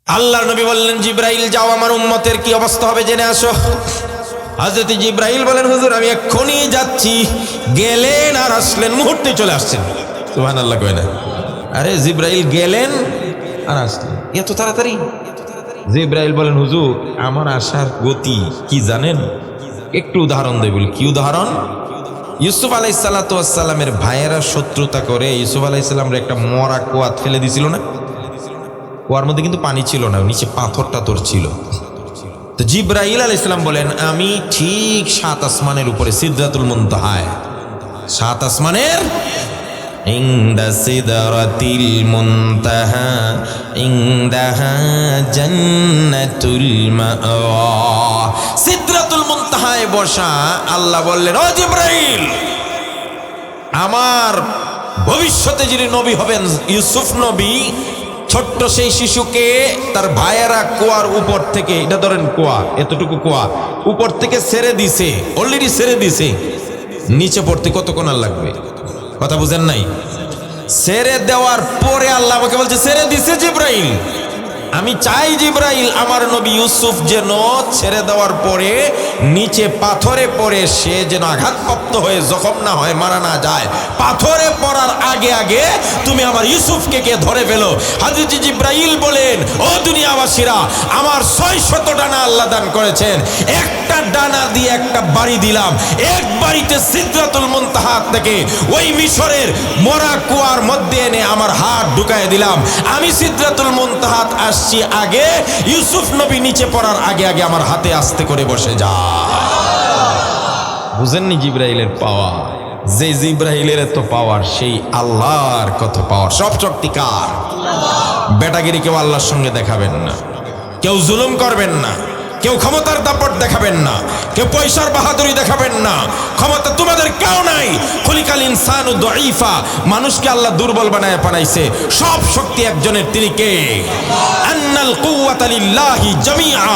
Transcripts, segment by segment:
আল্লাহর নবী বললেন, জিব্রাইল যাও, আমার উম্মতের কি অবস্থা হবে জেনে আসো। হযরত জিব্রাইল বলেন, হুজুর আমি এক্ষুনি যাচ্ছি। গেলেন আর আসলেন, মুহূর্তে চলে আসছেন। সুবহানাল্লাহ কয় না? আরে জিব্রাইল গেলেন আর আসলেন এত তাড়াতাড়ি। জিব্রাইল বলেন, হুজুর আমার আসার গতি কি জানেন? একটু উদাহরণ দেই বলি। কি উদাহরণ? ইউসুফ আলাইহিসসালামের ভাইয়েরা শত্রুতা করে ইউসুফ আলাইহিসসালামের একটা মরা কুয়া ফেলে দিছিল না? কুয়ার মধ্যে কিন্তু পানি ছিল না, নিচে পাথর টাথর ছিল। তো জিব্রাইল আলাইহিসসালাম বলেন, আমি ঠিক 7 আসমানের উপরে সিদরাতুল মুনতাহায়, 7 আসমানের ইনদা সিদরাতিল মুনতাহা ইনদাহা জান্নাতুল মাওয়া। সিদরাতুল মুনতাহায় বসা আল্লাহ বললেন, ও জিব্রাইল, আমার ভবিষ্যতে যিনি নবী হবেন ইউসুফ নবী, ছোট্ট সেই শিশুকে তার ভাইয়েরা কুয়ার উপর থেকে, এটা ধরেন কুয়া, এতটুকু কুয়া, উপর থেকে ছেড়ে দিছে, অলরেডি ছেড়ে দিছে। নিচে পড়তে কতক্ষণ আর লাগবে? কথা বুঝেন নাই? ছেড়ে দেওয়ার পরে আল্লাহ আমাকে বলছে, ছেড়ে দিছে জিব্রাইল। আমি চাই জিব্রাইল আমার নবী ইউসুফ যেন ছেড়ে দেওয়ার পরে নিচে পাথরে পড়ে সে যেন আঘাতপ্রাপ্ত হয়ে জখম না হয়, মারা না যায়। পাথরে পড়ার আগে আগে তুমি আমার ইউসুফকে কে ধরে ফেলো। হযরত জিব্রাইল বলেন, ও দুনিয়াবাসীরা, আমার 600 ডানা আল্লাহ দান করেছেন, একটা ডানা দিয়ে একটা বাড়ি দিলাম, এক বাড়িতে সিদরাতুল মুনতাহা থেকে ওই মিশরের মরা কুয়ার মধ্যে এনে আমার হাত ঢুকায় দিলাম। আমি সিদরাতুল মুনতাহা আসছি আগে, ইউসুফ নবী নিচে পড়ার আগে আগে আমার হাতে আস্তে করে বসে যা। বুঝেননি জিব্রাইলের পাওয়ার? যে জিব্রাইলের এত পাওয়ার, সেই আল্লাহর কত পাওয়ার। সব শক্তি কার? বেটাগিরি কেউ আল্লাহর সঙ্গে দেখাবেন না, কেউ জুলুম করবেন না, কেউ ক্ষমতার দাপট দেখাবেন না, কেউ পয়সার বাহাদুরি দেখাবেন না। ক্ষমতা তোমাদের কেউ নাই। খুলিকাল ইনসানু দাঈফা, মানুষকে আল্লাহ দুর্বল বানায় বানাইছে। সব শক্তি একজনের, তিনি কে? আন্নাল কুওয়াতা লিল্লাহি জামিআ,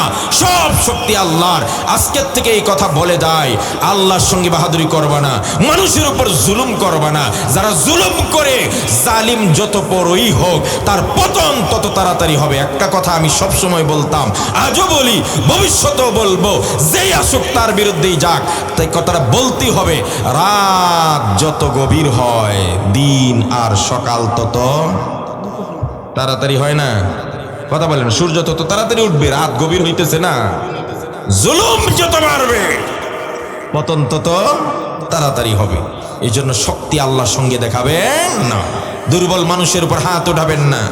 সব শক্তি আল্লাহর। আজকের থেকে এই কথা বলে যায়, আল্লাহর সঙ্গে বাহাদুরি করবা না, মানুষের উপর জুলুম করবা না। যারা জুলুম করে, জালিম যত বড়ই হোক, তার পতন তত তাড়াতাড়ি হবে। একটা কথা আমি সব সময় বলতাম, আজও বলি, ভবিষ্যতেও বলবো, যেই আসুক তার বিরুদ্ধেই যাক। তাই কথাটা বলতেই হবে, রাত যত গভীর হয়, দিন আর সকাল তত তাড়াতাড়ি হয় না? কথা বলেন, সূর্য তত তাড়াতাড়ি উঠবে, রাত গভীর হইতেছে না? জুলুম যত বাড়বে, পতন তত তাড়াতাড়ি হবে। এই জন্য শক্তি আল্লাহর সঙ্গে দেখাবেন না, দুর্বল মানুষের উপর হাত উঠাবেন না,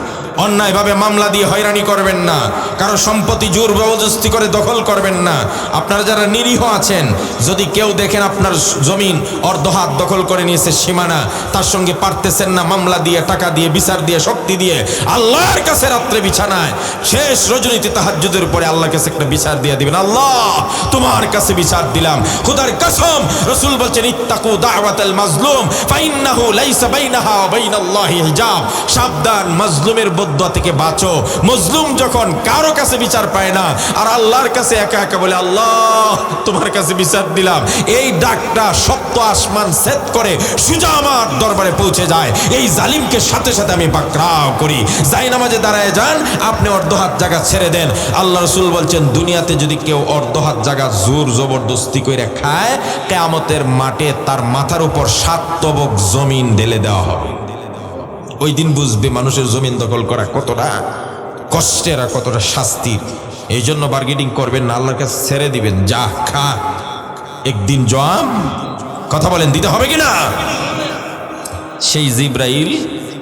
অন্যায়ভাবে মামলা দিয়ে হয়রানি করবেন না, কারো সম্পত্তি জোর জবরদস্তি করে দখল করবেন না। আপনারা যারা নিরীহ আছেন, যদি কেউ দেখেন আপনার জমিন অর্ধ হাত দখল করে নিয়েছে, সীমানা, তার সঙ্গে পারতেছেন না, মামলা দিয়ে, টাকা দিয়ে, বিচার দিয়ে, শক্তি দিয়ে, আল্লাহর কাছে রাত্রে বিছানায় শেষ রজনীতে তাহাজ্জুদের উপরে আল্লাহর কাছে একটা বিচার দিয়ে দিবেন, আল্লাহ তোমার কাছে বিচার দিলাম। খোদার কসম, রাসূল বলছেন, ইত্তাকু দাওয়াতাল মাজলুম ফাইন্নাহু লাইসা বাইনাহা ওয়া বাইনাল্লাহি হিজাব। সাবধান, মাজলুমের বদদুয়া থেকে বাঁচো। মজলুম যখন কারো কাছে বিচার পায় না, আর আল্লাহর কাছে একা একা বলে, আল্লাহ তোমার কাছে বিচার দিলাম, এই ডাকটা সপ্ত আসমান ছেদ করে সোজা আমার দরবারে পৌঁছে যায়। এই জালিমকে সাথে সাথে আমি পাকড়াও করি। যাই নামাজে দাঁড়ায় যান, আপনি অর্ধ হাত জায়গা ছেড়ে দেন। আল্লাহ রাসূল বলছেন, দুনিয়াতে যদি কেউ অর্ধ হাত জায়গা জোর জবরদস্তি করে খায়, কিয়ামতের মাঠে তার মাথার উপর 7 তবক জমিন ঢেলে দেওয়া হবে। ওই দিন বুঝবে মানুষের জমিন দখল করা কতটা কষ্টের আর কতটা শাস্তির। এই জন্য বার্গেনিং করবেন না, আল্লাহর কাছে ছেড়ে দিবেন, যা খা, একদিন জবাব কথা বলেন দিতে হবে কিনা? সেই জিব্রাইল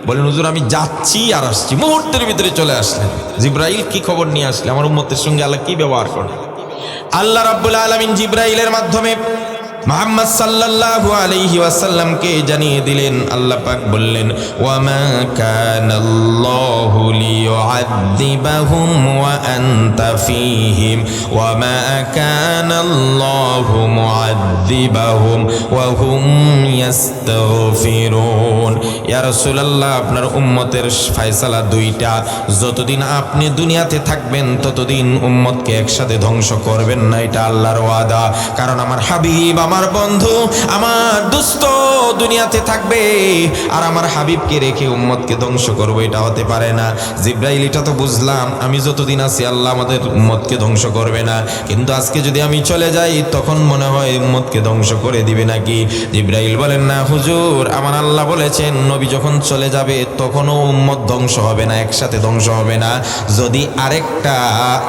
বলেন, হুজুর আমি যাচ্ছি আর আসছি, মুহূর্তের ভিতরে চলে আসলেন। জিব্রাইল কি খবর নিয়ে আসলে? আমার উম্মতের সঙ্গে আল্লাহ কি ব্যবহার করেন? আল্লাহ রাব্বুল আলামিন জিব্রাইলের মাধ্যমে মুহাম্মদ সাল্লাল্লাহু আলাইহি ওয়াসাল্লামকে জানিয়ে দিলেন। আল্লাহ পাক বললেন, ওয়া মা কানাল্লাহু লিয়ুআযিবাহুম ওয়া আনতা ফীহিম ওয়া মা কানাল্লাহু মুআযিবাহুম ওয়া হুম ইস্তাগফিরুন। ইয়া রাসূলুল্লাহ, আপনার উম্মতের ফয়সালা দুইটা, যতদিন আপনি দুনিয়াতে থাকবেন ততদিন উম্মতকে একসাথে ধ্বংস করবেন না, এটা আল্লাহর ওয়াদা। কারণ আমার হাবিব, আমার আমার বন্ধু, আমার দোস্ত দুনিয়াতে থাকবে আর আমার হাবিবকে রেখে উম্মতকে ধ্বংস করবো, এটা হতে পারে না। জিব্রাইল এটা তো বুঝলাম, আমি যতদিন আছি আল্লাহ আমাদের উম্মতকে ধ্বংস করবে না, কিন্তু আজকে যদি আমি চলে যাই তখন মনে হয় উম্মতকে ধ্বংস করে দিবে নাকি। জিব্রাইল বলেন, না হুজুর, আমার আল্লাহ বলেছেন নবী যখন চলে যাবে তখনও উম্মত ধ্বংস হবে না, একসাথে ধ্বংস হবে না, যদি আরেকটা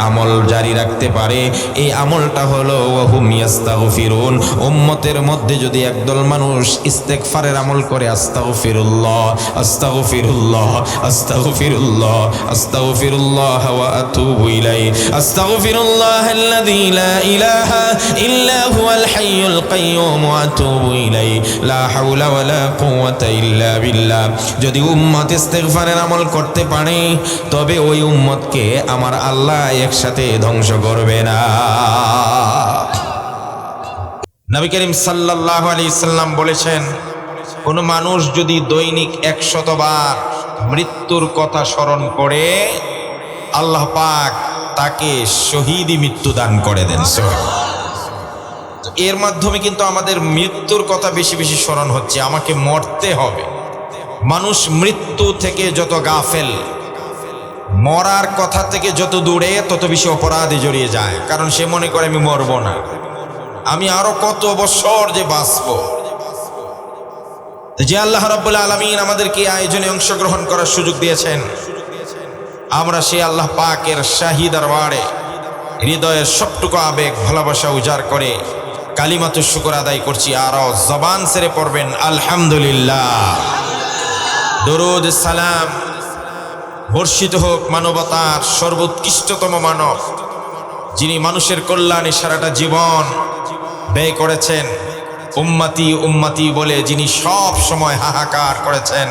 আমল জারি রাখতে পারে। এই আমলটা হলো ওয়াহুম ইয়াস্তাগফিরুন। উম্মতের মধ্যে যদি একদল মানুষ ইস্তেগফারের আমল করে, আস্তাগফিরুল্লাহ আস্তাগফিরুল্লাহ আস্তাগফিরুল্লাহ আস্তাগফিরুল্লাহ ওয়া আতুবু ইলাইহি, আস্তাগফিরুল্লাহাল্লাযী লা ইলাহা ইল্লা হুয়াল হাইয়ুল কাইয়্যুম ওয়া আতুবু ইলাইহি, লা হাওলা ওয়ালা কুওয়াতা ইল্লা বিল্লাহ। যদি উম্মত ইস্তেগফারের আমল করতে পারে তবে ওই উম্মতকে আমার আল্লাহ একসাথে ধ্বংস করবে না। নবী করিম সাল্লাল্লাহু আলাইহি সাল্লাম বলেছেন, কোন মানুষ যদি দৈনিক 100 বার মৃত্যুর কথা স্মরণ করে আল্লাহ পাক তাকে শহীদি মৃত্যু দান করে দেন। এর মাধ্যমে কিন্তু আমাদের মৃত্যুর কথা বেশি বেশি স্মরণ হচ্ছে, আমাকে মরতে হবে। মানুষ মৃত্যু থেকে যত গাফেল, মরার কথা থেকে যত দূরে, তত বেশি অপরাধে জড়িয়ে যায়। কারণ সে মনে করে আমি মরব না, আমি আরো কত বছর যে বাঁচব। যে আল্লাহ রাব্বুল আলামিন আমাদেরকে আয়োজনে অংশগ্রহণ করার সুযোগ দিয়েছেন, আমরা সেই আল্লাহ পাকের শাহী দরবারে হৃদয়ের সবটুকু আবেগ ভালোবাসা উজাড় করে কালিমাতুশ শুকর আদায় করছি। আরো জবান ছেড়ে পড়বেন আলহামদুলিল্লাহ। দরুদ সালাম বর্ষিত হোক মানবতার সর্বোৎকৃষ্টতম মানব, যিনি মানুষের কল্যাণে সারাটা জীবন ব্যয় করেছেন, উম্মতি উম্মতি বলে যিনি সব সময় হাহাকার করেছেন।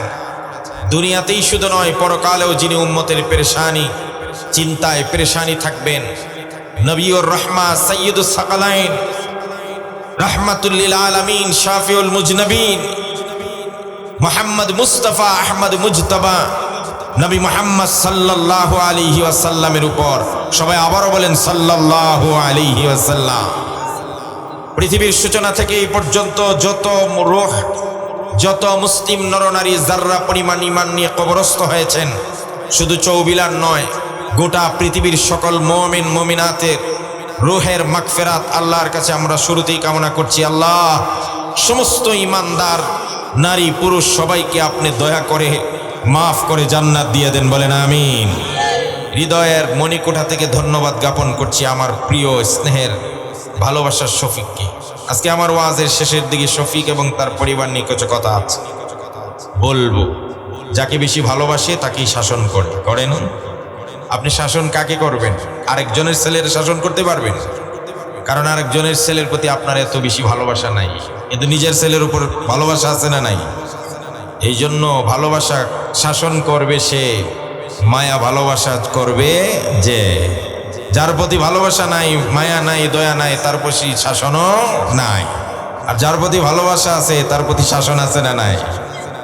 দুনিয়াতেই শুধু নয়, পরকালেও যিনি উম্মতের পেরেশানি চিন্তায় পেরেশানি থাকবেন। নবীউর রহমা সাইয়্যিদুস সাকালাইন, রাহমাতুল লিল আলামিন, শাফিউল মুজনবিন, মুহাম্মদ মুস্তাফা আহমদ মুজতবা নবী মুহাম্মদ সাল্লাল্লাহু আলাইহি ওয়াসাল্লামের উপর সবাই আবারও বলেন সাল্লাল্লাহু আলাইহি ওয়াসাল্লাম। পৃথিবীর সূচনা থেকে এই পর্যন্ত যত রূহ, যত মুসলিম নরনারী যাররা পরিমাণ ঈমান নিয়ে কবরস্থ হয়েছেন, শুধু চৌবিলার নয়, গোটা পৃথিবীর সকল মুমিন মুমিনাতের রূহের মাগফিরাত আল্লাহর কাছে আমরা শুরুতেই কামনা করছি। আল্লাহ সমস্ত ঈমানদার নারী পুরুষ সবাইকে আপনি দয়া করে মাফ করে জান্নাত দিয়ে দেন, বলেন আমিন। হৃদয়ের মণিকোঠা থেকে ধন্যবাদ জ্ঞাপন করছি আমার প্রিয় স্নেহের ভালোবাসার শফিককে। আজকে আমার ওয়াজের শেষের দিকে শফিক এবং তার পরিবার নিয়ে কিছু কথা আছে বলবো। যাকে বেশি ভালোবাসে তাকেই শাসন করেন। আপনি শাসন কাকে করবেন? আরেকজনের ছেলের শাসন করতে পারবেন? কারণ আরেকজনের ছেলের প্রতি আপনার এত বেশি ভালোবাসা নাই, কিন্তু নিজের ছেলের উপর ভালোবাসা আছে না নাই? এই জন্য ভালোবাসা শাসন করবে সে, মায়া ভালোবাসা করবে যে। যার প্রতি ভালোবাসা নাই, মায়া নাই, দয়া নাই, তার প্রতি শাসনও নাই। আর যার প্রতি ভালোবাসা আছে তার প্রতি শাসন আছে না নাই?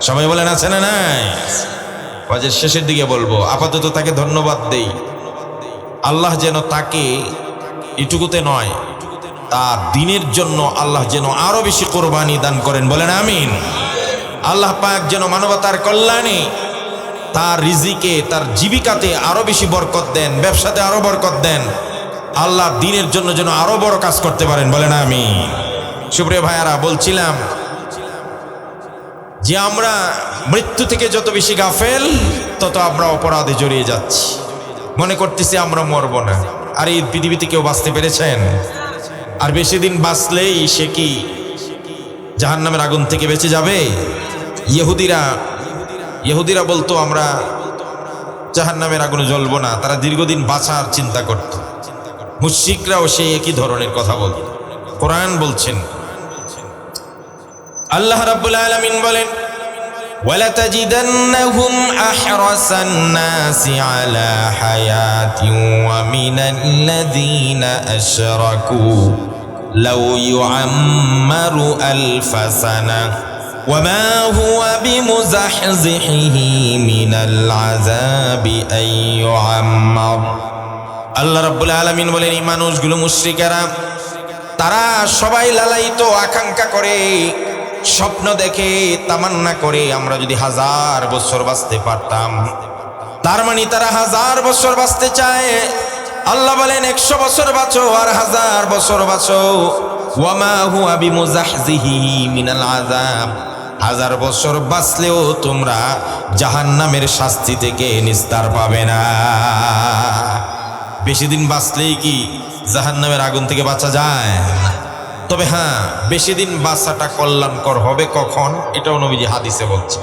সবাই বলেন আছে না নাই? ওয়াজের শেষের দিকে বলবো, আপাতত তাকে ধন্যবাদ দেই। আল্লাহ যেন তাকে এটুকুতে নয়, তার দিনের জন্য আল্লাহ যেন আরো বেশি কোরবানি দান করেন, বলেন আমিন। আল্লাহ পাক যেন মানবতার কল্যাণে তার রিজিকে, তার জীবিকাতে আরো বেশি বরকত দেন, ব্যবসাতে আরো বরকত দেন। আল্লাহ দিনের জন্য যেন আরো বড় কাজ করতে পারেন, বলেন আমিন। সুপ্রিয় ভাইয়ারা, বলছিলাম যে আমরা মৃত্যু থেকে যত বেশি গাফেল, তত আমরা অপরাধে জড়িয়ে যাচ্ছি। মনে করতেছি আমরা মরবো না। আর এই পৃথিবীতে কেউ বাঁচতে পেরেছেন? আর বেশি দিন বাঁচলেই সে কি জাহান্নামের আগুন থেকে বেঁচে যাবে? ইহুদিরা বলতো আমরা জাহান্নামের আগুনে জ্বলবো না, তারা দীর্ঘদিন বাঁচার চিন্তা করত। মুশরিকরাও সেই একই ধরনের কথা বলত। কোরআন বলছেন, আল্লাহ রাব্বুল আলামিন বলেন, وَلَتَجِدَنَّهُمْ أَحْرَصَ النَّاسِ عَلَى حَيَاةٍ وَمِنَ الَّذِينَ أَشْرَكُوا لَوْ يُعَمَّرُ أَلْفَ سَنَةٍ وَمَا هُوَ بِمُزَحْزِحِهِ مِنَ الْعَذَابِ أَن يُعَمَّرَ। আল্লাহ রাব্বুল আলামিন বলেন, এই মানুষগুলো মুশরিকেরা তারা সবাই লালায়িত আকাঙ্ক্ষা করে, স্বপ্ন দেখে, তামান্না করে আমরা যদি 1000 বছর বাঁচতে পারতাম। তার মানে তারা 1000 বছর বাঁচতে চায়। আল্লাহ বলেন 100 বছর বাঁচো আর 1000 বছর বাঁচো, ওয়ামা হুয়া বিমুজাহজিহি মিনাল আযাব। 1000 বছর বাঁচলেও তোমরা জাহান্নামের শাস্তি থেকে নিস্তার পাবে না। বেশি দিন বাঁচলেই কি জাহান্নামের আগুন থেকে বাঁচা যায়? তবে হ্যাঁ, বেশি দিন বাঁচাটা কল্যাণকর হবে কখন, এটাও নবীজি হাদিসে বলছে।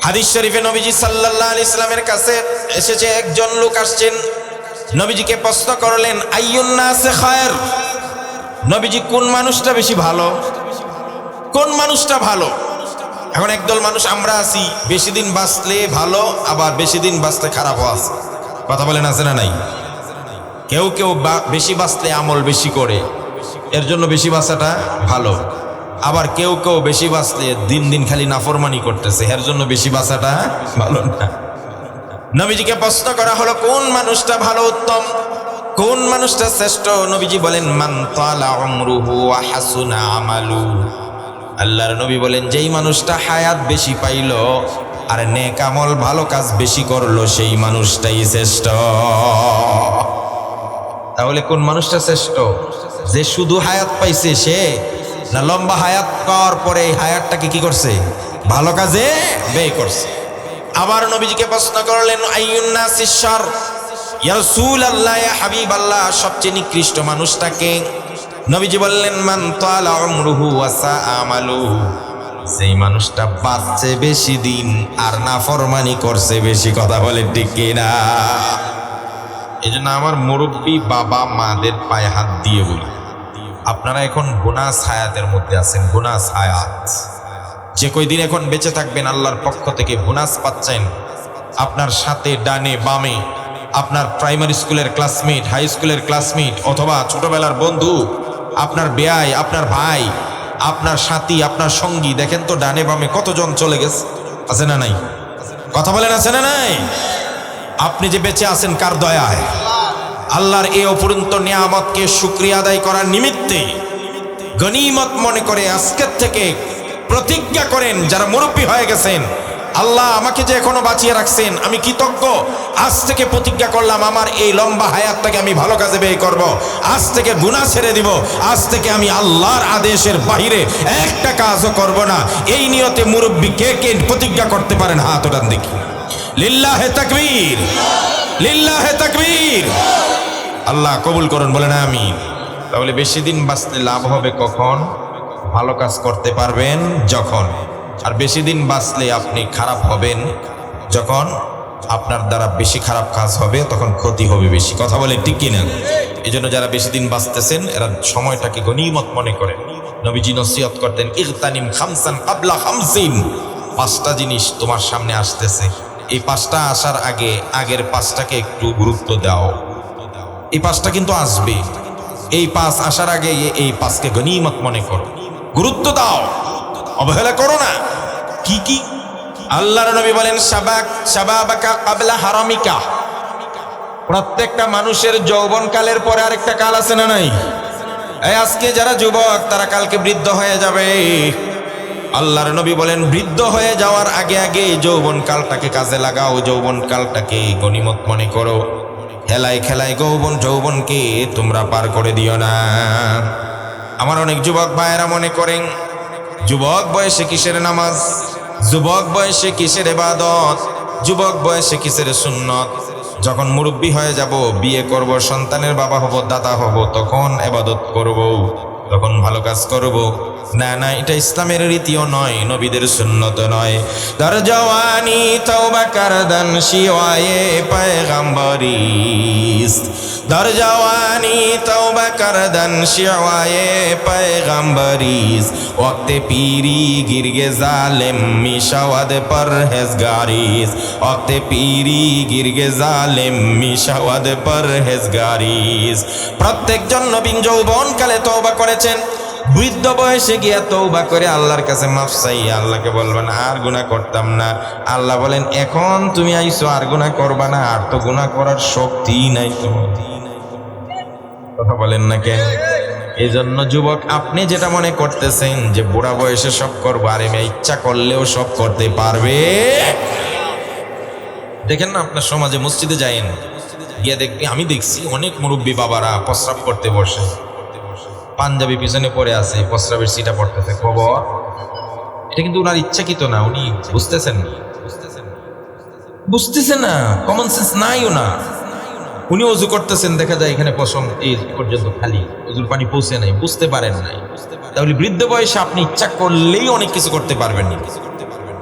হাদিস শরীফে নবীজি সাল্লাল্লাহু আলাইহি সাল্লামের কাছে এসেছে, একজন লোক আসছেন, নবীজিকে প্রশ্ন করলেন, আইয়ুন নাসে খায়র, নবীজি কোন মানুষটা বেশি ভালো, কোন মানুষটা ভালো? এখন একদল মানুষ আমরা আছি, বেশি দিন বাঁচলে ভালো, আবার বেশি দিন বাঁচলে খারাপও আছে। কথা বলেন আছে না নাই? কেউ কেউ বেশি বাঁচলে আমল বেশি করে, এর জন্য বেশি বাঁচাটা ভালো। আবার কেউ কেউ বেশি বাঁচলে দিন দিন খালি নাফরমানি করতেছে, এর জন্য বেশি বাঁচাটা ভালো না। নবীজিকে প্রশ্ন করা হলো, কোন মানুষটা ভালো, উত্তম, কোন মানুষটা শ্রেষ্ঠ? নবীজি বলেন, মান তালা উমরুহু ওয়া হাসুনা আমালু। আল্লাহর নবী বলেন, যেই মানুষটা হায়াত বেশি পাইল আর নেক আমল ভালো কাজ বেশি করলো, সেই মানুষটাই শ্রেষ্ঠ। তাহলে কোন মানুষটা শ্রেষ্ঠ? যে শুধু হায়াত পাইছে সে, না লম্বা হায়াত পাওয়ার পরে এই হায়াতটাকে কি করছে? ভালো কাজে ব্যয় করছে। আবার নবীজিকে প্রশ্ন করলেন, আইয়ুন নাসিস শার, ইয়া রাসূলুল্লাহ, ইয়া হাবিবাল্লাহ, সবচেয়ে নিকৃষ্ট মানুষটাকে? নবীজি বললেন, মান তালা উমরুহু ওয়া সাআ আমালু, সেই মানুষটা বাঁচছে বেশি দিন আর নাফরমানি করছে বেশি। কথা বলে ঠিক কিনা? এই জন্য আমার মুরব্বী বাবা মাদের পায়ে হাত দিয়ে বলি, আপনারা এখন বোনাস হায়াতের মধ্যে আছেন। বোনাস হায়াত, যে কয়দিন এখন বেঁচে থাকবেন আল্লাহর পক্ষ থেকে বোনাস পাচ্ছেন। আপনার সাথে ডানে বামে আপনার প্রাইমারি স্কুলের ক্লাসমেট, হাই স্কুলের ক্লাসমেট, অথবা ছোটবেলার বন্ধু, আপনার বেয়াই, আপনার ভাই, আপনার সাথী, আপনার সঙ্গী, দেখেন তো ডানে বামে কতজন চলে গেছে, আছে না নাই? কথা বলেন আছে না নাই? আপনি যে বেঁচে আছেন কার দয়ায়? আল্লাহর এই অপূর্ণ নিয়ামতকে শুকরিয়া আদায় করার নিমিত্তে গনিমত মনে করে আজকের থেকে প্রতিজ্ঞা করেন, যারা মুরব্বী হয়ে গেছেন, আল্লাহ আমাকে যে এখনো বাঁচিয়ে রাখছেন, আমি কৃতজ্ঞ। আজ থেকে প্রতিজ্ঞা করলাম, আমার এই লম্বা হায়াতটাকে আমি ভালো কাজে ব্যয় করব। আজ থেকে গুনাহ ছেড়ে দিব। আজ থেকে আমি আল্লাহর আদেশের বাহিরে একটা কাজও করব না। এই নিয়তে মুরব্বী কে কে প্রতিজ্ঞা করতে পারেন? হাত ওঠান দেখি। লিল্লাহে তাকবীর, লিল্লাহে তাকবীর। আল্লাহ কবুল করুন, বলেন আমিন। তাহলে বেশি দিন বাঁচলে লাভ হবে কখন? ভালো কাজ করতে পারবেন যখন। আর বেশি দিন বাঁচলে আপনি খারাপ হবেন যখন। আপনার দ্বারা বেশি খারাপ কাজ হবে, তখন ক্ষতি হবে বেশি। কথা বলে ঠিক কিনা? এই জন্য যারা বেশি দিন বাঁচতেছেন এরা সময়টাকে গনিমত মনে করে। নবীজি নসিহত করতেন, ইগতানিম খামসান কাবলা খামসিন, 5টা জিনিস তোমার সামনে আসতেছে, এই 5টা আসার আগে আগের 5টাকে একটু গুরুত্ব দাও। এই 5টা কিন্তু আসবে, এই 5 আসার আগে এই 5কে গনিমত মনে করো, গুরুত্ব দাও, অবহেলা করো না। কি কি? আল্লাহর নবী বলেন, শাবাবাকা কাবলা হারামিকা। প্রত্যেকটা মানুষের যৌবনকালের পরে আরেকটা কাল আছে না নাই? এই আজকে যারা যুবক তারা কালকে বৃদ্ধ হয়ে যাবে। আল্লাহর নবী বলেন, বৃদ্ধ হয়ে যাওয়ার আগে আগে যৌবনকালটাকে কাজে লাগাও, যৌবনকালটাকে গনিমত মনে করো। খেলায় খেলায় যৌবনকে তোমরা পার করে দিও না। আমার অনেক যুবক ভাইয়েরা মনে করেন, যুবক বয়সে কিসের নামাজ, যুবক বয়সে কিসের ইবাদত, যুবক বয়সে কিসের সুন্নত। যখন মুরব্বী হয়ে যাব, বিয়ে করব, সন্তানের বাবা হব, দাদা হব, তখন ইবাদত করব, তখন ভালো কাজ করব। না না, এটা ইসলামের রীতিও নয়, নবীদের সুন্নত নয়। দর জওয়ানি তওবা করদান শিওয়ায়ে পয়গম্বরিস, দর জওয়ানি তওবা করদান শিওয়ায়ে পয়গম্বরিস, ওয়াক্তে পীরি গিরগে জালেম মিশাওয়াদ পরহেজগারিস, ওয়াক্তে পীরি গিরগে জালেম মিশাওয়াদ পরহেজগারিস। প্রত্যেকজন নবী যৌবনকালে তওবা করেছেন, বৃদ্ধ বয়সে গিয়া তওবা করে আল্লাহর কাছে মাফ চাইয়া আল্লাহকে বলবেন, আর গুনাহ করতাম না। আল্লাহ বলেন, এখন তুমি আইছো আর গুনাহ করবা না, আর তো গুনাহ করার শক্তি নাই তোমার। কথা বলেন না কেন? এই জন্য যুবক, আপনি যেটা মনে করতেছেন যে বুড়া বয়সে সব করবো, আর এমনি ইচ্ছা করলেও সব করতে পারবে। দেখেন না, আপনার সমাজে মসজিদে যায়েন, গিয়ে দেখবি, আমি দেখছি অনেক মুরব্বী বাবারা প্রস্রাব করতে বসে, পাঞ্জাবি পিছনে পড়ে আছে, প্রস্রাবের সিটা পড়তেছে। বাবা, এটা কিন্তু ওনার ইচ্ছাকৃত না, উনি বুঝতেছেন না, বুঝতেছেন না, কমন সেন্স নাই ওনার। উনি অজু করতেছেন, দেখা যায় এখানে পশম এই পর্যন্ত খালি, অজুর পানি পৌঁছে নাই, বুঝতে পারেন নাই। তাহলে বৃদ্ধ বয়সে আপনি ইচ্ছা করলেই অনেক কিছু করতে পারবেন না,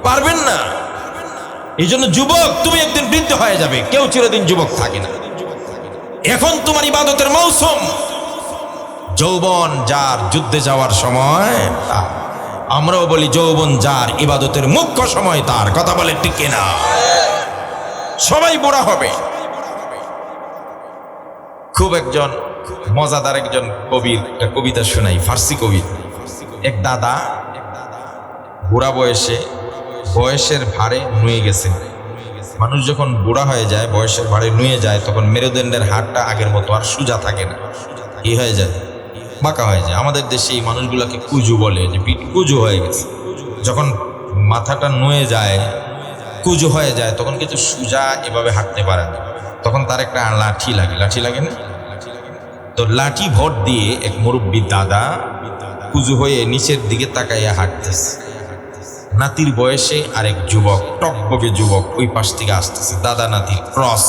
পারবেন না। এই জন্য যুবক, তুমি একদিন বৃদ্ধ হয়ে যাবে, কেউ চিরদিন যুবক থাকে না। এখন তোমার ইবাদতের মৌসুম। যৌবন যার যুদ্ধে যাওয়ার সময়, আমরাও বলি যৌবন যার ইবাদতের মুখ্য সময় তার। কথা বলে ঠিক কিনা? সবাই বুড়া হবে। খুব একজন মজাদার একজন কবির একটা কবিতা শোনাই, ফার্সি কবি। এক দাদা বুড়া বয়সের ভারে নুয়ে গেছেন। মানুষ যখন বুড়া হয়ে যায়, বয়সের ভারে নুয়ে যায়, তখন মেরুদণ্ডের হাড়টা আগের মতো আর সোজা থাকে না, কি হয়ে যায়? বাঁকা হয়ে যায়। আমাদের দেশে এই মানুষগুলোকে কুজু বলে, যে পিঠ কুজু হয়ে গেছে। যখন মাথাটা নুয়ে যায়, কুজু হয়ে যায়, তখন কিছু সোজা এভাবে হাঁটতে পারে না। তখন তার একটা লাঠি লাগে না? তো লাঠি ভর দিয়ে এক মুরব্বী দাদা কুজু হয়ে নিচের দিকে তাকাইয়া হাঁটতেছে। নাতির বয়সে আরেক যুবক, টকবকে যুবক, ওই পাশ থেকে আসতেছে। দাদা নাতির ক্রস।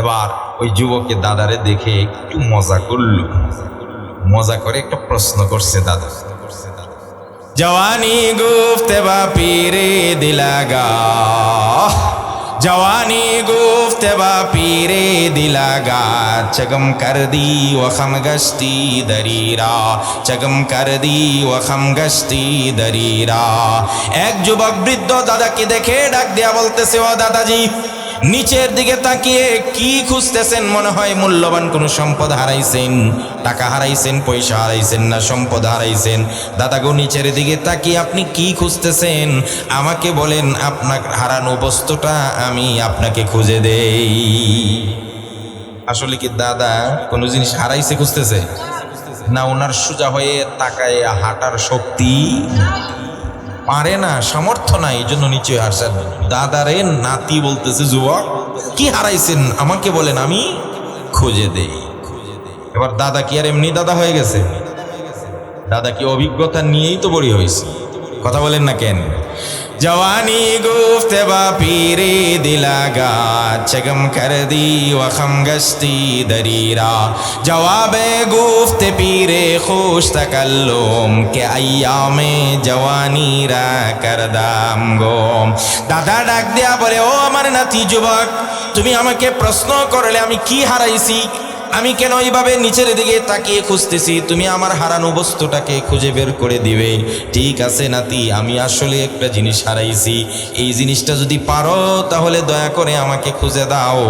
এবার ওই যুবকের দাদারে দেখে একটু মজা করলো, মজা করে একটা প্রশ্ন করছে দাদা। জওয়ানি গুফতে বা পীরে দিলাগা, जवानी गुफ्त बा पीरे दिलागा, चगम कर दी वखम गश्ती दरीरा, चगम कर दी वखम गश्ती दरीरा। एक যুবক বৃদ্ধ দাদাকে দেখে ডাক দিয়া বলতেছে, ও দাদাজি, নিচের দিকে তাকিয়ে কি খুঁজতেছেন? মনে হয় মূল্যবান কোনো সম্পদ হারাইছেন, টাকা হারাইছেন, পয়সা হারাইছেন, না সম্পদ হারাইছেন। দাদাগো, নিচের দিকে তাকিয়ে আপনি কি খুঁজতেছেন? আমাকে বলেন, আপনার হারানো বস্তুটা আমি আপনাকে খুঁজে দেই। আসলে কি দাদা কোনো জিনিস হারাইছে খুঁজতেছে, না ওনার সোজা হয়ে তাকায় হাঁটার শক্তি পারে না, সামর্থ্য নাই, এই জন্য নিচে আসেন। দাদারে নাতি বলতেছে, যুবক কি হারাইছেন আমাকে বলেন, আমি খুঁজে দেই। এবার দাদা কি আর এমনি দাদা হয়ে গেছে? দাদা কি অভিজ্ঞতা নিয়েই তো বড়ি হয়েছে। কথা বলেন না কেন? जवानी गुफ्त बा पीरे दिलागा, चगम कर दी वखम गश्ती दरीरा। जवाबे गुफ्त पीरे खुश तकल्लुम के अय्यामे जवानी रा करदाम गोम। दादा डाक दिया बोले, ও আমার নাতি যুবক, তুমি আমাকে প্রশ্ন করলে আমি কি হারাইছি, আমি কেন এইভাবে নিচের দিকে তাকিয়ে খুঁজতেছি, তুমি আমার হারানো বস্তুটাকে খুঁজে বের করে দিবে। ঠিক আছে নাতি, আমি আসলে একটা জিনিস হারাইছি, এই জিনিসটা যদি পারো তাহলে দয়া করে আমাকে খুঁজে দাও।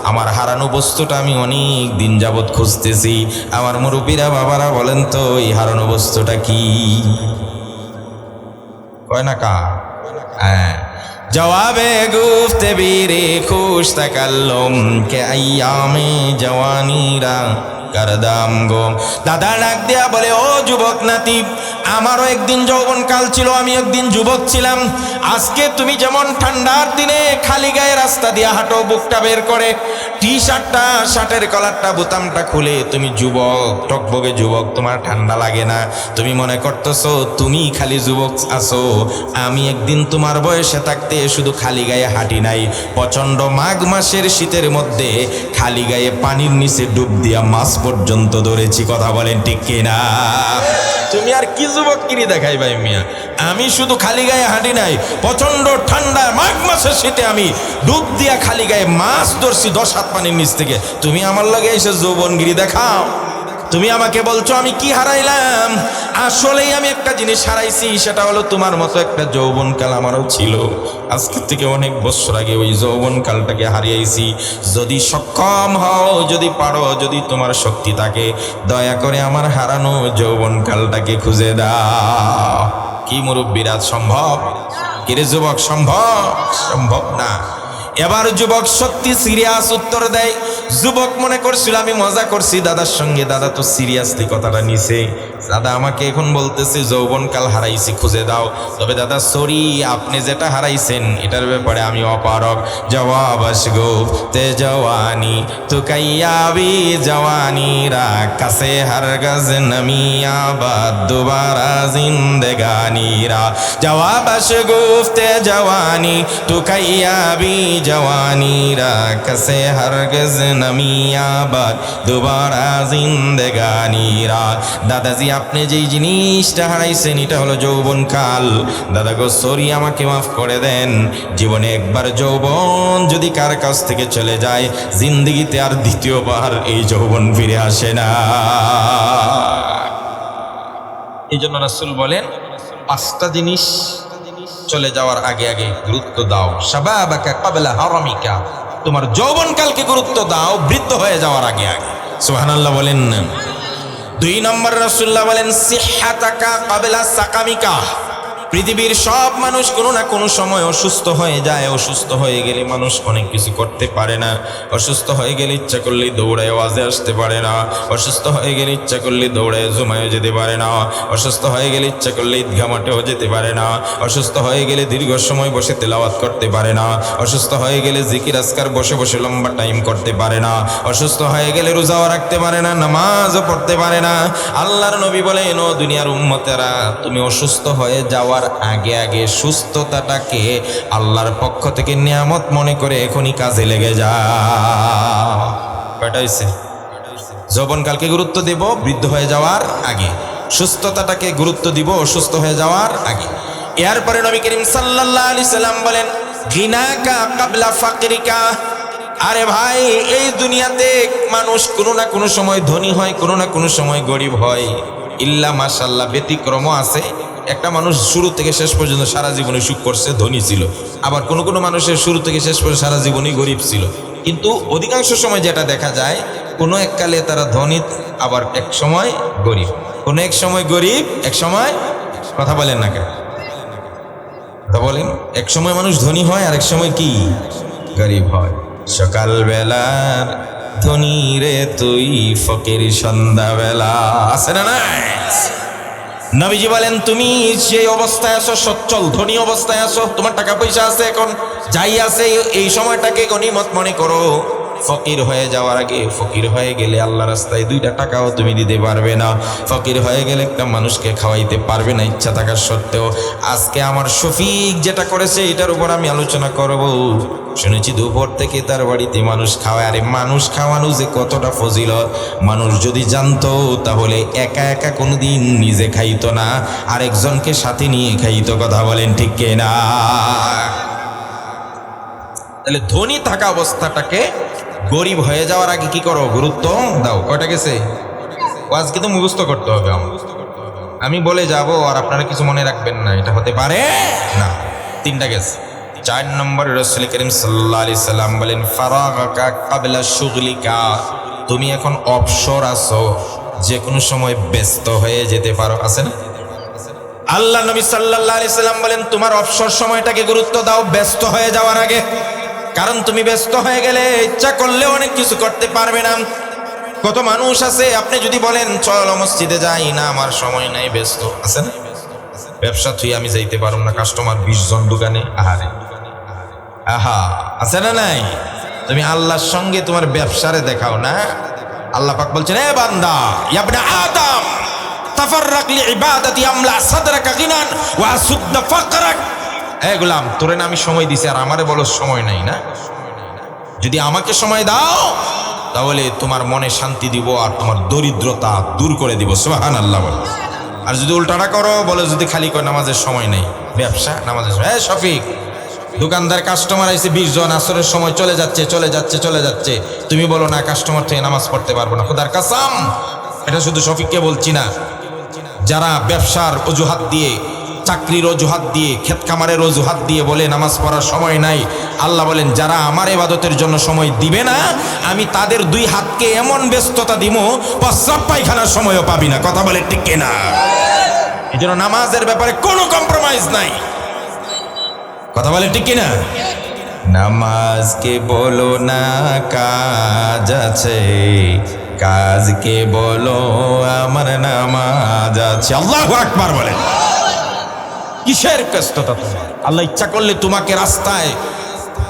আমার হারানো বস্তুটা আমি অনেক দিন যাবৎ খুঁজতেছি। আমার মুরব্বীরা বাবারা বলেন তো, এই হারানো বস্তুটা কি? কয় না কা? হ্যাঁ। जवाबे गुफ्त बीरे खुश तकल्लुम के अय्यामे जवानी रा करदाम गो। दादा डाक दिया बोले, ও যুবক নাতি, আমারও একদিন যৌবন কাল ছিল, আমি একদিন যুবক ছিলাম। আজকে তুমি যেমন ঠান্ডার দিনে খালি গায়ে রাস্তা দিয়ে হাঁটো, বুকটা বের করে, টি শার্টটা শার্টের কলারটা বোতামটা খুলে, তুমি যুবক, টকবগে যুবক, তোমার ঠান্ডা লাগে না, তুমি মনে করতেছো তুমি খালি যুবক আছো। আমি একদিন তোমার বয়সে থাকতে শুধু খালি গায়ে হাঁটি নাই, প্রচন্ড মাঘ মাসের শীতের মধ্যে খালি গায়ে পানির নিচে ডুব দিয়া মাছ পর্যন্ত ধরেছি। কথা বলেন ঠিক কিনা? তুমি আর কি যুবক কিনি দেখাই ভাই মিয়া, আমি শুধু খালি গায়ে হাঁটি নাই, প্রচন্ড ঠান্ডা মাঘ মাসের শীতে আমি ডুব দিয়া খালি গায়ে মাছ ধরছি 10 হাত পানির নিচ থেকে। তুমি আমার লগে এসে যৌবনগিরি দেখাও। তুমি আমাকে বলছো আমি কি হারাইলাম? আসলেই আমি একটা জিনিস হারাইছি, সেটা হলো তোমার মতো একটা যৌবনকাল আমারও ছিল। আজকে থেকে অনেক বছর আগে ওই যৌবনকালটাকে হারিয়েছি। যদি সক্ষম হও, যদি পারো, যদি তোমার শক্তি থাকে, দয়া করে আমার হারানো যৌবনকালটাকে খুঁজে দাও। কি মুরব্বীরা, সম্ভব? কিরে যুবক, সম্ভব? সম্ভব না। এবার যুবক সত্যি সিরিয়াস উত্তর দেয়, যুবক মনে করছিল আমি মজা করছি দাদার সঙ্গে, দাদা তো সিরিয়াসলি কথাটা নিছে। দাদা আমাকে এখন বলতেছে যৌবনকাল হারাইছি, খুঁজে দাও। তবে দাদা সরি, আপনি যেটা হারাইছেন এটার ব্যাপারে আমি অপারগ। জওয়াব আসগো তে জওয়ানি তো কাইয়াবি জওয়ানি রা কাছে হারগাজ নমিয়া বাদ দুবারা জিন্দেগানি রা। জওয়াব আসগো তে জওয়ানি তো কাইয়াবি জওয়ানি রা কাছে হারগাজ নমিয়া বাদ দুবারা জিন্দেগানি রা। দাদাজি আপনি যেই জিনিসটা হারাইছেন এটা হলো যৌবনকাল। দাদা গো সরি, আমাকে মাফ করে দেন। জীবনে একবার যৌবন যদি কার কাছ থেকে চলে যায়, জিন্দেগিতে আর দ্বিতীয়বার এই যৌবন ফিরে আসে না। এই জন্য রাসূল বলেন 5টা জিনিস চলে যাওয়ার আগে আগে গুরুত্ব দাও। শাবাবাকা ক্বাবলা হারামিকা, তোমার যৌবনকালকে গুরুত্ব দাও বৃদ্ধ হয়ে যাওয়ার আগে আগে। সুবহানাল্লাহ বলেন না। 2 নম্বর রাসূলুল্লাহ বলেন সিহহাতাকা ক্বাবলা সাকামিকা। পৃথিবীর সব মানুষ কোনো না কোনো সময় অসুস্থ হয়ে যায়। অসুস্থ হয়ে গেলে মানুষ অনেক কিছু করতে পারে না। অসুস্থ হয়ে গেলে ইচ্ছা করলে দৌড়ায় ওয়াজে আসতে পারে না। অসুস্থ হয়ে গেলে ইচ্ছা করলে দৌড়ায় জুমায় যেতে পারে না। অসুস্থ হয়ে গেলে ইচ্ছা করলে ঈদগাহ মাঠেও যেতে পারে না। অসুস্থ হয়ে গেলে দীর্ঘ সময় বসে তেলাওয়াত করতে পারে না। অসুস্থ হয়ে গেলে জিকির আজকার বসে বসে লম্বা টাইম করতে পারে না। অসুস্থ হয়ে গেলে রোজাও রাখতে পারে না, নামাজও পড়তে পারে না। আল্লাহর নবী বলেন, ও দুনিয়ার উম্মতেরা, তুমি অসুস্থ হয়ে যাওয়ার আগে আগে সুস্থতাটাকে আল্লাহর পক্ষ থেকে নিয়ামত মনে করে এখনই কাজে লেগে যাও। কয়টা হইছে? যৌবনকালকে গুরুত্ব দেব বৃদ্ধ হয়ে যাওয়ার আগে, সুস্থতাটাকে গুরুত্ব দিব অসুস্থ হয়ে যাওয়ার আগে। এরপরে নবী করিম সাল্লাল্লাহু আলাইহি সাল্লাম বলেন গিনাকা ক্বাবলা ফাকরিকা। আরে ভাই, এই দুনিয়াতে মানুষ কোনো না কোনো সময় ধনী হয়, কোনো না কোনো সময় গরিব হয়। ইল্লা মাশাআল্লাহ ব্যতিক্রমও আছে। একটা মানুষ শুরু থেকে শেষ পর্যন্ত সারা জীবনে সুখ করছে, ধনী ছিল। আবার কোনো কোনো মানুষের শুরু থেকে শেষ পর্যন্ত সারা জীবনই গরিব ছিল। কিন্তু অধিকাংশ সময় যেটা দেখা যায়, কোনো এককালে তারা ধনী, আবার এক সময় গরিব। কোনো এক সময় গরিব, এক সময়, কথা বলেন না কেন? কথা বলেন। এক সময় মানুষ ধনী হয়, আর এক সময় কি গরিব হয়। সকালবেলার ধনী রে তুই, ফকির সন্ধ্যাবেলা, আছে না নাই? নবীজি বলেন তুমি যে অবস্থায় আছো, সচ্ছল ধনী অবস্থায় আছো, তোমার টাকা পয়সা আছে, এখন যাই আছে এই সময়টাকে গনিমত মনে করো। ফকির হয়ে যাওয়ার আগে, ফকির হয়ে গেলে আল্লাহ রাস্তায় 2টা টাকাও তুমি দিতে পারবে না। ফকির হয়ে গেলে একটা মানুষকে খাওয়াইতে পারবে না ইচ্ছা থাকার সত্ত্বেও। আজকে আমার শফিক যেটা করেছে এটার উপর আমি আলোচনা করব। শুনেছি দুপুর থেকে তার বাড়িতে মানুষ খাওয়ায়। আরে মানুষ খাওয়ানো যে কতটা ফজিলত, মানুষ যদি জানতো তাহলে একা একা কোনোদিন নিজে খাইতো না, আরেকজনকে সাথে নিয়ে খাইতো। কথা বলেন ঠিক কিনা? তাহলে ধনী থাকা অবস্থাটাকে গরিব হয়ে যাওয়ার আগে কি করো? গুরুত্ব দাও। কয়টা গেছে? আজকে তো মুখস্থ করতে হবে আমার। আমি বলে যাব আর আপনারা কিছু মনে রাখবেন না, এটা হতে পারে না। 3টা গেছে। 4 নম্বর রাসূল করিম সাল্লাল্লাহু আলাইহি সাল্লাম বলেন ফারাগাকা ক্বাবলা শুগলিকা। তুমি এখন অবসর আছো, যে কোনো সময় ব্যস্ত হয়ে যেতে পারো, আছে না? আল্লাহ নবী সাল্লাল্লাহু আলাইহি সাল্লাম বলেন তোমার অবসর সময়টাকে গুরুত্ব দাও ব্যস্ত হয়ে যাওয়ার আগে। কারণ তুমি ব্যস্ত হয়ে গেলে ইচ্ছা করলে অনেক কিছু করতে পারবে না। কত মানুষ আছে, আপনি যদি বলেন চলো মসজিদে যাই, না আমার সময় নাই, ব্যস্ত, আছে না? ব্যবসা তুই আমি যাইতে পারব না, কাস্টমার 20 জন দোকানে, আহারে আহা, আছে না নাই? তুমি আল্লাহর সঙ্গে তোমার ব্যবসারে দেখাও না। আল্লাহ পাক বলছেন, এ বান্দা, ইয়া ইবনে আদম তাফাররাক লিইবাদাতি আমলা সাদরাকা গিনান ওয়া আসুদ্দা ফাকরাক। এ গোলাম, তোরে না আমি সময় দিছি, আর আমারে বলো সময় নাই না? যদি আমাকে সময় দাও তাহলে তোমার মনে শান্তি দিব, আর তোমার দরিদ্রতা দূর করে দিব। সুবহানাল্লাহ বল। আর যদি উল্টাটা করো, বলে যদি খালি কয় নামাজের সময় নেই, ব্যবসা নামাজের সময়। শফিক, দোকানদার কাস্টমার আইছে 20 জন, আসরের সময় চলে যাচ্ছে চলে যাচ্ছে চলে যাচ্ছে, তুমি বলো না কাস্টমার থেকে নামাজ পড়তে পারবো না। খোদার কসম, এটা শুধু শফিককে বলছি না, যারা ব্যবসার অজুহাত দিয়ে, চাকরির অজুহাত দিয়ে, ক্ষেত খামারের অজুহাত দিয়ে বলে নামাজ পড়ার সময় নাই, আল্লাহ বলেন যারা আমার ইবাদতের জন্য সময় দিবে না, আমি তাদের 2 হাতকে এমন ব্যস্ততা দিব, প্রস্রাব পায়খানার সময়ও পাবি না। কথা বলে ঠিক কিনা? এই জন্য নামাজের ব্যাপারে কোনো কম্প্রোমাইজ নাই। কথা বলে ঠিক কিনা? নামাজকে বলো না কাজ আছে, কাজকে বলো আমার নামাজ আছে। আল্লাহু আকবার বলে। কিসের ব্যস্ততা তোমার? আল্লাহ ইচ্ছা করলে তোমাকে রাস্তায়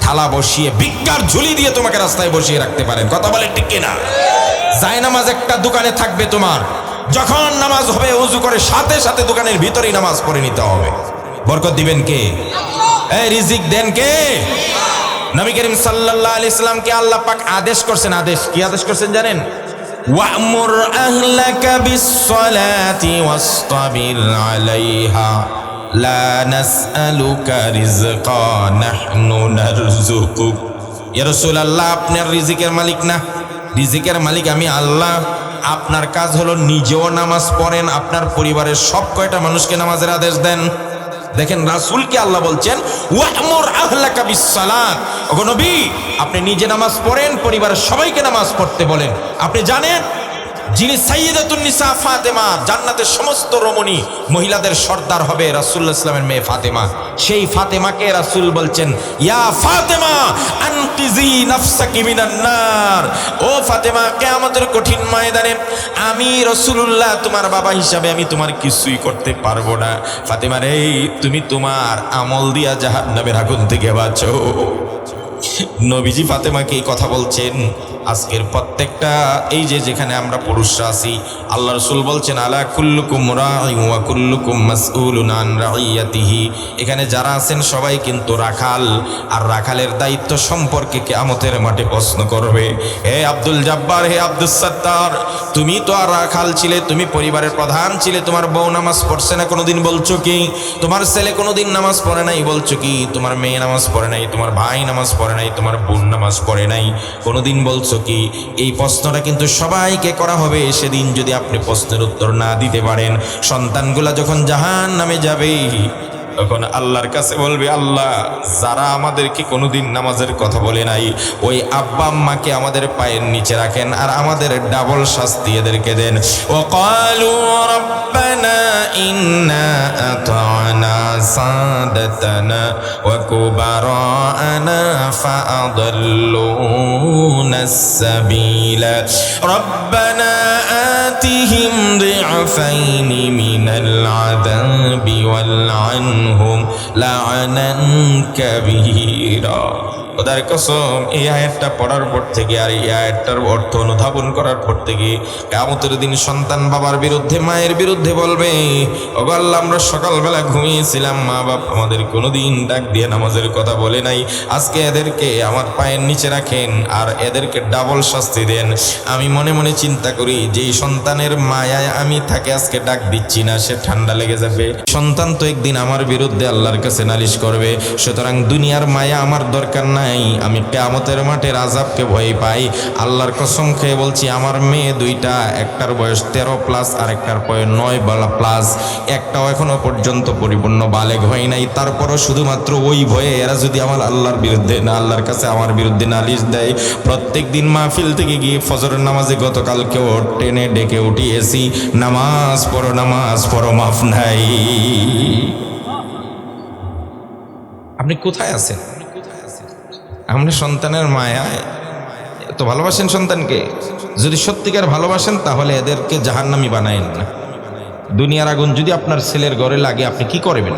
থালা বসিয়ে, ভিক্ষার ঝুলি দিয়ে তোমাকে রাস্তায় বসিয়ে রাখতে পারেন। কথা বলে ঠিক কিনা? জায়নামাজ একটা দোকানে থাকবে তোমার, যখন নামাজ হবে ওযু করে সাথে সাথে দোকানের ভিতরেই নামাজ পড়ে নিতে হবে। বরকত দিবেন কে? এই রিজিক দেন কে? নবী করিম সাল্লাল্লাহু আলাইহি সাল্লামকে আল্লাহ পাক আদেশ করছেন। আদেশ কি আদেশ করছেন জানেন? ওয়া'মুর আহলাকা বিস-সালাতি ওয়াসতাবির আলাইহা লা নাসআলুকা রিজকা নাহনু নারযুকুক। ইয়া রাসূলুল্লাহ, আপনার রিজিকের মালিক না, রিজিকের মালিক আমি আল্লাহ। আপনার কাজ হলো নিজেও নামাজ পড়েন, আপনার পরিবারের সব কয়টা মানুষকে নামাজের আদেশ দেন। দেখেন রাসূলকে আল্লাহ বলছেন ওয়া'মুর আহলাকা বিস-সালাত। ওগো নবী, আপনি নিজে নামাজ পড়েন, পরিবারের সবাইকে নামাজ পড়তে বলেন। আপনি জানেন যিনি সাইয়্যিদাতুন নিসা ফাতেমা, জান্নাতের সমস্ত রমণী মহিলাদের সর্দার হবে রাসূলুল্লাহ সাল্লাল্লাহু আলাইহি ওয়াসাল্লামের মেয়ে ফাতেমা। সেই ফাতেমাকে রাসূল বলছেন ইয়া ফাতেমা আনকিজি নাফসাকি মিনান নার। ও ফাতেমা, কিয়ামতের কঠিন ময়দানে আমি রাসূলুল্লাহ তোমার বাবা হিসাবে আমি তোমার কিছুই করতে পারবো না। ফাতেমা রে, তুমি তোমার আমল দিয়া জাহান্নামের আগুন থেকে বাঁচো। নবীজি ফাতেমাকে এই কথা বলছেন। আজকের প্রত্যেকটা এই যে যেখানে আমরা পুরুষরা আছি, আল্লাহ রাসূল বলছেন আলা কুল্লুকুম রাঈন ওয়া কুল্লুকুম মাসউলুন আন রাইয়াতিহি। এখানে যারা আছেন সবাই কিন্তু রাখাল, আর রাখালের দায়িত্ব সম্পর্কে কিয়ামতের মাঠে প্রশ্ন করবে। হে আব্দুল জব্বার, হে আব্দুস সত্তার, তুমি তো আর রাখাল ছিলে, তুমি পরিবারের প্রধান ছিলে, তোমার বউ নামাজ পড়ছে না কোনোদিন বলছো কি? তোমার ছেলে কোনোদিন নামাজ পড়ে নাই বলছো কি? তোমার মেয়ে নামাজ পড়ে নাই, তোমার ভাই নামাজ পড়ে নাই, তোমার বোন নামাজ পড়ে নাই কোনোদিন বলছো কি? এই প্রশ্নটা কিন্তু সবাইকে করা হবে সেদিন। যদি আপনি প্রশ্নের উত্তর না দিতে পারেন, সন্তানগুলা যখন জাহান্নামে যাবে তখন আল্লাহর কাছে বলবে আল্লাহ, যারা আমাদেরকে কোনোদিন নামাজের কথা বলে নাই ওই আব্বা আম্মাকে আমাদের পায়ের নিচে রাখেন, আর আমাদের ডাবল শাস্তি এদেরকে দেন। ওয়াকালু রাব্বানা ইন্না আতা'না সাদাতানা ওয়া কুবারানা ফাআদাল্লুনাস সাবিলা রাব্বানা আতিহিম দি'ফাইনি মিনাল আযাবি ওয়াল আনহুম লা'নান কাবীরা। খোদার কসম, এই আয়াতটা পড়ার পর থেকে আর এই আয়াতটার অর্থ অনুধাবন করার পর থেকে কিয়ামতের দিন সন্তান বাবার বিরুদ্ধে, মায়ের বিরুদ্ধে বলবে ওগো আল্লাহ, আমরা সকালবেলা ঘুমিয়েছিলাম, মা বাপ আমাদের কোনোদিন ডাক দিয়ে নামাজের কথা বলে নাই, আজকে এদেরকে আমার পায়ের নিচে রাখেন আর এদেরকে ডাবল শাস্তি দেন। আমি মনে মনে চিন্তা করি, যেই সন্তানের মায়ায় আমি তাকে আজকে ডাক দিচ্ছি না, সে ঠান্ডা লেগে যাবে। সন্তান তো একদিন আমার বিরুদ্ধে আল্লাহর কাছে নালিশ করবে। সুতরাং দুনিয়ার মায়া আমার দরকার নাই, আমি কিয়ামতের মাঠের আযাবকে ভয় পাই। আল্লাহর কসম খেয়ে বলছি, আমার মেয়ে দুইটা, একটার বয়স 13+ আর একটার বয়স 9+, একটাও এখনো পর্যন্ত পরিপূর্ণ বালেগ হয় নাই। তারপরও শুধুমাত্র ওই ভয়ে এরা যদি আমার আল্লাহর বিরুদ্ধে না, আল্লাহর কাছে আমার বিরুদ্ধে নালিশ দেয়, প্রত্যেক দিন মাহফিল থেকে গিয়ে ফজরের নামাজে গতকালকেও টেনে ডেকে উঠিয়েছি, নামাজ পড়ো, মাফ নাই। আপনি কোথায় আছেন? আপনি সন্তানের মায়ায় এত ভালোবাসেন সন্তানকে? যদি সত্যিকার ভালোবাসেন তাহলে এদেরকে জাহান্নামী বানায়েন না। দুনিয়ার আগুন যদি আপনার ছেলের ঘরে লাগে, আপনি কি করবেন?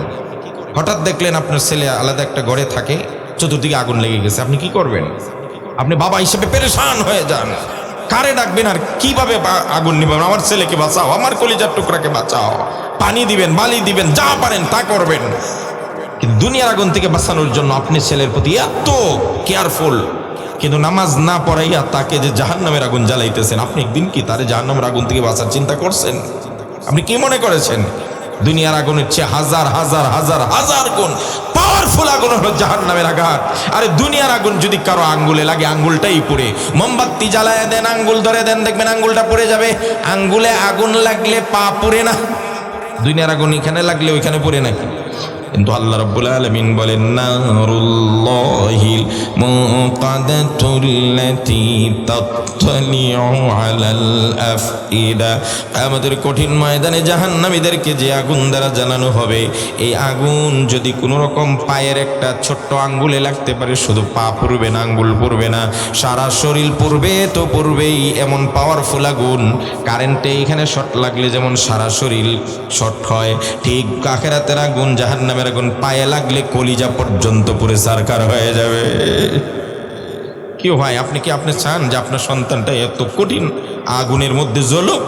হঠাৎ দেখলেন আপনার ছেলে আলাদা একটা ঘরে থাকে, চতুর্দিকে আগুন লেগে গেছে, আপনি কি করবেন? আপনি বাবা হিসেবে পেরেশান হয়ে যান। কারে ডাকবেন আর কিভাবে আগুন নিবেন? আমার ছেলেকে বাঁচাও, আমার কলিজার টুকরাকে বাঁচাও। পানি দিবেন, বালি দিবেন, যা পারেন তা করবেন। কিন্তু দুনিয়ার আগুন থেকে বাঁচানোর জন্য আপনি ছেলের প্রতি এত কেয়ারফুল, কিন্তু নামাজ না পড়াইয়া তাকে যে জাহান্নামের আগুন জ্বালাইতেছেন, আপনি একদিন কি তারে জাহান্নামের আগুন থেকে বাঁচার চিন্তা করছেন? আপনি কি মনে করেছেন দুনিয়ার আগুনের চেয়ে হাজার হাজার হাজার হাজার গুণ পাওয়ারফুল আগুন হলো জাহান্নামের আগুন? আরে দুনিয়ার আগুন যদি কারো আঙ্গুলে লাগে, আঙ্গুলটাই পুড়ে। মোমবাতি জ্বালায় দেন, আঙ্গুল ধরে দেন, দেখবেন আঙ্গুলটা পুড়ে যাবে। আঙ্গুলে আগুন লাগলে পা পুড়ে না? দুনিয়ার আগুন এখানে লাগলে ওইখানে পুড়ে নাকি? কিন্তু আল্লাহ রাব্বুল আলামিন বলেন নারুল্লাহিল মুকাদাতুল্লাতী তাত্তালিউ আলাল আফইদা। কিয়ামতের কঠিন ময়দানে জাহান্নামীদেরকে যে আগুন দ্বারা জ্বালানো হবে, এই আগুন যদি কোনো রকম পায়ের একটা ছোট্ট আঙ্গুলে লাগতে পারে, শুধু পা পুড়বে না, আঙ্গুল পুড়বে না, সারা শরীর পুড়বে তো পুড়বেই। এমন পাওয়ারফুল আগুন, কারেন্টে এখানে শর্ট লাগলে যেমন সারা শরীর শর্ট হয়, ঠিক আখিরাতের আগুন, জাহান্নামের আগুন পায়ে লাগলে কলিজা পর্যন্ত পুড়ে ছারখার হয়ে যাবে। কি ভাই, আপনি কি আপনি চান যে আপনার সন্তানটা এত কঠিন আগুনের মধ্যে জ্বলুক?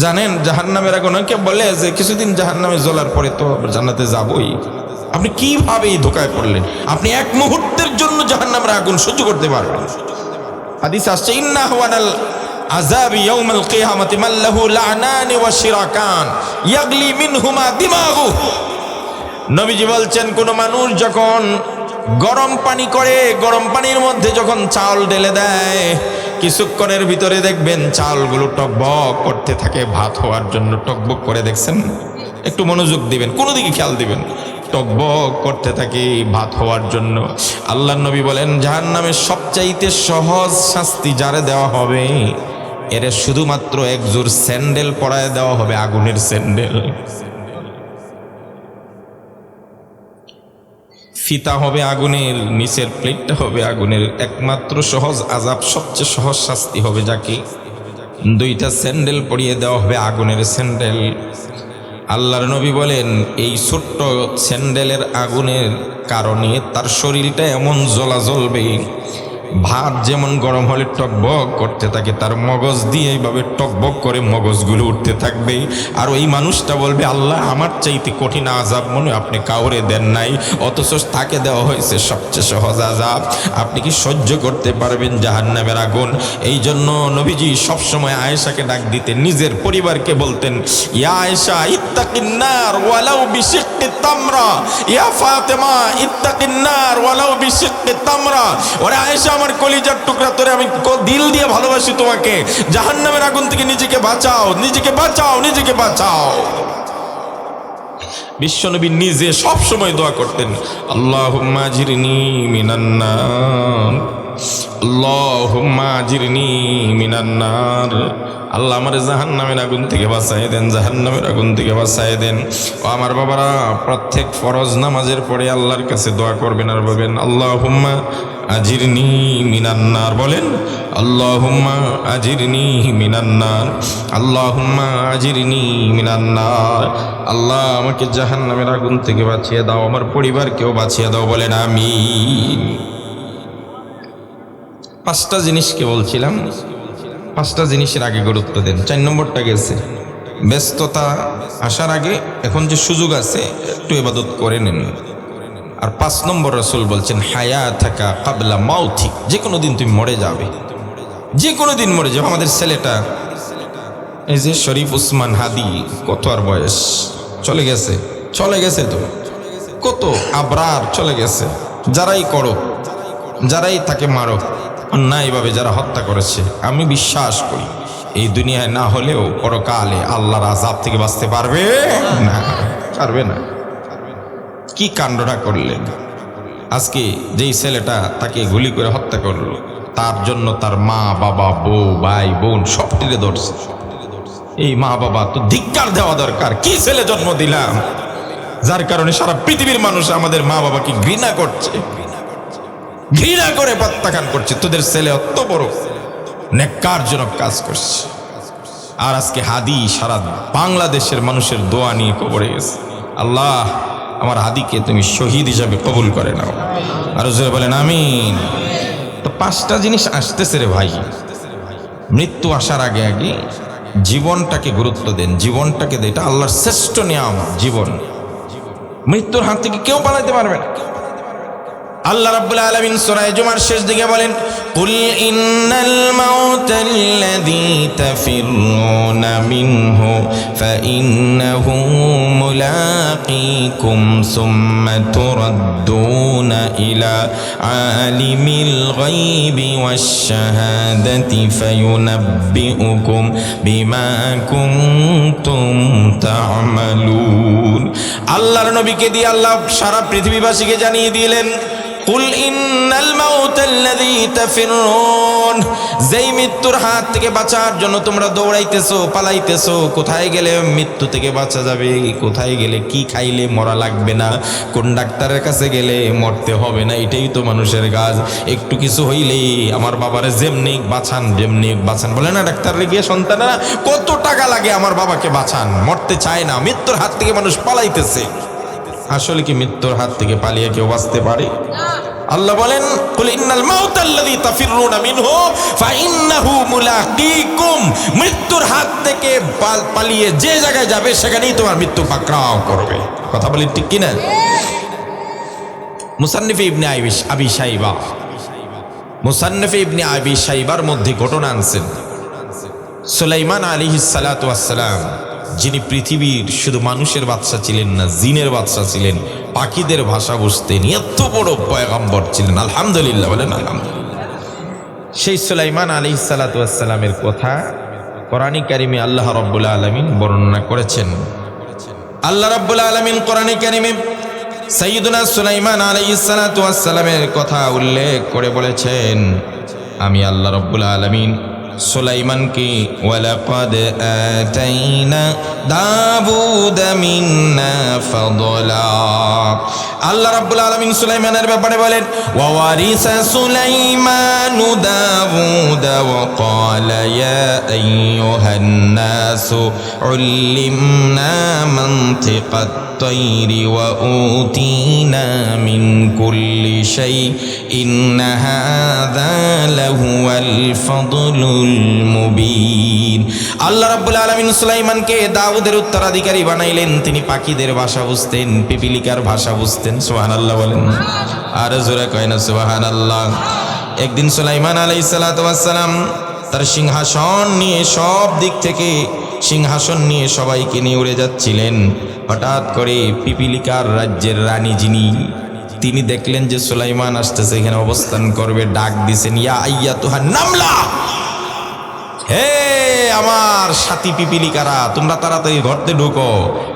জানেন জাহান্নামের আগুন কে বলে যে কিছুদিন জাহান্নামে জ্বলার পরে তো জান্নাতে যাবই। আপনি কিভাবে এই ধোকায় পড়লেন? আপনি এক মুহূর্তের জন্য জাহান্নামের আগুন সহ্য করতে পারবেন? হাদিস আসছে ইন্না হুয়ানাল আযাবি ইয়াউমাল কিয়ামাতি মান লাহু লা'নানি ওয়া শিরাকান ইয়াগলি মিনহুমা দিমাগু। নবীজি বলছেন, কোন মানুষ যখন গরম পানি করে, গরম পানির মধ্যে যখন চাল ঢেলে দেয়, কিছুক্ষণের ভিতরে দেখবেন চালগুলো টকবক করতে থাকে ভাত হওয়ার জন্য। টকবক করে, দেখছেন? একটু মনোযোগ দিবেন, কোনো দিকে খেয়াল দিবেন। টকবক করতে থাকে ভাত হওয়ার জন্য। আল্লাহর নবী বলেন, জাহান্নামের সবচাইতে সহজ শাস্তি যারে দেওয়া হবে, এর শুধুমাত্র এক জোড় স্যান্ডেল পরায় দেওয়া হবে, আগুনের স্যান্ডেল। ফিতা হবে আগুনের, নিচের প্লেটটা হবে আগুনের। একমাত্র সহজ আযাব, সবচেয়ে সহজ শাস্তি হবে যাকে দুইটা স্যান্ডেল পরিয়ে দেওয়া হবে, আগুনের স্যান্ডেল। আল্লাহর নবী বলেন, এই ছোট্ট স্যান্ডেলের আগুনের কারণে তার শরীরটা এমন জ্বলা জ্বলবে, ভাত যেমন গরম হলে টকবক করতে থাকে, তার মগজ দিয়ে এইভাবে টকবক করে মগজগুলো উঠতে থাকবে। আর ওই মানুষটা বলবে, আল্লাহ আমার চাইতে কঠিন আযাব মনে আপনি কাউরে দেন নাই, অথচ তাকে দেওয়া হয়েছে সবচেয়ে সহজ আযাব। আপনি কি সহ্য করতে পারবেন জাহান্নামের আগুন? এই জন্য নবীজি সবসময় আয়েশাকে ডাক দিতেন, নিজের পরিবারকে বলতেন, ইয়া আয়েশা ইত্তাকিন নার ওয়ালাউ বিশিক্কি তামরা, ইয়া ফাতেমা ইত্তাকিন নার ওয়ালাউ বিশিক্কি তামরা। ওরে আয়েশা, আমার কলিজার টুকরা, তোরে আমি দিল দিয়ে ভালোবাসি তোমাকে, জাহান্নামের আগুন থেকে নিজেকে বাঁচাও, নিজেকে বাঁচাও, নিজেকে বাঁচাও। বিশ্বনবী নিজে সব সময় দোয়া করতেন, আল্লাহুম্মা আজিরনি মিনান নার, আল্লাহুম্মা আজিরনি মিনান নার। আল্লাহ আমার জাহান্নামের আগুন থেকে বাঁচায় দেন, জাহান্নামের আগুন থেকে বাঁচায় দেন। ও আমার বাবারা, প্রত্যেক ফরজ নামাজের পরে আল্লাহর কাছে দোয়া করবেন আর বলবেন, আল্লাহুম্মা আজিরনি মিনান নার। বলেন, আল্লাহুম্মা আজিরনি মিনান নার, আল্লাহুম্মা আজিরনি মিনান নার। আল্লাহ আমাকে জাহান্নামের আগুন থেকে বাঁচিয়ে দাও, আমার পরিবারকেও বাঁচিয়ে দাও। বলেন আমিন। পাঁচটা জিনিসকে বলছিলাম, পাঁচটা জিনিসের আগে গুরুত্ব দেন। 4 নম্বরটা গেছে, ব্যস্ততা আসার আগে এখন যে সুযোগ আছে একটু ইবাদত করে নেন। আর 5 নম্বর রাসূল বলছেন, হায়াতাকা ক্বাবলা মাউতিক, যে কোনো দিন তুমি মরে যাবে, যে কোনো দিন মরে যাবে। আমাদের ছেলেটা এই যে শরীফ উসমান হাদি, কত আর বয়স, চলে গেছে, চলে গেছে তো কত আবরার চলে গেছে। যারাই করো, যারাই তাকে মারো, অন্যায়ভাবে যারা হত্যা করেছে, আমি বিশ্বাস করি এই দুনিয়ায় না হলেও পরকালে আল্লাহর আযাব থেকে বাঁচতে পারবে না, পারবে না। কি কাণ্ডটা করলেন! আজকে যেই ছেলেটা তাকে গুলি করে হত্যা করলো, তার জন্য তার মা বাবা, বউ, ভাই, বোন সব টিরে ধরছে। এই মা বাবা তো ধিক্কার দেওয়া দরকার। কি ছেলে জন্ম দিলাম, যার কারণে সারা পৃথিবীর মানুষ আমাদের মা বাবাকে ঘৃণা করছে, ঘৃণা করে প্রত্যাখ্যান করছে। তোদের ছেলে অত বড় নেককারজনক কাজ করছে। আর আজকে হাদি সারা বাংলাদেশের মানুষের দোয়া নিয়ে কবরে গেছে। আল্লাহ আমার হাদিকে তুমি শহীদ হিসাবে কবুল করে নাও। আর জোরে বলেন আমিন। তো 5টা জিনিস আসতেছে রে ভাই। মৃত্যু আসার আগে আগে জীবনটাকে গুরুত্ব দেন, জীবনটাকে দেন। এটা আল্লাহর শ্রেষ্ঠ নিয়ামত জীবন। মৃত্যুর হাত থেকে কেউ পালাইতে পারবে না। আল্লাহ রাব্বুল আলামিন সূরা জুমার শেষ দিকে বলেন, কুল ইন্নাল মাউতাল্লাযী তাফিরুনা মিনহু ফাইন্নাহু মুলাকীকুম সুম্মা তুরাদ্দুনা ইলা আলিমিল গায়বি ওয়াশ শাহাদাতি ফায়ুনাব্বিউকুম বিমা কুনতুম তা'মালুন। আল্লাহর নবীকে দিয়ে আল্লাহ সারা পৃথিবীবাসীকে জানিয়ে দিলেন, কুল ইন্নাল মাউতাল্লাযী তাফিরুন, যেই মৃত্যুর হাত থেকে বাঁচার জন্য তোমরা দৌড়াইতেছো, পালাইতেছো, কোথায় গেলে মৃত্যু থেকে বাঁচা যাবে, কোথায় গেলে কি খাইলে মরা লাগবে না, কোন ডাক্তারের কাছে গেলে মরতে হবে না, এটাই তো মানুষের কাজ। একটু কিছু হইলেই আমার বাবারে যেমনি বাঁচান যেমনি বাঁচান, বলে না ডাক্তারে গিয়ে সন্তানেরা কত টাকা লাগে আমার বাবাকে বাঁচান, মরতে চায় না, মৃত্যুর হাত থেকে মানুষ পালাইতেছে। আসলে কি মৃত্যুর হাত থেকে পালিয়ে কেউ বাঁচতে পারে? আল্লাহ বলেন, কুল ইন্নাল মাউতাল্লাযী তাফিরুনা মিনহু ফাইন্নাহু মুলাকীকুম, মৃত্যুর হাত থেকে পালিয়ে যে জায়গায় যাবে সেখানেই তোমার মৃত্যু পাকড়াও করবে। কথা বলি ঠিক কিনা? মুসান্নিফে ইবনে আবি শাইবা, মুসান্নিফে ইবনে আবি শাইবার মধ্যে ঘটনা আনছেন, সুলাইমান আলাইহিস সালাতু ওয়াস সালাম, যিনি পৃথিবীর শুধু মানুষের বাদশা ছিলেন না, জিনের বাদশা ছিলেন, পাখিদের ভাষা বুঝতেন, এত বড় পয়গম্বর ছিলেন। আলহামদুলিল্লাহ বলেন আলহামদুলিল্লাহ। সেই সুলাইমান আলাইহিস সালাতু ওয়াস সালামের কথা কোরআনে কারিমে আল্লাহ রাব্বুল আলামিন বর্ণনা করেছেন। আল্লাহ রাব্বুল আলামিন কোরআনে কারিমে সাইয়্যিদুনা সুলাইমান আলাইহিস সালাতু ওয়াস সালামের কথা উল্লেখ করে বলেছেন, আমি আল্লাহ রাব্বুল আলামিন সুলাইমানকে ওয়ালাকাদ আতাইনা দাউদা মিন্না ফাদলা, আল্লাহ রাব্বুল আলামিন সুলাইমানের ব্যাপারে বলেন, ওয়া ওয়ারিসা সুলাইমানু দাউদা ওয়া ক্বালা ইয়া আইয়ুহান নাসু উল্লিমনা মানতিকাত তাইরি ওয়া উতিনা মিন কুল্লি শাই ইন্না হাযা লাহুয়াল ফাদলুল মুবিন। আল্লাহ রাব্বুল আলামিন সুলাইমানকে দাউদের উত্তরাধিকারী বানাইলেন। তিনি পাখিদের ভাষা বুঝতেন, পিপিলিকার ভাষা বুঝতেন। সুবহানাল্লাহ বলেন, আর জোরে কয় না সুবহানাল্লাহ। একদিন সুলাইমান আলাইহিস সালাতু ওয়াস সালাম তার সিংহাসন নিয়ে, সব দিক থেকে সিংহাসন নিয়ে সবাইকে নিয়ে উড়ে যাচ্ছিলেন। হঠাৎ করে পিপিলিকার রাজ্যের রানী যিনি, তিনি দেখলেন যে সুলাইমান আসতেছে, এখানে অবস্থান করবে, ডাক দিছেন, ইয়া আইয়াতুহান নামলা, হে আমার সাথী পিপিলিকারা, তোমরা তাড়াতাড়ি ঘরতে ঢুকো,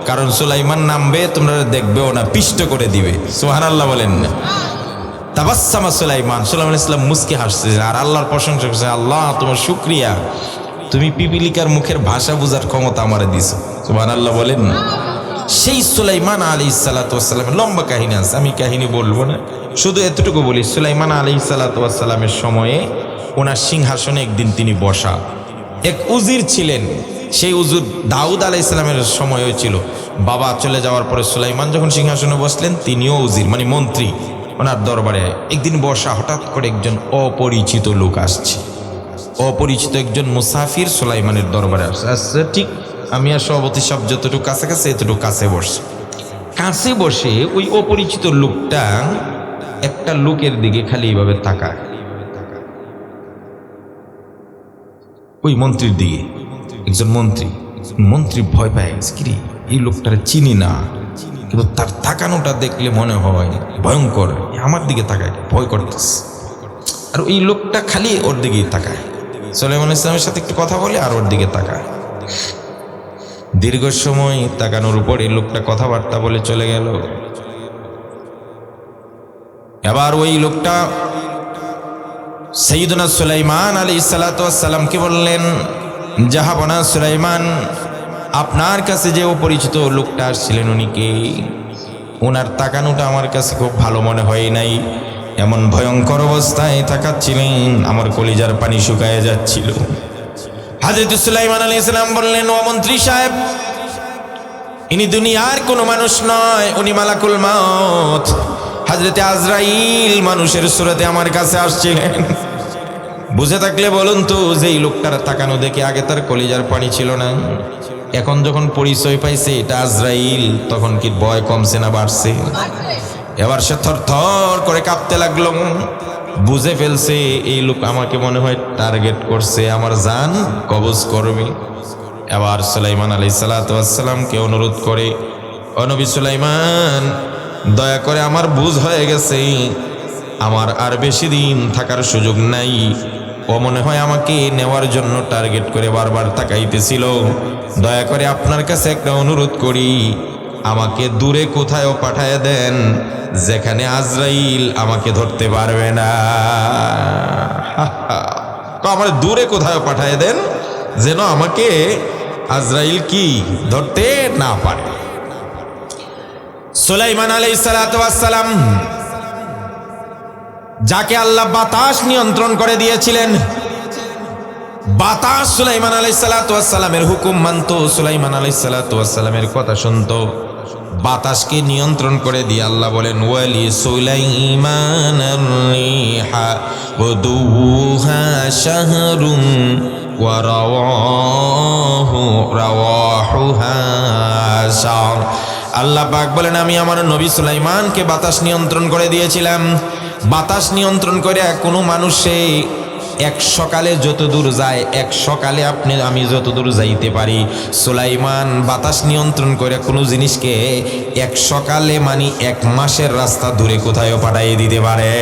কারণ সুলাইমান নামবে, তোমরা দেখবেও না, পিষ্ট করে দিবে। সুবহানাল্লাহ বলেন। তাবাসসামা সুলাইমান, সুলাইমান ইসলাম মুস্কি হাসছেন আর আল্লাহর প্রশংসা করছে, আল্লাহ তোমার শুকরিয়া, তুমি পিপিলিকার মুখের ভাষা বোঝার ক্ষমতা আমারে দিছো। সুবহানাল্লাহ বলেন। সেই সুলাইমান আলাইহিস সালাতু ওয়াস সালামের লম্বা কাহিনী আছে, আমি কাহিনী বলবো না, শুধু এতটুকু বলি, সুলাইমান আলাইহিস সালাতু ওয়াস সালামের সময়ে ওনার সিংহাসনে একদিন তিনি বসা, এক উজির ছিলেন, সেই উজির দাউদ আলাইহিস সালামের সময় হয়েছিল। বাবা চলে যাওয়ার পরে সুলাইমান যখন সিংহাসনে বসলেন, তিনিও উজির মানে মন্ত্রী, ওনার দরবারে একদিন বসা, হঠাৎ করে একজন অপরিচিত লোক আসছে, অপরিচিত একজন মুসাফির সুলাইমানের দরবারে আসছে। ঠিক আমি আর সভাপতি সব যতটুকু কাছাকাছি এতটুকু কাছে বসে, কাছে বসে ওই অপরিচিত লোকটা একটা লোকের দিকে খালি এইভাবে তাকায়, ওই মন্ত্রীর দিকে। একজন মন্ত্রী ভয় পায়, কি এই লোকটারে চিনি না, কিন্তু তার তাকানোটা দেখলে মনে হয় ভয়ঙ্কর, আমার দিকে তাকায়, ভয় করতেছে। আর ওই লোকটা খালি ওর দিকেই তাকায়, সুলাইমান ইসলামের সাথে একটু কথা বলে আর ওর দিকে তাকায়। দীর্ঘ সময় তাকানোর উপর এই লোকটা কথাবার্তা বলে চলে গেল। এবার ওই লোকটা সাইয়্যিদুনা সুলাইমান আলাইহিস সালাতু ওয়াস সালামকে বললেন, জাহাবনা সুলাইমান, আপনার কাছে যে অপরিচিত লোকটা আসছিলেন উনি কে? ওনার তাকানোটা আমার কাছে খুব ভালো মনে হয় নাই, এমন ভয়ঙ্কর অবস্থায় তাকাচ্ছিলেন, আমার কলিজার পানি শুকায় যাচ্ছিল। হযরত সুলাইমান আলাইহিস সালাম বললেন, ও মন্ত্রী সাহেব, ইনি দুনিয়ার কোনো মানুষ নয়, উনি মালাকুল মাউত হযরতে আজরাইল মানুষের সুরতে আমার কাছে আসছিলেন। বুঝে থাকলে বলুন তো, যে এই লোকটার তাকানো দেখে আগে তার কলিজার পানি ছিল না, এখন যখন পরিচয় পাইছে এটা আজরাইল, তখন কি ভয় কমছে না বাড়ছে? এবার সে থরথর করে কাঁপতে লাগলো, বুঝে ফেলছে এই লোক আমাকে মনে হয় টার্গেট করছে, আমার জান কবজ করবে। এবার সুলাইমান আলাইহিস সালাতু ওয়াস সালামকে অনুরোধ করে, ও নবী সুলাইমান, দয়া করে আমার বুঝ হয়ে গেছে, আমার আর বেশি দিন থাকার সুযোগ নাই। ও মনে হয় আমাকে নেওয়ার জন্য টার্গেট করে বারবার তাকাইতেছিল। দয়া করে আপনার কাছে একটা অনুরোধ করি, আমাকে দূরে কোথাও পাঠায় দেন যেখানে আজরাইল আমাকে ধরতে পারবে না। তো আমার দূরে কোথাও পাঠায় দেন যেন আমাকে আজরাইল কি ধরতে না পারে। সুলাইমান আলাইহিস সালাতু ওয়াস সালাম, যাকে আল্লাহ বাতাস নিয়ন্ত্রণ করে দিয়েছিলেন, বাতাস সুলাইমান আলাইহিস সালাতু ওয়াস সালামের হুকুম মানতো, সুলাইমান আলাইহিস সালাতু ওয়াস সালামের কথা শুনতো। বাতাসকে নিয়ন্ত্রণ করে দিয়ে আল্লাহ বলেন, ওয়ালি সুলাইমানার রিহা গুদুহা শাহরুন ওয়া রাওয়াহুহা শাহর। আল্লাহ পাক বলেন, আমি আমার নবী সুলাইমানকে বাতাস নিয়ন্ত্রণ করে দিয়েছিলাম। বাতাস নিয়ন্ত্রণ করে কোনো মানুষে এক সকালে যত দূর যায়, এক সকালে আমি যত দূর যাইতে পারি, সুলাইমান বাতাস নিয়ন্ত্রণ করে কোনো জিনিসকে এক সকালে মানে এক মাসের রাস্তা দূরে কোথাও পাঠিয়ে দিতে পারে।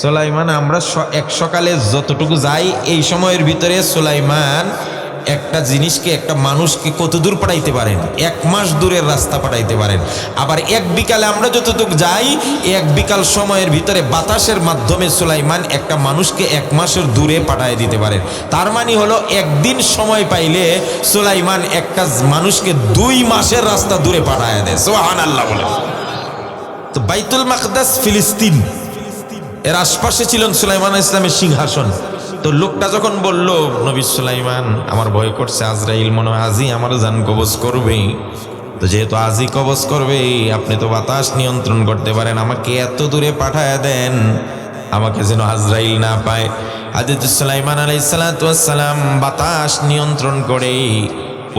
সুলাইমান, আমরা এক সকালে যতটুকু যাই, এই সময়ের ভিতরে সুলাইমান একটা জিনিসকে, একটা মানুষকে কত দূর পাঠাইতে পারেন, এক মাস দূরের রাস্তা পাঠাইতে পারেন। আবার এক বিকালে আমরা যতটুকু যাই, এক বিকাল সময়ের ভিতরে বাতাসের মাধ্যমে সুলাইমান একটা মানুষকে এক মাসের দূরে পাঠিয়ে দিতে পারেন। তার মানে হলো একদিন সময় পাইলে সুলাইমান একটা মানুষকে 2 মাসের রাস্তা দূরে পাঠিয়ে দেয়। সুবহানাল্লাহ বলে। তো বাইতুল মাকদাস ফিলিস্তিন, এর আশপাশে ছিলেন সুলাইমান ইসলামের সিংহাসন। তো লোকটা যখন বলল, নবী সুলাইমান, আমার ভয় করছে, আজরাইল মনে হয় আজই আমার জান কবজ করবে। তো যেহেতু আজই কবজ করবে, আপনি তো বাতাস নিয়ন্ত্রণ করতে পারেন, আমাকে এত দূরে পাঠায় দেন আমাকে যেন আজরাইল না পায়। হযরত সুলাইমান আলাইহিস সালাতু ওয়াস সালাম বাতাস নিয়ন্ত্রণ করে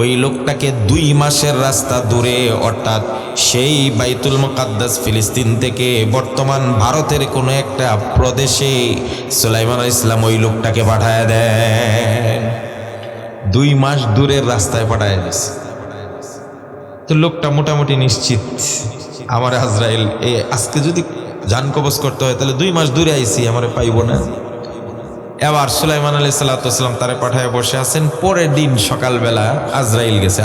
ওই লোকটাকে 2 মাসের রাস্তা দূরে, অর্থাৎ সেই বাইতুল মুকাদ্দাস ফিলিস্তিন থেকে বর্তমান ভারতের কোনো একটা প্রদেশে সুলাইমান আলাইহিস সালাম ওই লোকটাকে পাঠায় দেন। 2 মাস দূরের রাস্তায় পাঠায় দিয়েছে। তো লোকটা মোটামুটি নিশ্চিত, আমার আজরাইল আজকে যদি জান কবজ করতে হয় তাহলে 2 মাস দূরে আইছি, আমারে পাইব না। এবার সুলাইমান আলাইহিস সালাতু ওয়াস সালাম তারে পাঠায় বসে আছেন। পরের দিন সকালবেলা আজরাইল গেছে,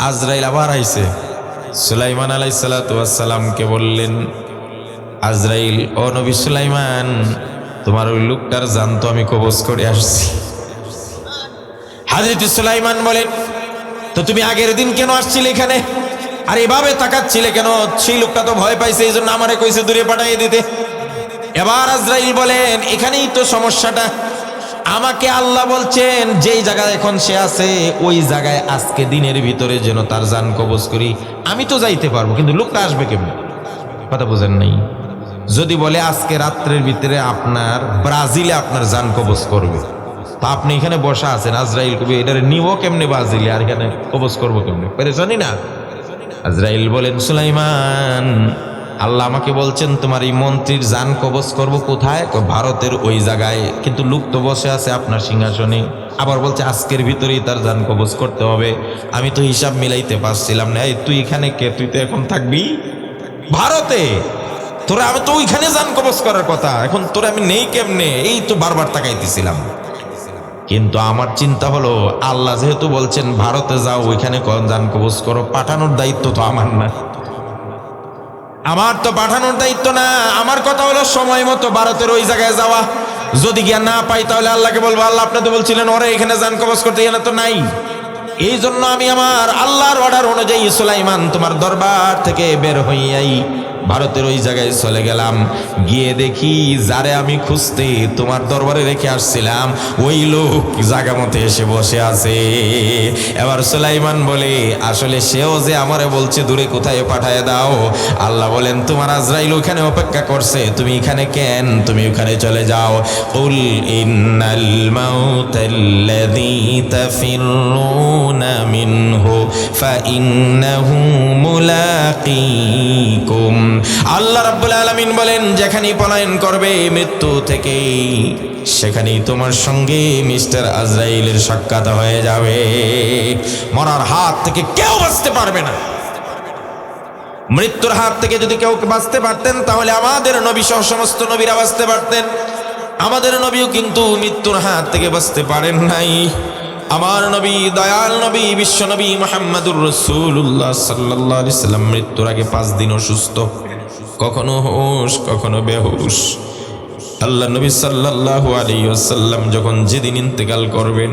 আজরাইল আবার আইছে। সুলাইমান আলাইহিস সালাতু ওয়াস সালামকে বললেন, আজরাইল, ও নবী সুলাইমান, তোমার ওই লোকটার জান তো আমি কবজ করে আসছি। হযরত সুলাইমান বলেন, তো তুমি আগের দিন কেন আসছিলে এখানে, আর এভাবে তাকাচ্ছিলে কেন? সেই লোকটা তো ভয় পাইছে, এই জন্য আমারে কইছে দূরে পাঠিয়ে দিতে। এবার আজরাইল বলেন, এখানেই তো সমস্যাটা। আমাকে আল্লাহ বলছেন যেই জায়গায় এখন সে আছে ওই জায়গায় আজকে দিনের ভিতরে যেন তার জান কবজ করি। আমি তো যাইতে পারবো, কিন্তু লোকটা আসবে কেমন? কথা বুঝেন নাই? যদি বলে আজকে রাত্রের ভিতরে আপনার ব্রাজিলে আপনার জান কবজ করবে, তা আপনি এখানে বসা আছেন, আজরাইল কবি এটারে নিব কেমনে ব্রাজিলে, আর এখানে কবজ করবো কেমনে? পেরেছানি না? আজরাইল বলেন, সুলাইমান, আল্লাহ আমাকে বলছেন তোমার এই মন্ত্রীর জান কবজ করব কোথায়? ভারতের ওই জায়গায়, কিন্তু লোক তো বসে আছে আপনার সিংহাসনে। আবার বলছে আজকের ভিতরেই তার জান কবজ করতে হবে। আমি তো হিসাব মিলাইতে পারছিলাম না। এই তুই এখানে কে? তুই তো এখন থাকবি ভারতে, তোরা আমি তো ওইখানে জান কবজ করার কথা, এখন তোরা আমি নেই কেমনে? এই তো বারবার তাকাইতেছিলাম। কিন্তু আমার চিন্তা হলো, আল্লাহ যেহেতু বলছেন ভারতে যাও, ওইখানে জান কবজ করো, পাঠানোর দায়িত্ব তো আমার না, আমার তো পাঠানোর দায়িত্ব না। আমার কথা হলো সময় মতো ভারতের ওই জায়গায় যাওয়া। যদি গিয়া না পাই তাহলে আল্লাহকে বলবো, আল্লাহ আপনি তো বলছিলেন ওরা এখানে জান কবজ করতে, এখানে তো নাই। এই জন্য আমি আমার আল্লাহর অর্ডার অনুযায়ী সুলাইমান তোমার দরবার থেকে বের হইয়াই ভারতের ওই জায়গায় চলে গেলাম, গিয়ে দেখি যারে আমি খুঁজতে তোমার দরবারে রেখে আসছিলাম ওই লোক জায়গা মতো এসে বসে আছে। এবার সুলাইমান বলে, আসলে সেও যে আমারে বলছে দূরে কোথায় পাঠায় দাও। আল্লাহ বলেন, তোমার আজরাইল ওখানে অপেক্ষা করছে, তুমি এখানে কেন, তুমি ওখানে চলে যাও। কুল ইন্নাল মাউতাল্লাযী তাফিরুনা মিনহু ফাইন্নাহু মুলাকীকুম। আল্লাহ রাব্বুল আলামিন বলেন, যেখানেই পলায়ন করবে মৃত্যু থেকে, সেখানেই তোমার সঙ্গে মিস্টার আজরাইলের সাক্ষাৎ হয়ে যাবে। মরার হাত থেকে কেউ বাঁচতে পারবে না। মৃত্যুর হাত থেকে যদি কেউ বাঁচতে পারতেন তাহলে আমাদের নবী সহ সমস্ত নবীরা বাঁচতে পারতেন। আমাদের নবীও কিন্তু মৃত্যুর হাত থেকে বাঁচতে পারেন নাই। আমার নবী, দয়াল নবী, বিশ্ব নবী মুহাম্মদুর রাসূলুল্লাহ সাল্লাল্লাহু আলাইহি সাল্লাম মৃত্যুর আগে 5 দিন অসুস্থ, কখনো হুঁশ কখনো বেহুশ। আল্লাহ নবী সাল্লাল্লাহু আলাইহি ওয়াসাল্লাম যখন যেদিন ইন্তেকাল করবেন,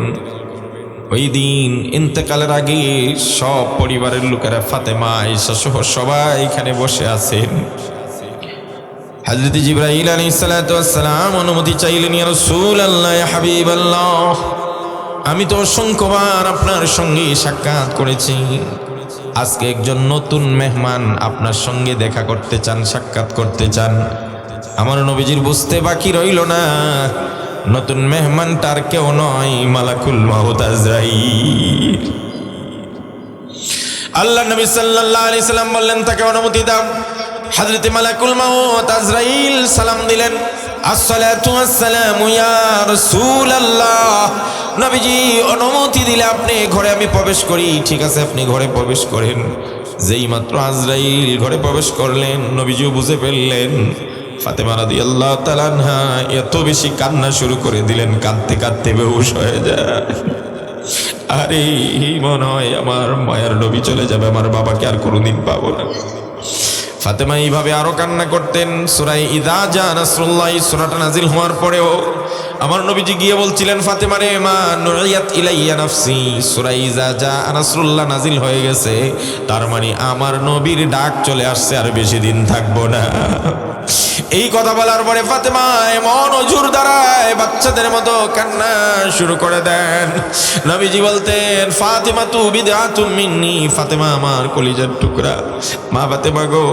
ওই দিন ইন্তেকালের আগে সব পরিবারের লোকেরা, ফাতেমা আয়েশা সহ সবাই এখানে বসে আছেন। হযরত জিবরাইল আলাইহিস সালাতু ওয়াস সালাম অনুমতি চাইলেন, ইয়া রাসূলুল্লাহ, ইয়া হাবিবাল্লাহ, আমি তো অসংখ্যবার আপনার সঙ্গে সাক্ষাৎ করেছি, আজকে একজন নতুন মেহমান আপনার সঙ্গে দেখা করতে চান, সাক্ষাৎ করতে চান। আমার নবীজির বুঝতে বাকি রইল না, নতুন মেহমানটার কেউ নয়, মালাকুল মাউত আজরাইল। আল্লাহ নবী সাল্লাল্লাহু আলাইহি সাল্লাম বললেন, তাকে অনুমতি দাও। হযরত মালাকুল মাউত আজরাইল সালাম দিলেন, আসসালাতু ওয়াসসালামু ইয়া রাসূলুল্লাহ। নবীজি অনুমতি দিলে আপনি ঘরে আমি প্রবেশ করি। ঠিক আছে, আপনি ঘরে প্রবেশ করেন। যেই মাত্র আজরাইল ঘরে প্রবেশ করলেন, নবীজিও বুঝে ফেললেন ফাতেমা রাদিয়াল্লাহু তাআলা আনহা এত বেশি কান্না শুরু করে দিলেন, কাঁদতে কাঁদতে বেহুশ হয়ে যায়। আরে মনে হয় আমার মায়ের নবী চলে যাবে, আমার বাবাকে আর কোনোদিন পাবো না। ফাতেমা এইভাবে আরো কান্না করতেন। সূরা ইযা জা নাসরুল্লাহ সূরাটা নাজিল হওয়ার পরেও আমার নবীজি গিয়ে বলছিলেন, ফাতেমা রে মা, নুইয়াত ইলাইয়া নাফসি। সূরা ইযা জা নাসরুল্লাহ নাজিল হয়ে গেছে, তার মানে আমার নবীর ডাক চলে আসছে, আর বেশি দিন থাকবো না। এই কথা বলার পরে ফাতেমা এমন অজুর দাঁড়ায় বাচ্চাদের মতো কান্না শুরু করে দেন। নবীজি বলতেন, ফাতেমা তু বিদআতুম মিন্নি, ফাতেমা আমার কলিজার টুকরা। মা ফাতেমা গো,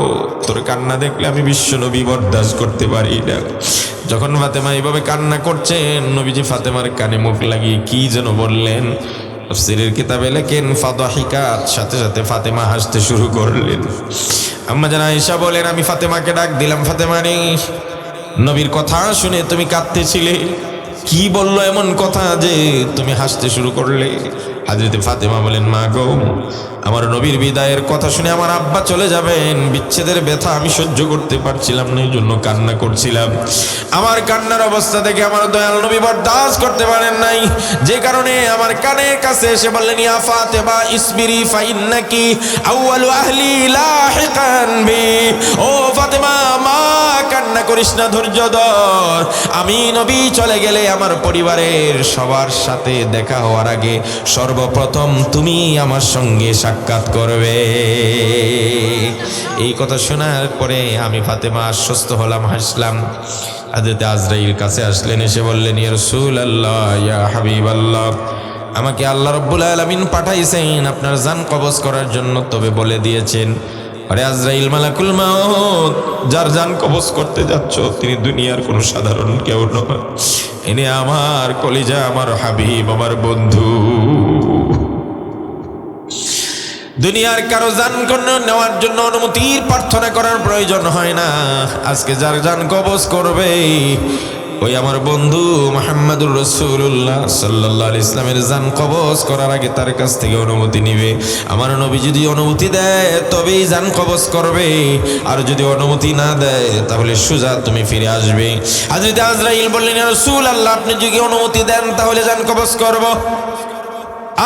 তোর কান্না দেখলে আমি বিশ্ব নবী বরদাস্ত করতে পারি না। যখন ফাতেমা এইভাবে কান্না করছেন, নবীজি ফাতেমার কানে মুখ লাগিয়ে কি যেন বললেন। তাফসীরের কিতাবে লেখেন, ফাদাহিকাত, সাথে সাথে ফাতেমা হাসতে শুরু করলেন। আম্মা জান আয়েশা বলেন, আমি ফাতেমাকে ডাক দিলাম, ফাতেমা রে, নবীর কথা শুনে তুমি কাঁদতেছিলে, কি বললো এমন কথা যে তুমি হাসতে শুরু করলে? হযরত ফাতেমা বলেন, মা গো, আমার নবীর বিদায়ের কথা শুনে আমার আব্বা চলে যাবেন, বিচ্ছেদের ব্যথা আমি সহ্য করতে পারছিলাম না, এই জন্য কান্না করছিলাম। আমার কান্নার অবস্থা দেখে আমার দয়াল নবী বরদাস্ত করতে পারেন নাই, যে কারণে আমার কানের কাছে এসে বললেন, ইয়া ফাতেমা ইসবিরি ফাইন্নাকি আউয়ালু আহলি লাহিকান বি। ও ফাতেমা, মা কান্না করিস না, ধৈর্য ধর। আমি নবী চলে গেলে আমার পরিবারের সবার সাথে দেখা হওয়ার আগে সর্বপ্রথম তুমি আমার সঙ্গে সাক্ষাৎ করবে। এই কথা শোনার পরে আমি ফাতেমা আশ্বস্ত হলাম, হাসলাম। হযরত আজরাইল কাছে আসলেন, এসে বললেন, ইয়া রাসূলুল্লাহ, ইয়া হাবিবাল্লাহ, আমাকে আল্লাহ রাব্বুল আলামিন পাঠাইছেন আপনার জান কবজ করার জন্য, তবে বলে দিয়েছেন, আরে আজরাইল মালাকুল মাউত, যার জান কবজ করতে যাচ্ছ তিনি দুনিয়ার কোনো সাধারণ কেউ নয়, ইনি আমার কলিজা, আমার হাবিব, আমার বন্ধু। দুনিয়ার কারো জান নেওয়ার জন্য অনুমতির প্রার্থনা করার প্রয়োজন হয় না। আজকে যার জান কবজ করবে ওই আমার বন্ধু মুহাম্মদুর রাসূলুল্লাহ সাল্লাল্লাহু আলাইহি ইসলামের জান কবজ করার আগে তার কাছ থেকে অনুমতি নিবে। আমার নবী যদি অনুমতি দেয় তবেই জান কবজ করবে, আর যদি অনুমতি না দেয় তাহলে সোজা তুমি ফিরে আসবে। হযরত আজরাইল বললেন, ইয়া রাসূলুল্লাহ, আপনি যদি অনুমতি দেন তাহলে জান কবজ করব,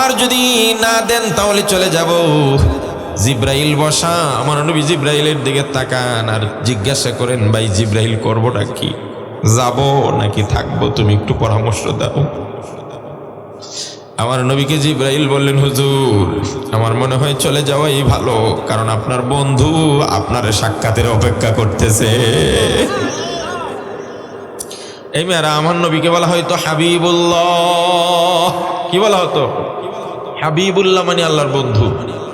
আর যদি না দেন তাহলে চলে যাব। জিব্রাইল বসা, আমার নবী জিব্রাইলের দিকে তাকান আর জিজ্ঞাসা করেন, ভাই জিব্রাইল করবোটা কি, যাব নাকি থাকবো, তুমি একটু পরামর্শ দাও। আমার নবীকে জিব্রাইল বললেন, হুজুর আমার মনে হয় চলে যাওয়াই ভালো, কারণ আপনার বন্ধু আপনার সাক্ষাতের অপেক্ষা করতেছে। এই মেয়েরা আমার নবীকে বলা হয়তো হাবিবুল্লাহ। কি বলা হতো? হাবিবুল্লাহ মানে আল্লাহর বন্ধু।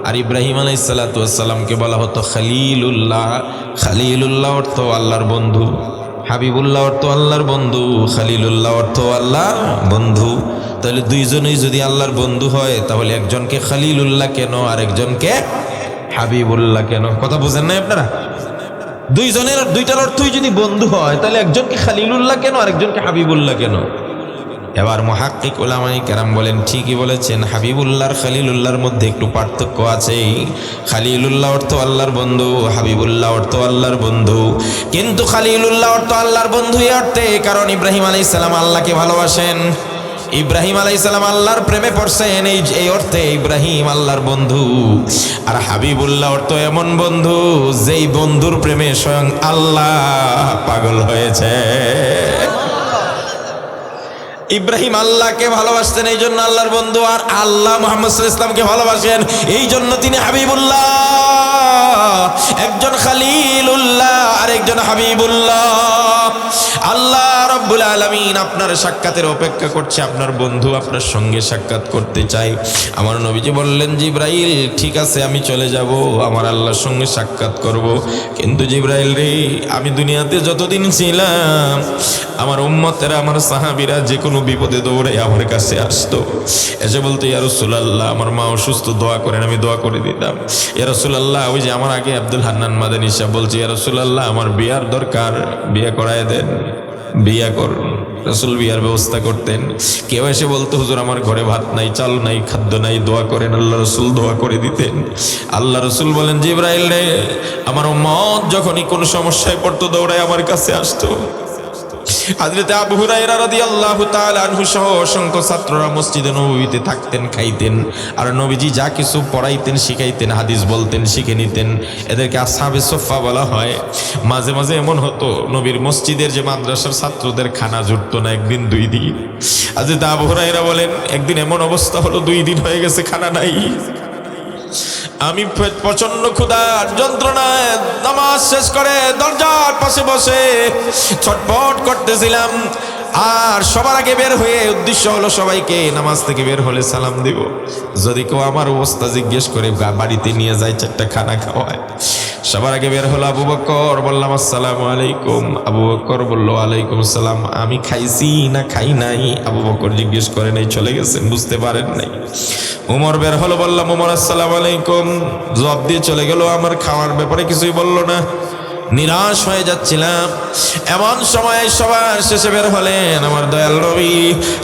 আর ইব্রাহিম আলাইহিস সালাতু ওয়াস সালামকে বলা হতো খলিলুল্লাহ। খলিলুল্লাহ অর্থ আল্লাহর বন্ধু, হাবিবুল্লাহ অর্থ আল্লাহর বন্ধু, খলিলুল্লাহ অর্থ আল্লাহর বন্ধু। তাহলে দুইজনই যদি আল্লাহর বন্ধু হয়, তাহলে একজনকে খলিলুল্লাহ কেন আর একজনকে হাবিবুল্লাহ কেন? কথা বুঝেন না আপনারা? দুইজনের দুইটার অর্থই যদি বন্ধু হয়, তাহলে একজনকে খলিলুল্লাহ কেন আর একজনকে হাবিবুল্লাহ কেন? এবার মুহাক্কিক উলামায়ে কেরাম বলেন, ঠিকই বলেছেন, হাবিবুল্লাহ আর খলিলুল্লাহর মধ্যে একটু পার্থক্য আছে। খলিলুল্লাহ অর্থ আল্লাহর বন্ধু, হাবিবুল্লাহ অর্থ আল্লাহর বন্ধু। কিন্তু খলিলুল্লাহ অর্থ আল্লাহর বন্ধু এই অর্থে, কারণ ইব্রাহিম আলাইহিস সালাম আল্লাহকে ভালোবাসেন। ইব্রাহিম আলাইহিস সালাম আল্লাহর প্রেমে পড়ছেন, এই অর্থে ইব্রাহিম আল্লাহর বন্ধু। আর হাবিবুল্লাহ অর্থ এমন বন্ধু যেই বন্ধুর প্রেমে স্বয়ং আল্লাহ পাগল হয়েছে। ইব্রাহিম আল্লাহকে ভালোবাসতেন, এই জন্য আল্লাহর বন্ধু। আর আল্লাহ মুহাম্মদ সাল্লাল্লাহু আলাইহি ওয়াসাল্লামকে ভালোবাসেন, এই জন্য তিনি হাবিবুল্লাহ। একজন খলিলুল্লাহ আর একজন হাবিবুল্লাহ। আল্লাহ রাব্বুল আলামিন আপনার সাক্ষাতের অপেক্ষা করছে, আপনার বন্ধু আপনার সঙ্গে সাক্ষাৎ করতে চাই। আমার নবীজি বললেন, জিব্রাইল ঠিক আছে আমি চলে যাব, আমার আল্লাহর সঙ্গে সাক্ষাৎ করব। কিন্তু জিব্রাইল রে, আমি দুনিয়াতে যতদিন ছিলাম আমার উম্মতেরা, আমার সাহাবীরা যে কোনো বিপদে দৌড়ে আমার কাছে আসতো, এসে বলতো, ইয়া রাসূলুল্লাহ আমার মা অসুস্থ, দোয়া করেন। আমি দোয়া করে দিতাম। ইয়া রাসূলুল্লাহ, ওই যে আমার আগে আব্দুল হান্নান মাদানী সাহেব বলছে, ইয়া রাসূলুল্লাহ আমার বিয়ার দরকার, বিয়ে করায় দেন, বিয়া করুন। রাসূল বিয়ার ব্যবস্থা করতেন। কেউ এসে বলতো, হুজুর আমার ঘরে ভাত নাই, চাল নাই, খাদ্য নাই, দোয়া করেন। আল্লাহ রাসূল দোয়া করে দিতেন। আল্লাহ রাসূল বলেন, জিব্রাইল রে, আমার উম্মত যখনই কোনো সমস্যায় পড়তো দৌড়ায় আমার কাছে আসতো। হযরত আবু হুরায়রা রাদিয়াল্লাহু তাআলা আনহু সহ অসংখ্য ছাত্ররা মসজিদে নববীতে থাকতেন, খাইতেন। আর নবীজি যা কিছু পড়াইতেন, শিখাইতেন, হাদিস বলতেন, শিখে নিতেন। এদেরকে আসহাবে সুফফা বলা হয়। মাঝে মাঝে এমন হতো, নবীর মসজিদের যে মাদ্রাসার ছাত্রদের খানা জুটতো না, একদিন 2 দিন। হযরত আবু হুরায়রা বলেন, একদিন এমন অবস্থা হলো 2 দিন হয়ে গেছে খানা নাই। আমি প্রচন্ড ক্ষুধার যন্ত্রণায় নামাজ শেষ করে দরজার পাশে বসে ছটফট করতেছিলাম। আর সবার আগে বের হয়ে উদ্দেশ্য হলো সবাইকে নামাজ থেকে বের হলে সালাম দিব, যদি কেউ আমার অবস্থা জিজ্ঞেস করে বাড়িতে নিয়ে যায় 4টা খানা খাওয়ায়। সবার আগে বের হলো আবু বকর, বললাম আসসালামু আলাইকুম। আবু বকর বলল ওয়ালাইকুম আসসালাম। আমি খাইছি না খাই নাই আবু বকর জিজ্ঞেস করে নাই, চলে গেছেন, বুঝতে পারেন নাই। উমর বের হলো, বললাম উমর আসসালামু আলাইকুম, জবাব দিয়ে চলে গেল, আমার খাওয়ার ব্যাপারে কিছুই বললো না। নিরাশ হয়ে যাচ্ছিলাম। এমন সময় সবার শেষে বের হলেন আমার দয়াল নবী,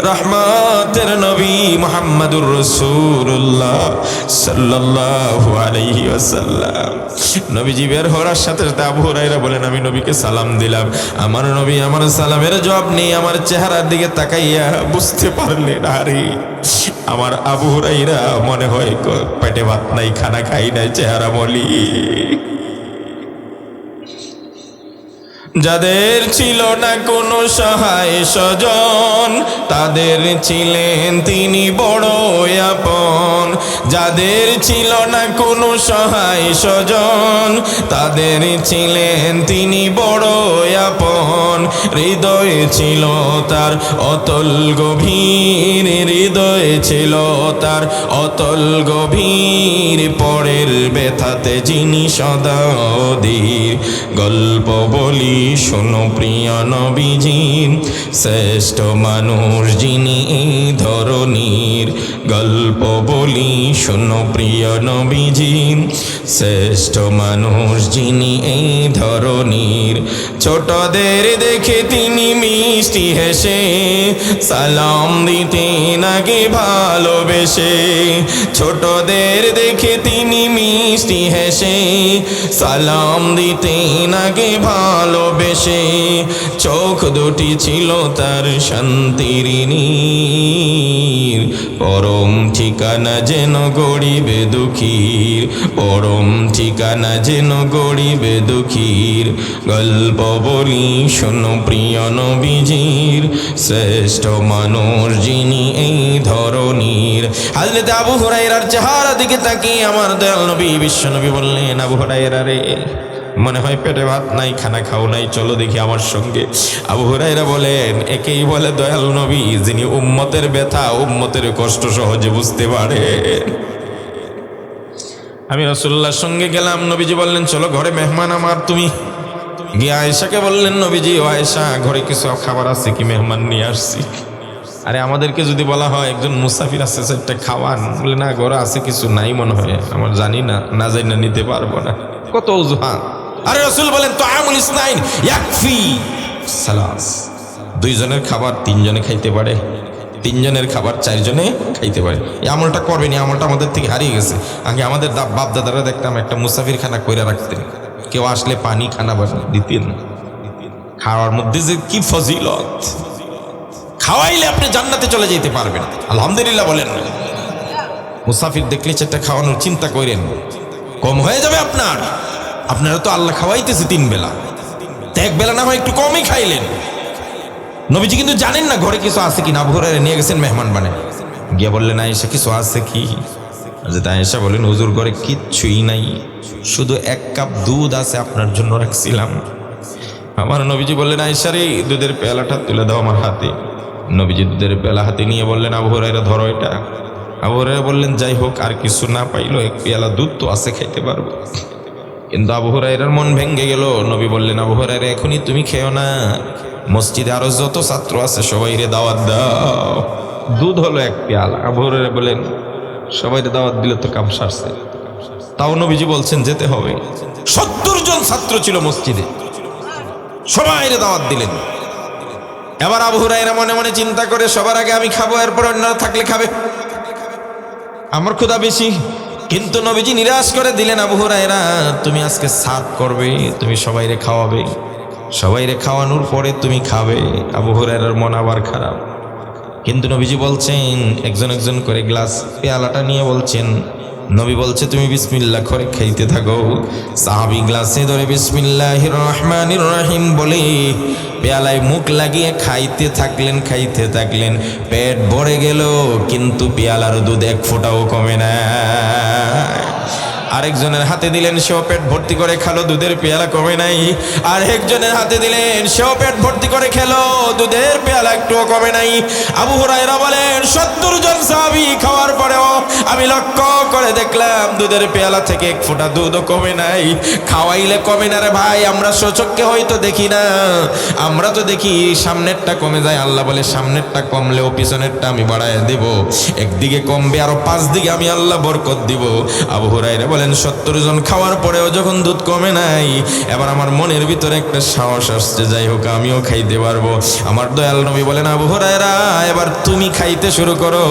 রহমতের নবী মুহাম্মদুর রাসূলুল্লাহ সাল্লাল্লাহু আলাইহি ওয়াসাল্লাম। নবীজি বের হওয়ার সাথে সাথে আবু হুরায়রা বলেন, আমি নবীকে সালাম দিলাম। আমার নবী আমার সালামের জবাব নেই, আমার চেহারার দিকে তাকাইয়া বুঝতে পারলেন, আরে আমার আবু হুরায়রা মনে হয় পেটে ভাত নাই, খানা খাই নাই, চেহারা মলি। যাদের ছিল না কোনো সহায় স্বজন, তাদের ছিলেন তিনি বড় আপন। যাদের ছিল না কোনো সহায় স্বজন, তাদের ছিলেন তিনি বড় আপন। হৃদয়ে ছিল তার অতল গভীর, হৃদয়ে ছিল তার অতল গভীর। পরের ব্যথাতে যিনি সদা অধীর। গল্প বলি শোনো প্রিয় নবীজি, শ্রেষ্ঠ মানুষ যিনি এই ধরনীর। গল্প বলি শোনো প্রিয় নবীজি, শ্রেষ্ঠ মানুষ যিনি এই ধরনীর। ছোটদের দেখে তিনি মিষ্টি হেসে সালাম দিতেন আগে ভালোবেসে। ছোটদের দেখে তিনি মিষ্টি হেসে সালাম দিতেন আগে ভালোবেসে। চোখ দুটি ছিল তার শান্তির নীর, পরম ঠিকানা যেন গরিবে দুঃখীর, পরম ঠিকানা যেন গরিবে দুঃখীর। গল্প বলি শোনো প্রিয় নবীজির, শ্রেষ্ঠ মানুষ যিনি এই ধরনীর। হযরত আবু হুরায়রার চেহারা দিকে তাকিয়ে আমার দয়াল নবী বিশ্ব নবী বললেন, আবু হুরায়রা রে, মনে হয় পেটে ভাত নাই, খানা খাও নাই, চলো দেখি আমার সঙ্গে। আবু হুরায়রা বলেন, একেই বলে দয়াল নবী যিনি উম্মতের ব্যথা, উম্মতের কষ্ট সহজে বুঝতে পারে। আমি রাসূলুল্লাহর সঙ্গে গেলাম। নবীজি বললেন, চলো ঘরে মেহমান আমার। তুমি গিয়ে আয়েশাকে বললেন, নবীজি ও আয়েশা, ঘরে কিছু খাবার আছে কি? মেহমান নিয়ে আসছি। আরে আমাদেরকে যদি বলা হয় একজন মুসাফির আছে, সেটা খাওয়ান, বলে না ঘরে আছে কিছু, নাই মনে হয়, আমার জানি না, না জানি না নিতে পারবো না, কত অজুহাত। আরে রাসূল বলেন, তাআমুল ইসনাইন ইয়াকফি সালাস, দুইজনের খাবার তিনজনে খাইতে পারে, তিনজনের খাবার চারজনে খাইতে পারে। এই আমলটা করবেন, এই আমলটা আমাদের থেকে হারিয়ে গেছে। আগে আমাদের বাপ দাদারা দেখতাম একটা মুসাফির খানা কইরা রাখতেন, কেউ আসলে পানি খানা দিতেন। খাওয়ার মধ্যে যে কি ফজিলত, খাওয়াইলে আপনি জান্নাতে চলে যেতে পারবেন। আলহামদুলিল্লাহ বলেন। মুসাফির দেখলে সেটা খাওয়ানোর চিন্তা করেন, কম হয়ে যাবে আপনার। আপনারা তো আল্লাহ খাওয়াইতেছে তিন বেলা, এক বেলা না হয় একটু কমই খাইলেন। নবীজি কিন্তু জানেন না ঘরে কিছু আছে কি না। আবু হুরায়রা নিয়ে গেছেন মেহমান বানে, গিয়ে বললেন, আয়েশা কিছু আছে কি? হযরত আয়েশা বলেন, হুজুর ঘরে কিচ্ছুই নাই, শুধু এক কাপ দুধ আছে, আপনার জন্য রাখছিলাম। আমার নবীজি বললেন, আয়েশা রে, দুধের পেয়ালাটা তুলে দাও আমার হাতে। নবীজি দুধের পেয়ালা হাতে নিয়ে বললেন, আবু হুরায়রা ধরো এটা। আবু হুরায়রা বললেন, যাই হোক, আর কিছু না পাইলো এক পেয়ালা দুধ তো আছে, খাইতে পারবো। কিন্তু আবু হুরায়রার মন ভেঙে গেল। নবী বললেন, আবু হুরায়রা এখনই তুমি খেও না, মসজিদে আরো যত ছাত্র আছে সবাইরে দাওয়াত দাও। দুধ হলো এক পেয়ালা। আবু হুরায়রা বলেন, সবাইরে দাওয়াত দিলে তো কাম সারছে। তাও নবীজি বলছেন যেতে হবে। 70 জন ছাত্র ছিল মসজিদে, সবাইরে দাওয়াত দিলেন। এবার আবু হুরায়রা মনে মনে চিন্তা করে, সবার আগে আমি খাবো, এরপর অন্যরা থাকলে খাবে, আমার ক্ষুধা বেশি। কিন্তু নবীজি নিরাশ করে দিলেন, আবু হুরায়রা তুমি আজকে সার্ভ করবে, তুমি সবাইরে খাওয়াবে, সবাইরে খাওয়ানোর পরে তুমি খাবে। আবু হুরায়রার মন আবার খারাপ। কিন্তু নবীজি বলছেন, একজন একজন করে গ্লাস পেয়ালাটা নিয়ে বলছেন, নবী বলছে তুমি বিসমিল্লাহ করে খাইতে থাকো। সাহাবী গ্লাসে ধরে বিসমিল্লাহির রহমানির রহিম বলে পেয়ালায় মুখ লাগিয়ে খাইতে থাকলেন, খাইতে থাকলেন। পেট ভরে গেল, কিন্তু পেয়ালার দুধ এক ফোঁটাও কমে না। আরেকজনের হাতে দিলেন, সেও পেট ভর্তি করে খেলো, দুধের পেয়ালা কমে নাই। আর একজনের হাতে দিলেন, সেও পেট ভর্তি করে খেলো, দুধের পেয়ালা একটুও কমে নাই। আবু হুরায়রা বলেন, 70 জন সাহাবী খাওয়ার পরেও আমি লক্ষ্য করে দেখলাম দুধের পেয়ালা থেকে এক ফোঁটা দুধও কমে নাই। খাওয়াইলে কমে না রে ভাই, আমরা স্বচক্ষে হয়তো দেখি না, আমরা তো দেখি সামনেরটা কমে যায়। আল্লাহ বলে, সামনেরটা কমলেও পিছনেরটা আমি বাড়ায় দেব, একদিকে কমবে আরো 5 দিকে আমি আল্লাহ বরকত দিব। আবু হুরায়রা বলেন, 70 জন খাওয়ার পরেও যখন দুধ কমে নাই, এবার আমার মনের ভিতরে একটা সাহস আসছে, যাই হোক আমিও খাইতে পারবো। আমার দয়াল নবী বলেন, আবু হুরায়রা এবার তুমি খাইতে শুরু করো।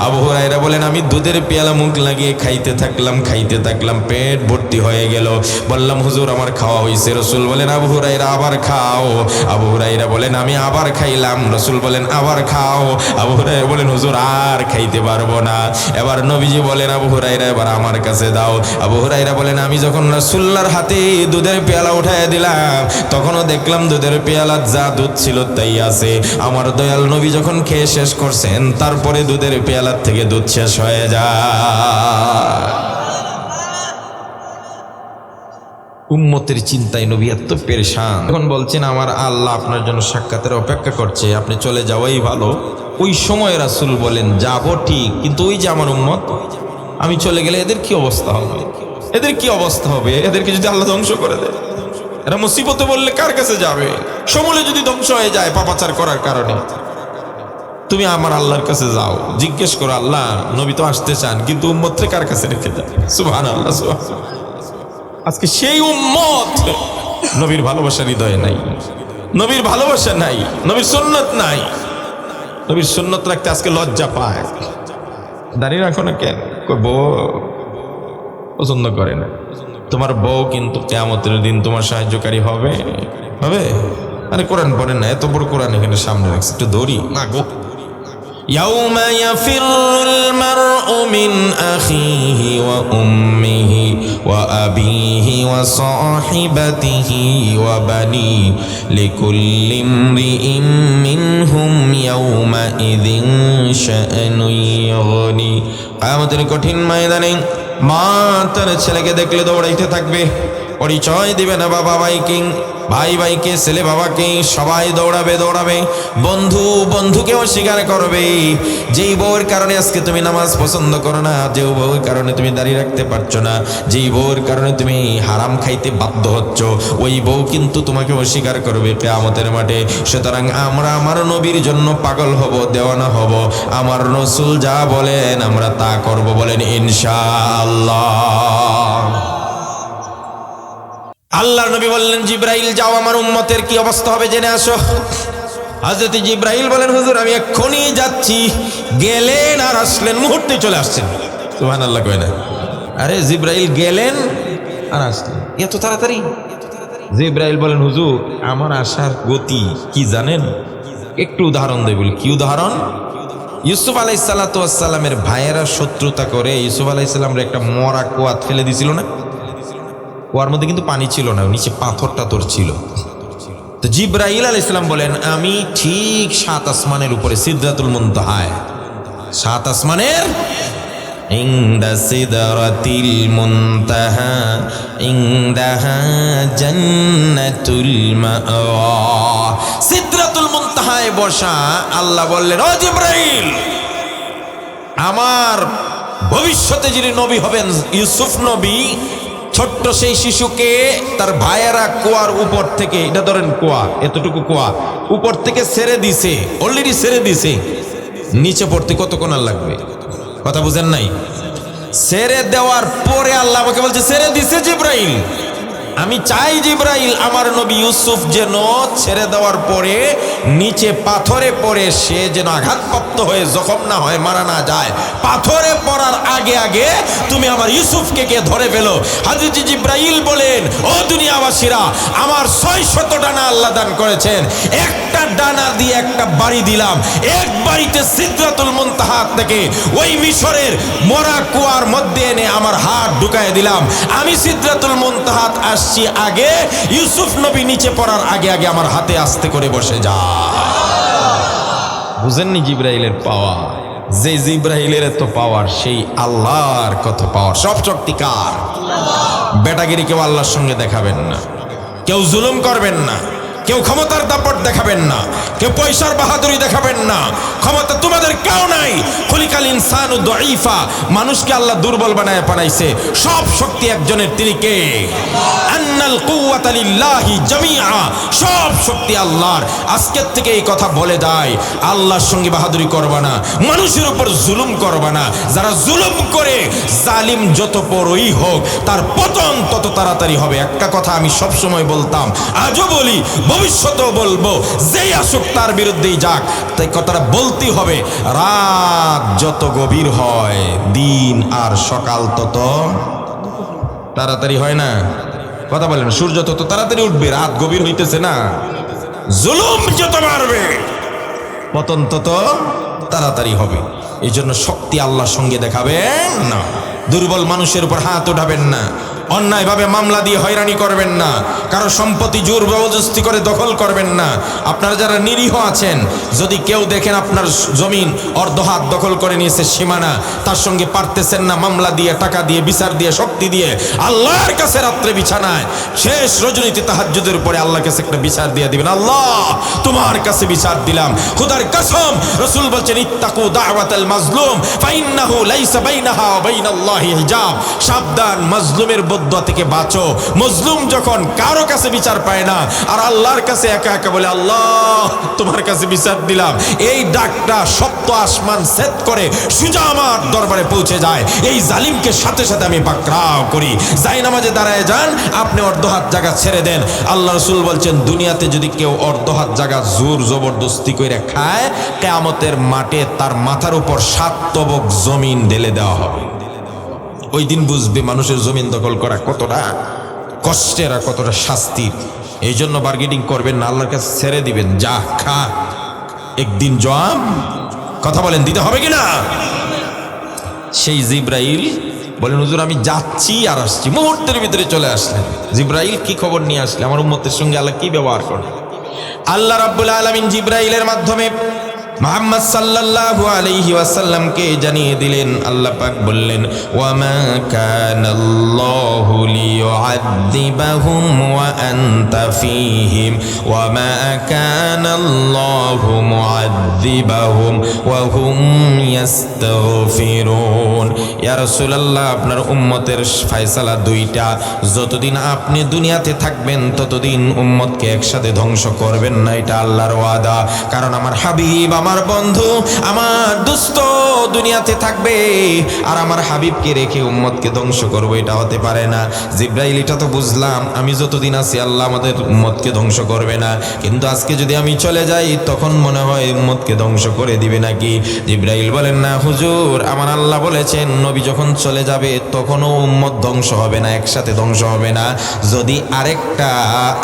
আবু হুরায়রা বলেন, আমি দুধের পেয়ালা মুখ লাগিয়ে খাইতে থাকলাম, খাইতে থাকলাম, পেট ভর্তি হয়ে গেল। বললাম, হুজুর আমার খাওয়া হয়েছে। রাসূল বলেন, আবু হুরায়রা আবার খাও। আবু হুরায়রা বলেন, আমি আবার খাইলাম। রাসূল বলেন, আবার খাও। আবু হুরায়রা বলেন, হুজুর আর খাইতে পারবো না। এবার নবীজি বলেন, আবু হুরায়রা এবার আমার কাছে দাও। আবু হুরায়রা বলেন, আমি যখন রাসূলুল্লাহর হাতে দুধের পেয়ালা উঠায় দিলাম, তখনও দেখলাম দুধের পেয়ালা যা দুধ ছিল তাই আছে। আমার দয়াল নবী যখন খেয়ে শেষ করছেন, তারপরে দুধের পেয়ালার থেকে দুধ শেষ হয়ে যায়। উম্মতের চিন্তায় নবী এত পেরেশান। এখন বলছেন, আমার আল্লাহ আপনার জন্য সাক্ষাতের অপেক্ষা করছে, আপনি চলে যাওয়াই ভালো। ওই সময় রাসূল বলেন, যাবো ঠিক, কিন্তু ওই যে আমার উম্মত, আমি চলে গেলে এদের কি অবস্থা হবে, এদের কি অবস্থা হবে? এদেরকে যদি আল্লাহ ধ্বংস করে দেয়, এরা মুসিবতে বললে কার কাছে যাবে? সমূলে যদি ধ্বংস হয়ে যায় পাপাচার করার কারণে, তুমি আমার আল্লাহর কাছে যাও, জিজ্ঞেস করো, আল্লাহ নবী তো আসতে চান, কিন্তু উম্মতকে কার কাছে রেখে যান? সুবহানাল্লাহ, সুবহানাল্লাহ। আজকে সেই উম্মত, নবীর ভালোবাসা হৃদয়ে নাই, নবীর ভালোবাসা নাই, নবীর সুন্নত নাই। নবীর সুন্নত রাখতে আজকে লজ্জা পায়। দাঁড়িয়ে রাখো না কেন? বউ পছন্দ করে না। তোমার বউ কিন্তু কিয়ামতের দিন তোমার সাহায্যকারী হবে, হবে? আরে কোরআন পড়েন না, এত বড় কোরআন এখানে সামনে রাখছে, একটু ধরি না গো। يوم يفر المرء من أخيه وأمه وأبيه وصاحبته وبنيه لكل امرئ منهم يومئذ شأن يغني কিয়ামতের কঠিন ময়দানে মা তার ছেলেকে দেখলে দৌড়াইতে থাকবে, পরিচয় দিবে না বাবা ভাইকে, ভাই ভাইকে, ছেলে বাবাকে, সবাই দৌড়াবে দৌড়াবে। বন্ধু বন্ধুকে অস্বীকার করবে। যেই বউয়ের কারণে আজকে তুমি নামাজ পছন্দ করো না, যে বউয়ের কারণে তুমি দাঁড়িয়ে রাখতে পারছো না, যেই বউয়ের কারণে তুমি হারাম খাইতে বাধ্য হচ্ছ, ওই বউ কিন্তু তোমাকে অস্বীকার করবে কিয়ামতের মাঠে। সুতরাং আমরা আমার নবীর জন্য পাগল হব, দেওয়ানা হব। আমার রাসূল যা বলেন আমরা তা করব, বলেন ইনশাআল্লাহ। আল্লাহর নবী বললেন, জিব্রাইল যাও আমার উম্মতের কি অবস্থা হবে জেনে আসো। হযরত জিব্রাইল বলেন, হুজুর আমি এক্ষুনি যাচ্ছি। গেলেন আর আসলেন, মুহূর্তে চলে আসছেন। সুবহানাল্লাহ কয় না? আরে জিব্রাইল গেলেন আর আসলেন এত তাড়াতাড়ি। জিব্রাইল বলেন, হুজুর আমার আসার গতি কি জানেন? একটু উদাহরণ দেই বলি। কি উদাহরণ? ইউসুফ আলাইহিসসালাতু ওয়াসসালামের ভাইয়েরা শত্রুতা করে ইউসুফ আলাইহিসসালামের একটা মরা কুয়াত ফেলে দিছিল না? কুয়ার মধ্যে কিন্তু পানি ছিল না, নিচে পাথর টাথর ছিল। তো জিব্রাইল আলাইহিস সালাম বলেন, আমি ঠিক 7 আসমানের উপরে সিদরাতুল মুনতাহায়, 7 আসমানের ইনদা সিদরাতিল মুনতাহা ইনদাহা জান্নাতুল মাওয়া। সিদরাতুল মুনতাহায় বসা আল্লাহ বললেন, ও জিব্রাইল, আমার ভবিষ্যতে যিনি নবী হবেন ইউসুফ নবী, ছোট্ট সেই শিশুকে তার ভাইয়েরা কুয়ার উপর থেকে, এটা ধরেন কুয়া, এতটুকু কুয়া, উপর থেকে ছেড়ে দিছে, অলরেডি ছেড়ে দিছে। নিচে পড়তে কতক্ষণ আর লাগবে? কথা বুঝেন নাই? ছেড়ে দেওয়ার পরে আল্লাহ আমাকে বলছে ছেড়ে দিছে জিব্রাইল। আমি চাই জিব্রাইল আমার নবী ইউসুফ যেন ছেড়ে দেওয়ার পরে নিচে পাথরে পড়ে সে যেন আঘাতপ্রাপ্ত হয়ে জখম না হয়, মারা না যায়। পাথরে পড়ার আগে আগে তুমি আমার ইউসুফকে কে ধরে ফেলো। হযরত জিব্রাইল বলেন, ও দুনিয়াবাসীরা, আমার 600 ডানা আল্লাহ দান করেছেন, একটা ডানা দিয়ে একটা বাড়ি দিলাম, এক বাড়িতে সিদরাতুল মুনতাহা থেকে ওই মিশরের মরা কুয়ার মধ্যে এনে আমার হাত ঢুকায় দিলাম। আমি সিদরাতুল মুনতাহা আসছি আগে, ইউসুফ নবী নিচে পড়ার আগে আগে আমার হাতে আস্তে করে বসে যা। বুঝেননি জিব্রাইলের পাওয়ার? যে জিব্রাইলের এত পাওয়ার, সেই আল্লাহর কত পাওয়ার। সব শক্তি কার? বেটাগিরি কেউ আল্লাহর সঙ্গে দেখাবেন না, কেউ জুলুম করবেন না, কেউ ক্ষমতার দাপট দেখাবেন না, কেউ পয়সার বাহাদুরি দেখাবেন না। ক্ষমতা তোমাদের কেউ নাই। খুলিকাল ইনসানু দাঈফা, মানুষকে আল্লাহ দুর্বল বানায় বানাইছে। সব শক্তি একজনের, তিনি কে? আন্নাল কুওয়াতা লিল্লাহি জামিআ, সব শক্তি আল্লাহর। আজকের থেকে এই কথা বলে দেয়, আল্লাহর সঙ্গে বাহাদুরি করবা না, মানুষের উপর জুলুম করবা না। যারা জুলুম করে, জালিম যত বড়ই হোক, তার পতন তত তাড়াতাড়ি হবে। একটা কথা আমি সব সময় বলতাম, আজও বলি, ভবিষ্যতেও বলবো, যেই আসুক তার বিরুদ্ধেই যাক, তাই কথাটা বলতেই হবে। রাত যত গভীর হয়, দিন আর সকাল তত তাড়াতাড়ি হয় না? কথা বলেন, সূর্য তত তাড়াতাড়ি উঠবে, রাত গভীর হইতেছে না? জুলুম যত বাড়বে, পতন তত তাড়াতাড়ি হবে। এই জন্য শক্তি আল্লাহর সঙ্গে দেখাবেন না, দুর্বল মানুষের উপর হাত উঠাবেন না, অন্যায়ভাবে মামলা দিয়ে হয়রানি করবেন না, কারো সম্পত্তি জোর জবরদস্তি করে দখল করবেন না। আপনারা যারা নিরীহ আছেন, যদি কেউ দেখেন আপনার জমিন অর্ধ হাত দখল করে নিয়েছে, সীমানা, তার সঙ্গে পারতেছেন না, মামলা দিয়ে, টাকা দিয়ে, বিচার দিয়ে, শক্তি দিয়ে আল্লাহর কাছে রাত্রে বিছানায় শেষ রজনীতে তাহাজ্জুদের উপরে আল্লাহর কাছে একটা বিচার দিয়ে দিবেন, আল্লাহ তোমার কাছে বিচার দিলাম। খোদার কসম, রাসূল বলছেন, ইত্তাকু দাওয়াতাল মাজলুম ফাইন্নাহু লাইসা বাইনাহা ওয়া বাইনাল্লাহি হিজাব। সাবধান, মাজলুমের বদদুয়া থেকে বাঁচো। মজলুম যখন কারো কাছে বিচার পায় না, আর আল্লাহর কাছে একা একা বলে, আল্লাহ তোমার কাছে বিচার দিলাম, এই ডাকটা সপ্ত আসমান সেট করে সোজা আমার দরবারে পৌঁছে যায়। এই জালিমকে সাথে সাথে আমি পাকড়াও করি। যাই নামাজে দাঁড়ায় যান, আপনি অর্ধ হাত জায়গা ছেড়ে দেন। আল্লাহ রাসূল বলছেন, দুনিয়াতে যদি কেউ অর্ধ হাত জায়গা জোর জবরদস্তি করে খায়, কিয়ামতের মাঠে তার মাথার উপর 7 তবক জমিন ঢেলে দেওয়া হবে। ওই দিন বুঝবে মানুষের জমিন দখল করা কতটা কষ্টের আর কতটা শাস্তির। এই জন্য বার্গেনিং করবেন না, আল্লাহর কাছে ছেড়ে দিবেন, যা খা, একদিন জবাব কথা বলেন, দিতে হবে কিনা? সেই জিব্রাইল বলেন, হুজুর আমি যাচ্ছি আর আসছি, মুহূর্তের ভিতরে চলে আসলেন। জিব্রাইল কি খবর নিয়ে আসলে? আমার উম্মতের সঙ্গে আল্লাহ কি ব্যবহার করে? আল্লাহ রাব্বুল আলামিন জিব্রাইলের মাধ্যমে মুহাম্মদ সাল্লাল্লাহু আলাইহি ওয়াসাল্লামকে জানিয়ে দিলেন। আল্লাহ পাক বললেন, ওয়া মা কানাল্লাহু লিয়ুআযিবাহুম ওয়া আনতা ফীহিম ওয়া মা কানাল্লাহু মুআযিবাহুম ওয়া হুম ইস্তাগফিরুন। ইয়া রাসূলুল্লাহ, আপনার উম্মতের ফয়সালা দুইটা, যতদিন আপনি দুনিয়াতে থাকবেন ততদিন উম্মতকে একসাথে ধ্বংস করবেন না, এটা আল্লাহর ওয়াদা। কারণ আমার হাবিব, আমার বন্ধু, আমার দোস্ত দুনিয়াতে থাকবে আর আমার হাবিবকে রেখে উম্মতকে ধ্বংস করবো, এটা হতে পারে না। জিব্রাইল, এটা তো বুঝলাম, আমি যতদিন আছি আল্লাহ আমাদের উম্মতকে ধ্বংস করবে না, কিন্তু আজকে যদি আমি চলে যাই তখন মনে হয় উম্মতকে ধ্বংস করে দিবে নাকি? জিব্রাইল বলেন, না হুজুর, আমার আল্লাহ বলেছেন নবী যখন চলে যাবে তখনও উম্মত ধ্বংস হবে না, একসাথে ধ্বংস হবে না, যদি আরেকটা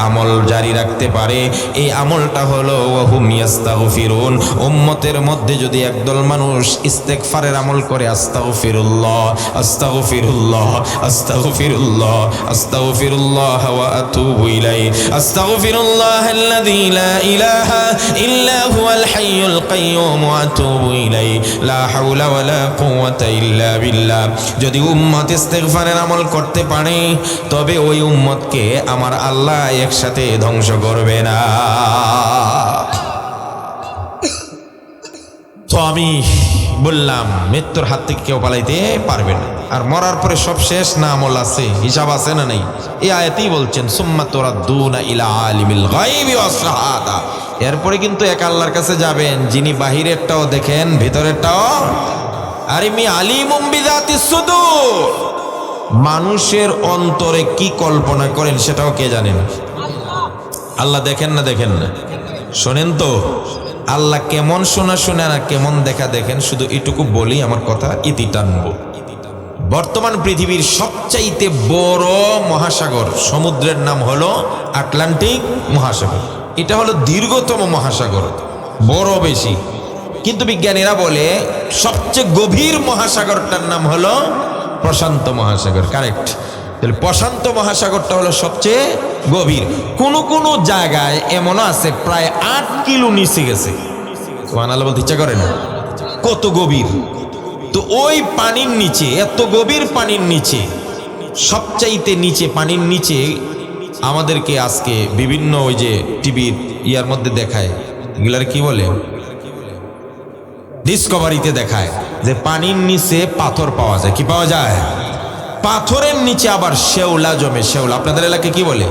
আমল জারি রাখতে পারে। এই আমলটা হলো ওয়াহুম ইয়াস্তাগফিরুন। উম্মতের মধ্যে যদি একদল মানুষ ইস্তেগফারের আমল করে, আস্তাগফিরুল্লাহ আস্তাগফিরুল্লাহ আস্তাগফিরুল্লাহ আস্তাগফিরুল্লাহ ওয়া আতুবু ইলাইহি আস্তাগফিরুল্লাহাল্লাযী লা ইলাহা ইল্লা হুয়াল হাইয়ুল কাইয়্যুম ওয়া আতুবু ইলাইহি লা হাওলা ওয়া লা কুওয়াতা ইল্লা বিল্লাহ। যদি উম্মত ইস্তেগফারের আমল করতে পারে তবে ওই উম্মতকে আমার আল্লাহ একসাথে ধ্বংস করবে না। তো আমি বললাম, মৃত্যুর হাত থেকে কেউ পালাইতে পারবে না, আর মরার পরে সব শেষ না, আমল আছে, হিসাব আছে না নেই? এই আয়াতেই বলছেন, সুম্মা তুরাদ্দুনা ইলা আলিমিল গায়বি ওয়াস শাহাদা। এরপরে কিন্তু এক আল্লাহর কাছে যাবেন যিনি বাহিরেরটাও দেখেন ভিতরেরটাও। আর ইমি আলিমুম বিযাতিস সুদূর, মানুষের অন্তরে কি কল্পনা করেন সেটাও কে জানেন? আল্লাহ দেখেন না? দেখেন না? শোনেন তো, আল্লাহ কেমন শোনা শুনে না কেমন দেখা দেখেন। শুধু এটুকু বলি, আমার কথা ইতি টানবো। বর্তমান পৃথিবীর সবচাইতে বড় মহাসাগর, সমুদ্রের নাম হলো আটলান্টিক মহাসাগর। এটা হলো দীর্ঘতম মহাসাগর, বড় বেশি। কিন্তু বিজ্ঞানীরা বলে সবচেয়ে গভীর মহাসাগরটার নাম হলো প্রশান্ত মহাসাগর। কারেক্ট। তাহলে প্রশান্ত মহাসাগরটা হলো সবচেয়ে গভীর। কোন কোন জায়গায় এমনও আছে প্রায় 8 কিলো নিচে গেছে। সুবহানাল্লাহ বলতে ইচ্ছা করে না? কত গভীর! তো ওই পানির নিচে, এত গভীর পানির নিচে, সবচাইতে নিচে, পানির নিচে আমাদেরকে আজকে বিভিন্ন ওই যে টিভির ইয়ার মধ্যে দেখায়, এগুলার কি বলে, ডিসকভারিতে দেখায় যে পানির নিচে পাথর পাওয়া যায়। কি পাওয়া যায়? পাথরের নিচে আবার শেওলা জমে। শেওলা আপনাদের এলাকায় কি বলে?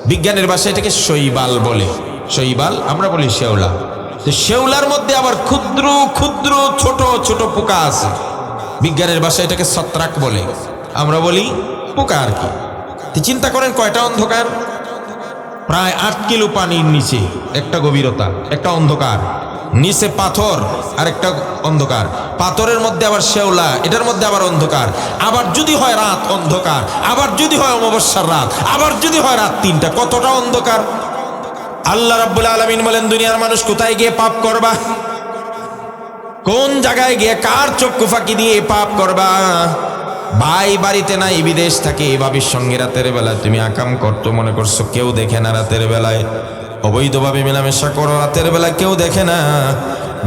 বিজ্ঞানের ভাষায় এটাকে শৈবাল বলে। শৈবাল, আমরা বলি শেওলা। তো শেওলার মধ্যে আবার ক্ষুদ্র ক্ষুদ্র ছোট ছোট পোকা আছে। বিজ্ঞানের ভাষায় এটাকে ছত্রাক বলে, আমরা বলি পোকা আর কি। তো চিন্তা করেন কয়টা অন্ধকার! প্রায় 8 কিলো পানির নিচে একটা গভীরতা, একটা অন্ধকার, নিচে পাথর আর একটা অন্ধকার, পাথরের মধ্যে আবার শেওলা, এটার মধ্যে আবার অন্ধকার। আবার যদি হয় রাত, অন্ধকার। আবার যদি হয় অমাবস্যার রাত, আবার যদি হয় রাত 3টা, কতটা অন্ধকার! আল্লাহ রাব্বুল আলামিন বলেন, দুনিয়ার মানুষ কোথায় গিয়ে পাপ করবা? কোন জায়গায় গিয়ে, কার চক্ষু ফাঁকি দিয়ে পাপ করবা? ভাই বাড়িতে নাই, বিদেশ থাকে, ভাবির সঙ্গে রাতের বেলায় তুমি আকাম করতো, মনে করছো কেউ দেখে না। রাতের বেলায় অবৈধভাবে মেলামেশা করো, রাতের বেলায় কেউ দেখে না।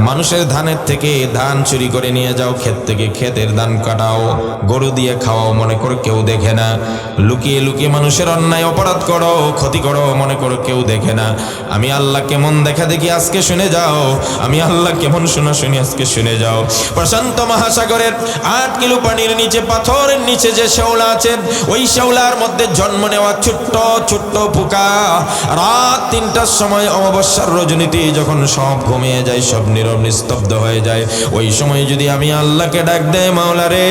মানুষের ধানের থেকে ধান চুরি করে নিয়ে যাও, ক্ষেত থেকে ক্ষেতের ধান কাটাও, গরু দিয়ে খাওয়াও, মনে করো কেউ দেখে না। লুকিয়ে লুকিয়ে মানুষের অন্যায় অপরাধ করো, ক্ষতি করো, মনে করো কেউ দেখে না। আমি আল্লাহ কেমন দেখা দেখি আজকে শুনে যাও, আমি আল্লাহ কেমন শোনা শুনি আজকে শুনে যাও। প্রশান্ত মহাসাগরের 8 কিলো পানির নিচে, পাথরের নিচে যে শেওলা আছে, ওই শেওলার মধ্যে জন্ম নেওয়া ছোট্ট ছোট্ট পোকা রাত 3টার সময় অমাবস্যার রজনীতে যখন সব ঘুমিয়ে যায়, সব নীরব নিস্তব্ধ হয়ে যায়, ওই সময় যদি আমি আল্লাহকে ডাক দেয়, মাওলা রে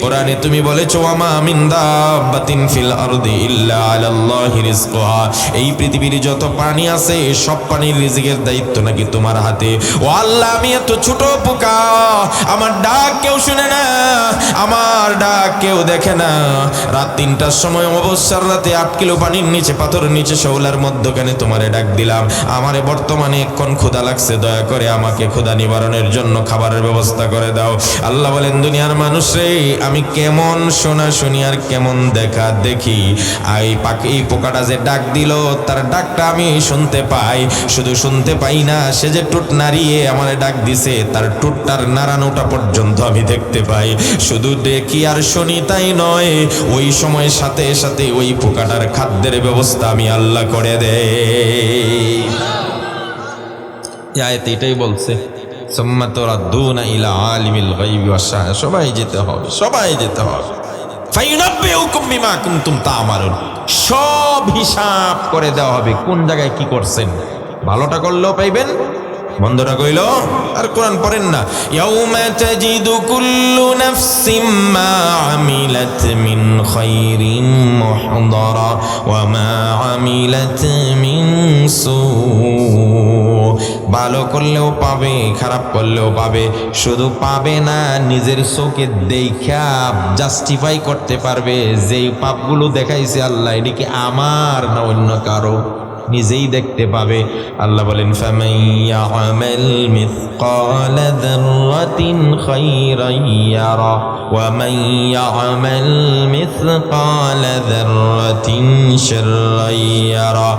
কোরআনে তুমি বলেছো ওয়ামা মিন দাব্বাতিন ফিল আরদি ইল্লা আলাল্লাহি রিজকুহা, এই পৃথিবীর যত প্রাণী আছে সব প্রাণীর রিজিকের দায়িত্ব নাকি তোমার হাতে। ও আল্লাহ, আমি এত ছোট পোকা, আমার ডাক কেউ শুনে না, আমার ডাক কেউ দেখে না। রাত 3টার সময় অবসর রাতে 8 কিলো পানির নিচে পাথরের নিচে শৌলার মধ্যখানে তোমারে ডাক দিলাম। আমারে বর্তমানে এক্ষণ ক্ষুধা লাগছে, দয়া করে আমাকে ক্ষুধা নিবারণের জন্য খাবারের ব্যবস্থা করে দাও। আল্লাহ বলেন, দুনিয়ার মানুষ রে, আমি কেমন শোনা শুনি আর কেমন দেখা দেখি। এই পোকাটা যে ডাক দিল তার ডাকটা আমি শুনতে পাই, শুধু শুনতে পাই না, সে যে টুট নাড়িয়ে আমার ডাক দিছে তার টুটটার নাড়ানোটা পর্যন্ত আমি দেখতে পাই। শুধু দেখি আর শুনি তাই নয়, ওই সময় সাথে সাথে ওই পোকাটার খাদ্যের ব্যবস্থা আমি আল্লাহ করে দেই। আয়াতে এটাই বলছে, সুম্মা তুরাদ্দুনা ইলা আলিমিল গায়বি ওয়াশ শাহাদা, সবাই যেতে হবে, সবাই যেতে হবে। ফায়ুনাব্বিউকুম বিমা কুনতুম তা'মালুন, সব হিসাব করে দেওয়া হবে কোন জায়গায় কি করছেন। ভালোটা করলেও পাইবেন, বন্ধটা কইল আর কোরআন পড়েন না, ইয়াউমা তাজিদু কুল্লু নাফসিম মা আমিলাত মিন খাইরিন মুহদারা ওয়া মা আমিলাত মিন সু। ভালো করলেও পাবে, খারাপ করলেও পাবে, শুধু পাবে না, নিজের চোখে দেখা জাস্টিফাই করতে পারবে যেই পাপগুলো দেখাইছে আল্লাহ এটা কি আমার না অন্য কারো, নিজেই দেখতে পাবে। আল্লাহ বলেন, ফামান ইয়ামাল মিসকালা যাররাতিন খায়রান ইয়ারা ওয়া মান ইয়ামাল মিসকালা যাররাতিন শাররান ইয়ারা।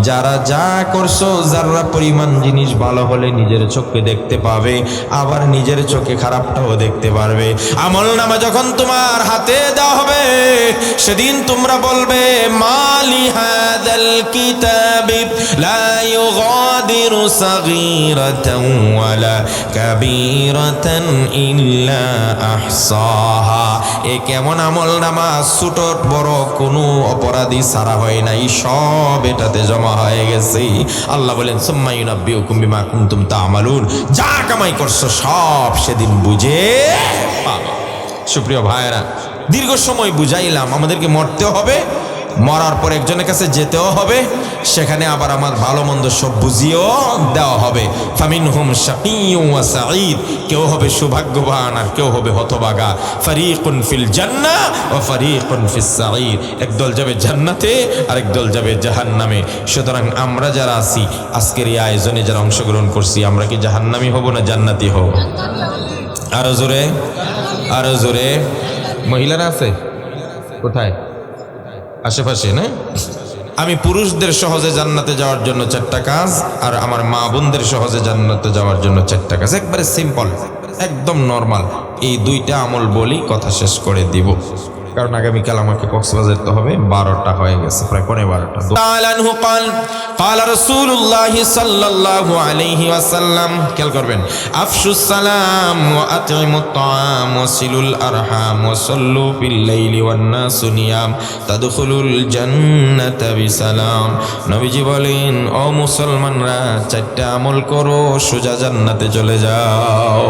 যারা যা করছো যারা পরিমাণ জিনিস ভালো হলে নিজের চোখে দেখতে পাবে, আবার নিজের চোখে খারাপটাও দেখতে পারবে। আমলনামা যখন তোমার হাতে দেওয়া হবে সেদিন তোমরা বলবে, মালি হাদাল কিতাব لا يغادر صغيرة ولا كبيرة إلا أحصاها। এ কেমন আমলনামা, ছোট বড় কোনো অপরাধী ছাড়া হয় নাই, সব এটাতে জমা হয়ে গেছে। আল্লাহ বলেন, সুম্মা ইউনাব্বিউকুম বিমা কুনতুম তা'মালুন, যা কামাই করছো সব সেদিন বুঝে পাবা। সুপ্রিয় ভাইরা, দীর্ঘ সময় বুঝাইলাম আমাদেরকে মরতে হবে, মরার পর একজনের কাছে যেতেও হবে, সেখানে আবার আমার ভালো মন্দ সব বুঝিয়েও দেওয়া হবে। ফামিনহুম শাকিয়্যুন ওয়া সাঈদ, কেউ হবে সৌভাগ্যবান আর কেউ হবে হতভাগা। ফারীকুন ফিল জান্নাহ ওয়া ফারীকুন ফিস সাঈদ, একদল যাবে জান্নাতে আর একদল যাবে জাহান্নামে। সুতরাং আমরা যারা আছি আজকের এই আয়োজনে যারা অংশগ্রহণ করছি, আমরা কি জাহান্নামী হব না জান্নাতি হব? আরো জোরে, আরো জোরে। মহিলারা আছে কোথায়? আশেপাশে না? আমি পুরুষদের সহজে জান্নাতে যাওয়ার জন্য 4টা কাজ, আর আমার মা বোনদের সহজে জান্নাতে যাওয়ার জন্য 4টা কাজ, একবারে সিম্পল, একদম নর্মাল। এই 2টা আমল বলি, কথা শেষ করে দিব, কারণ আগামীকাল আমাকে কক্সবাজার যেতে হবে। 12টা হয়ে গেছে, প্রায় 12:15। তাআলাহু قال رسول الله صلى الله عليه وسلم, খেয়াল করবেন, আফশুস সালাম ওয়া আতইমুত তাআম ওয়া সিলুল আরহাম ওয়া সাল্লু বিল লাইলি ওয়ান নাসু নিয়াম তাদখুলুল জান্নাতা বিসালাম। নবীজি বলেন, ও মুসলমানরা, 4টা আমল করো, সোজা জান্নাতে চলে যাও।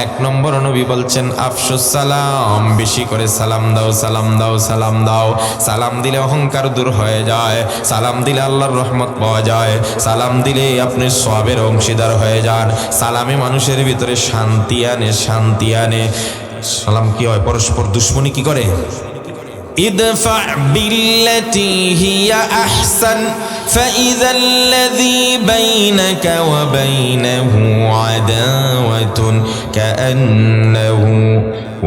1 নম্বর নবী বলছেন, আফশুস সালাম, বেশি করে সালাম দাও, সালাম দাও, সালাম দাও। সালাম দিলে অহংকার দূর হয়ে যায়, সালাম দিলে আল্লাহর রহমত পাওয়া যায়, সালাম দিলে আপনি সওয়াবের অংশীদার হয়ে যান। সালামে মানুষের ভিতরে শান্তি আনে, শান্তি আনে। সালাম কি হয়? পরস্পর দুশ্মনী কি করে? ইদফা বিল্লাতি হিয়া আহসান فإذا الذي بينك وبينه عداوة كأنه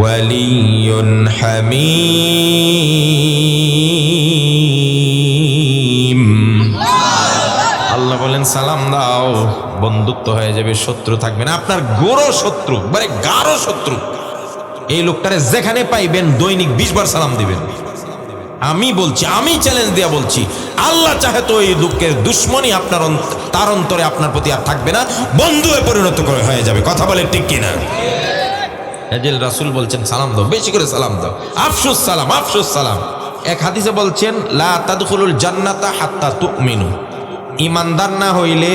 ولي حميم। আল্লাহ বলেন, সালাম দাও, বন্ধুত্ব হয়ে যাবে, শত্রু থাকবে না। আপনার গোড়ো শত্রু, মানে গাঢ় শত্রু, এই লোকটারে যেখানে পাইবেন দৈনিক 20 বার সালাম দিবেন। আমি বলছি, আমি চ্যালেঞ্জ দিয়া বলছি, আল্লাহ চাহে তো এই লোকের দুশ্মনী আপনার তার অন্তরে আপনার প্রতি আর থাকবে না, বন্ধুয়ে পরিণত করে হয়ে যাবে। কথা বলে ঠিক কিনা? এজেল রাসূল বলছেন, সালাম দাও, বেশি করে সালাম দাও, আফসুস সালাম, আফসুস সালাম। এক হাদিসে বলছেন, লা তাদখুলুল জান্নাতা হাত্তা তুমিনু, ইমানদার না হইলে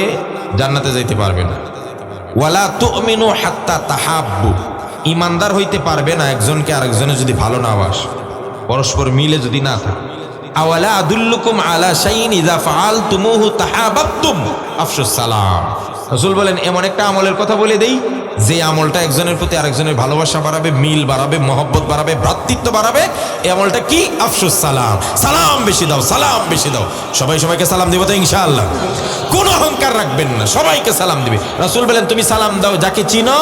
জান্নাতে যাইতে পারবে না। ওয়ালা তুমিনু হাত্তা তাহাব্বু, ইমানদার হইতে পারবে না একজনকে আরেকজনে যদি ভালো না বাসে, পরস্পর মিলে যদি না থাকে। আওয়ালা আদুল্লুকুম আলা শাইইন ইযা ফাআলতুমুহু তাহাব্বাতুম আফশুস সালাম। রাসূল বলেন এমন একটা আমলের কথা বলে দেই যে আমলটা একজনের প্রতি আরেকজনের ভালোবাসা বাড়াবে, মিল বাড়াবে, মহব্বত বাড়াবে, ভ্রাতৃত্ব বাড়াবে। এই আমলটা কি? আফশুস সালাম। সালাম বেশি দাও, সালাম বেশি দাও। সবাই সবাইকে সালাম দিব তো ইনশাআল্লাহ? কোনো অহংকার রাখবেন না, সবাইকে সালাম দিবে। রাসূল বলেন তুমি সালাম দাও যাকে চিনো,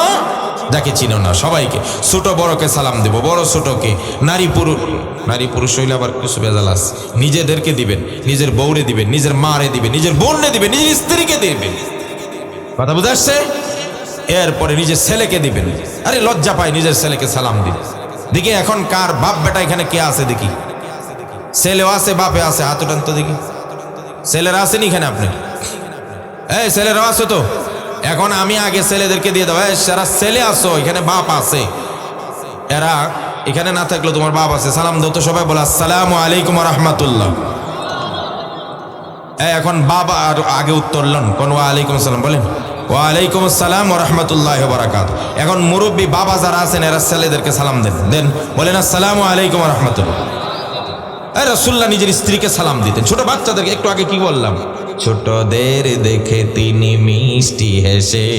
যাকে চিনো না সবাইকে। ছোট বড়কে সালাম দেব, বড় ছোটকে, নারী পুরুষ হইলে আবার কিছু ভেজাল আছে। নিজেদেরকে দিবেন, নিজের বউরে দিবেন, নিজের মারে দিবেন, নিজের বোনরে দিবেন, নিজের স্ত্রীকে দিবেন। কথা বুঝে আসছে? এরপরে নিজের ছেলেকে দিবেন। আরে লজ্জা পায় নিজের ছেলেকে সালাম দিন। দেখি এখন কার বাপ বেটা এখানে কে আছে দেখি? ছেলেও আছে, বাপে আছে, হাত উঠান তো দেখি। ছেলেরা আসেনি এখানে? আপনি এই ছেলেরাও আছে তো? এখন আমি আগে ছেলেদেরকে দিয়ে দেবো। যারা ছেলে আসো এখানে, বাপ আছে, এরা এখানে না থাকলে তোমার বাপ আছে, সালাম দাও তো সবাই। বলে আসসালামু আলাইকুম ওয়া রাহমাতুল্লাহ। এখন বাবা আর আগে উত্তর লন, কোন ওয়া আলাইকুম আসসালাম বলেন, ওয়া আলাইকুম আসসালাম ওয়া রাহমাতুল্লাহি ওয়া বারাকাতুহু। এখন মুরব্বী বাবা যারা আছেন এরা ছেলেদেরকে সালাম দেন, বলেন আসসালামু আলাইকুম ওয়া রাহমাতুল্লাহ। রাসূলুল্লাহ নিজের স্ত্রীকে সালাম দিতেন। ছোট বাচ্চাদেরকে একটু আগে কি বললাম? ছোটদের দেখে তিনি মিষ্টি হেসে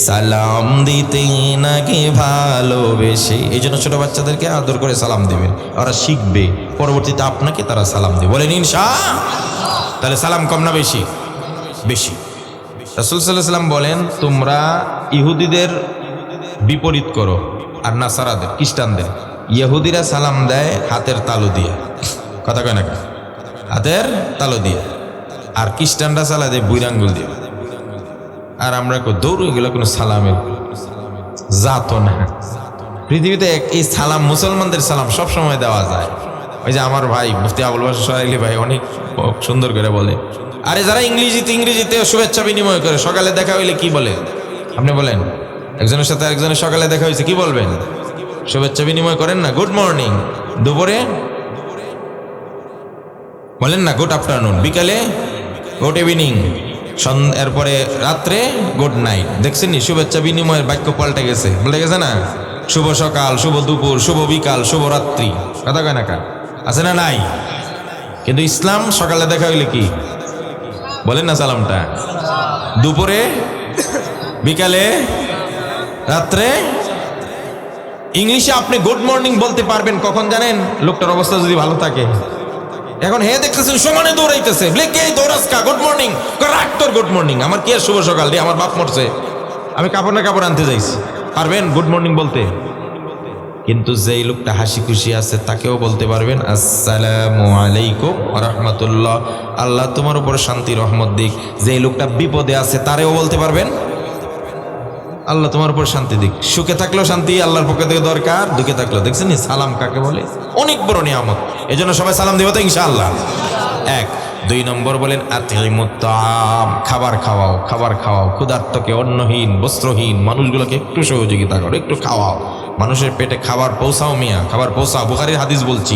সালাম দিতেন আগে ভালোবেসে। এই জন্য ছোট বাচ্চাদেরকে আদর করে সালাম দিবেন, ওরা শিখবে, পরবর্তীতে আপনাকে তারা সালাম দেবে। বলেন ইনশাআল্লাহ। তাহলে সালাম কম না বেশি? বেশি। রাসূল সাল্লাল্লাহু আলাইহি ওয়াসাল্লাম বলেন তোমরা ইহুদিদের বিপরীত করো আর নাসারাদের, খ্রিস্টানদের। ইহুদিরা সালাম দেয় হাতের তালু দিয়ে, কথা কয় না, হাতের তালু দিয়ে। আর খ্রিস্টানরা সালা দেয় বুইর আঙ্গুল দিয়ে। আর আমরা দৌড়, এগুলো কোনো সালামের জাত না। পৃথিবীতে এই সালাম, মুসলমানদের সালাম সব সময় দেওয়া যায়। ওই যে আমার ভাই মুফতি আবুল বাশার সোহাইলি ভাই অনেক সুন্দর করে বলে, আরে যারা ইংরেজিতে শুভেচ্ছা বিনিময় করে, সকালে দেখা হইলে কি বলে? আপনি বলেন, একজনের সাথে একজনের সকালে দেখা হয়েছে, কি বলবেন? শুভেচ্ছা বিনিময় করেন না? Good morning. দুপুরে বলেন না গুড আফটারনুন। বিকালে গুড ইভিনিং। এরপরে রাত্রে গুড নাইট। দেখছেন নি শুভেচ্ছা বিনিময়ের বাক্য পাল্টে গেছে না? শুভ সকাল, শুভ দুপুর, শুভ বিকাল, শুভ রাত্রি, কথা কয় না? আছে না নাই? কিন্তু ইসলাম সকালে দেখা হইলে কি বলেন না? সালামটা দুপুরে, বিকালে, রাত্রে। ইংলিশে আপনি গুড মর্নিং বলতে পারবেন কখন জানেন? লোকটার অবস্থা যদি ভালো থাকে। এখন হে দেখতেছেন সমানে দৌড়াইতেছে, বলে কে দৌড়াস কা? Good morning. রাখ তোর গুড মর্নিং, আমার কি আর শুভ সকাল রে? আমার বাপ মরছে, আমি কাপড় আনতে যাইছি। পারবেন গুড মর্নিং বলতে? কিন্তু যেই লোকটা হাসি খুশি আছে তাকেও বলতে পারবেন আসসালামু আলাইকুম ওয়া রাহমাতুল্লাহ, আল্লাহ তোমার উপর শান্তি রহমত দিক। যেই লোকটা বিপদে আছে তারেও বলতে পারবেন আল্লাহ তোমার উপর শান্তি দিক। সুখে থাকলেও শান্তি আল্লাহর পক্ষ থেকে দরকার, দুঃখে থাকলেও। দেখছেন সালাম কাকে বলে? অনেক বড় নিয়ামত। এই জন্য সবাই সালাম দিব তো ইনশাআল্লাহ। এক। 2 নম্বর বলেন আতিমুত তাআম, খাবার খাওয়াও, খাবার খাওয়াও। ক্ষুধার্তকে, অন্নহীন, বস্ত্রহীন মানুষগুলোকে একটু সহযোগিতা করো, একটু খাওয়াও। মানুষের পেটে খাবার পৌঁছাও মিয়া, খাবার পৌঁছাও। বুখারীর হাদিস বলছি,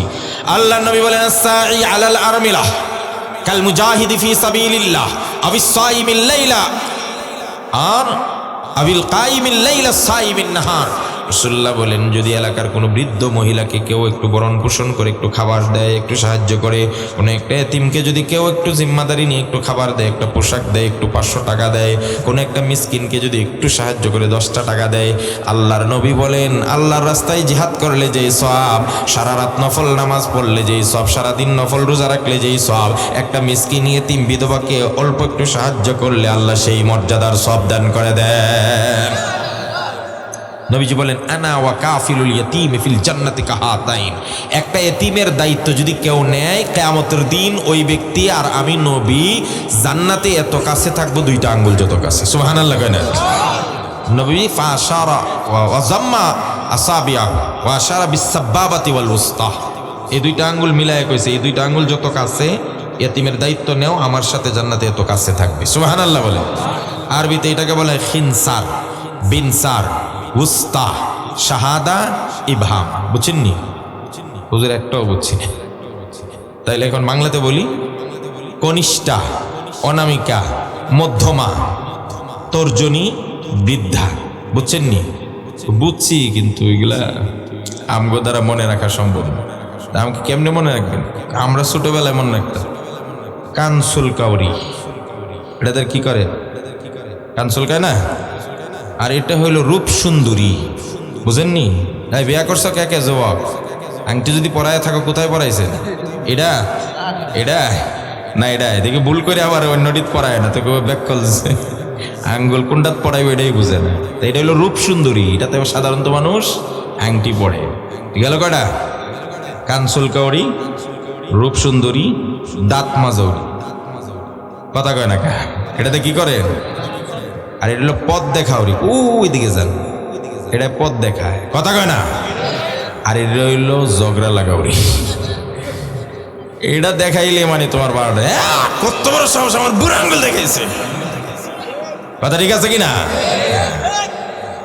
আল্লাহর নবী বলেন আস-সাঈ আলাল আরমিলাহ কাল মুজাহিদি ফি সাবিলিল্লাহ আবিস সাইমিল লাইলা আর আবিল কাইমিল লাইলা সাইমিন নাহার। রাসূলুল্লাহ বলেন যদি এলাকার কোনো বৃদ্ধ মহিলাকে কেউ একটু ভরণ পোষণ করে, একটু খাবার দেয়, একটু সাহায্য করে, কোনো একটা এতিমকে যদি কেউ একটু জিম্মাদারি নিয়ে একটু খাবার দেয়, একটা পোশাক দেয়, একটু 500 টাকা দেয়, কোনো একটা মিসকিনকে যদি একটু সাহায্য করে 10টা টাকা দেয়, আল্লাহর নবী বলেন আল্লাহর রাস্তায় জিহাদ করলে যেই সওয়াব, সারা রাত নফল নামাজ পড়লে যেই সওয়াব, সারাদিন নফল রোজা রাখলে যেই সওয়াব, একটা মিসকিন এতিম বিধবাকে অল্প একটু সাহায্য করলে আল্লাহ সেই মর্যাদার সওয়াব দান করে দেন। নবীজি বলেন আনা ওয়া কাফিলুল ইয়াতীম ফিল জান্নাতি কাহাতাইন। একটা এতিমের দায়িত্ব যদি কেউ নেয়, কিয়ামতের দিন ওই ব্যক্তি আর আমি নবী জান্নাতে এত কাছে থাকবো, 2টা আঙ্গুল যত কাছে। সুবহানাল্লাহ কয় না? নবী ফাশারা ওয়া জাম্মা আসাবিয়াহু ওয়া আশারা বিস-সাব্বাবাতি ওয়াল উসতা। এই 2টা আঙ্গুল মিলায় কইছে এই 2টা আঙ্গুল যত কাছে, এতিমের দায়িত্ব নেও, আমার সাথে জান্নাতে এত কাছে থাকবে। সুবহানাল্লাহ বলে। আরবিতে এটাকে বলে খিনসার, বিনসার, উস্তা, শাহাদা, ইবহাম। বুঝছেননি? হুজুর একটাও বুঝছি না। তাইলে এখন বাংলাতে বলি, কনিষ্ঠা, অনামিকা, মধ্যমা, তর্জনী, বৃদ্ধা। বুঝছেননি? বুঝছি, কিন্তু এগুলা আমগো দ্বারা মনে রাখা সম্ভব না। আমাকে কেমনে মনে রাখবেন? আমরা ছোটবেলায় মনে রাখতাম কানসুল কাউরি, এটাদের কি করে কানসুল কায় না, আর এটা হইল রূপ সুন্দরী, বুঝেননি? তাই বিয়া করছো কে কে জবাব, আংটি যদি পড়ায় থাকো কোথায় পড়াইছেন? এটা এটা না, এটা এদিকে ভুল করে আবার অন্যটিত পড়ায় না, তোকে ব্যাক কল দিচ্ছে, আঙ্গুল কোনটাত পড়াইবে এটাই বুঝে না। তো এটা হলো রূপ সুন্দরী, এটাতে সাধারণত মানুষ আংটি পড়ে। গেল কয়টা? কানসুল কাউরি, রূপ সুন্দরী, দাঁত মাজৌরি, কথা কয় না কা? এটাতে কি করে? আর এটা হলো পথ দেখাওরি, ওই দিকে যান, এটা পথ দেখায়, কথা কয় না? আর এটা হইল ঝগড়া লাগাওরি, এটা দেখাইলে মানে তোমার বারোটা কত বড় সাহস, আমার বুড়ো আঙ্গুল দেখাইছে, কথা ঠিক আছে কিনা?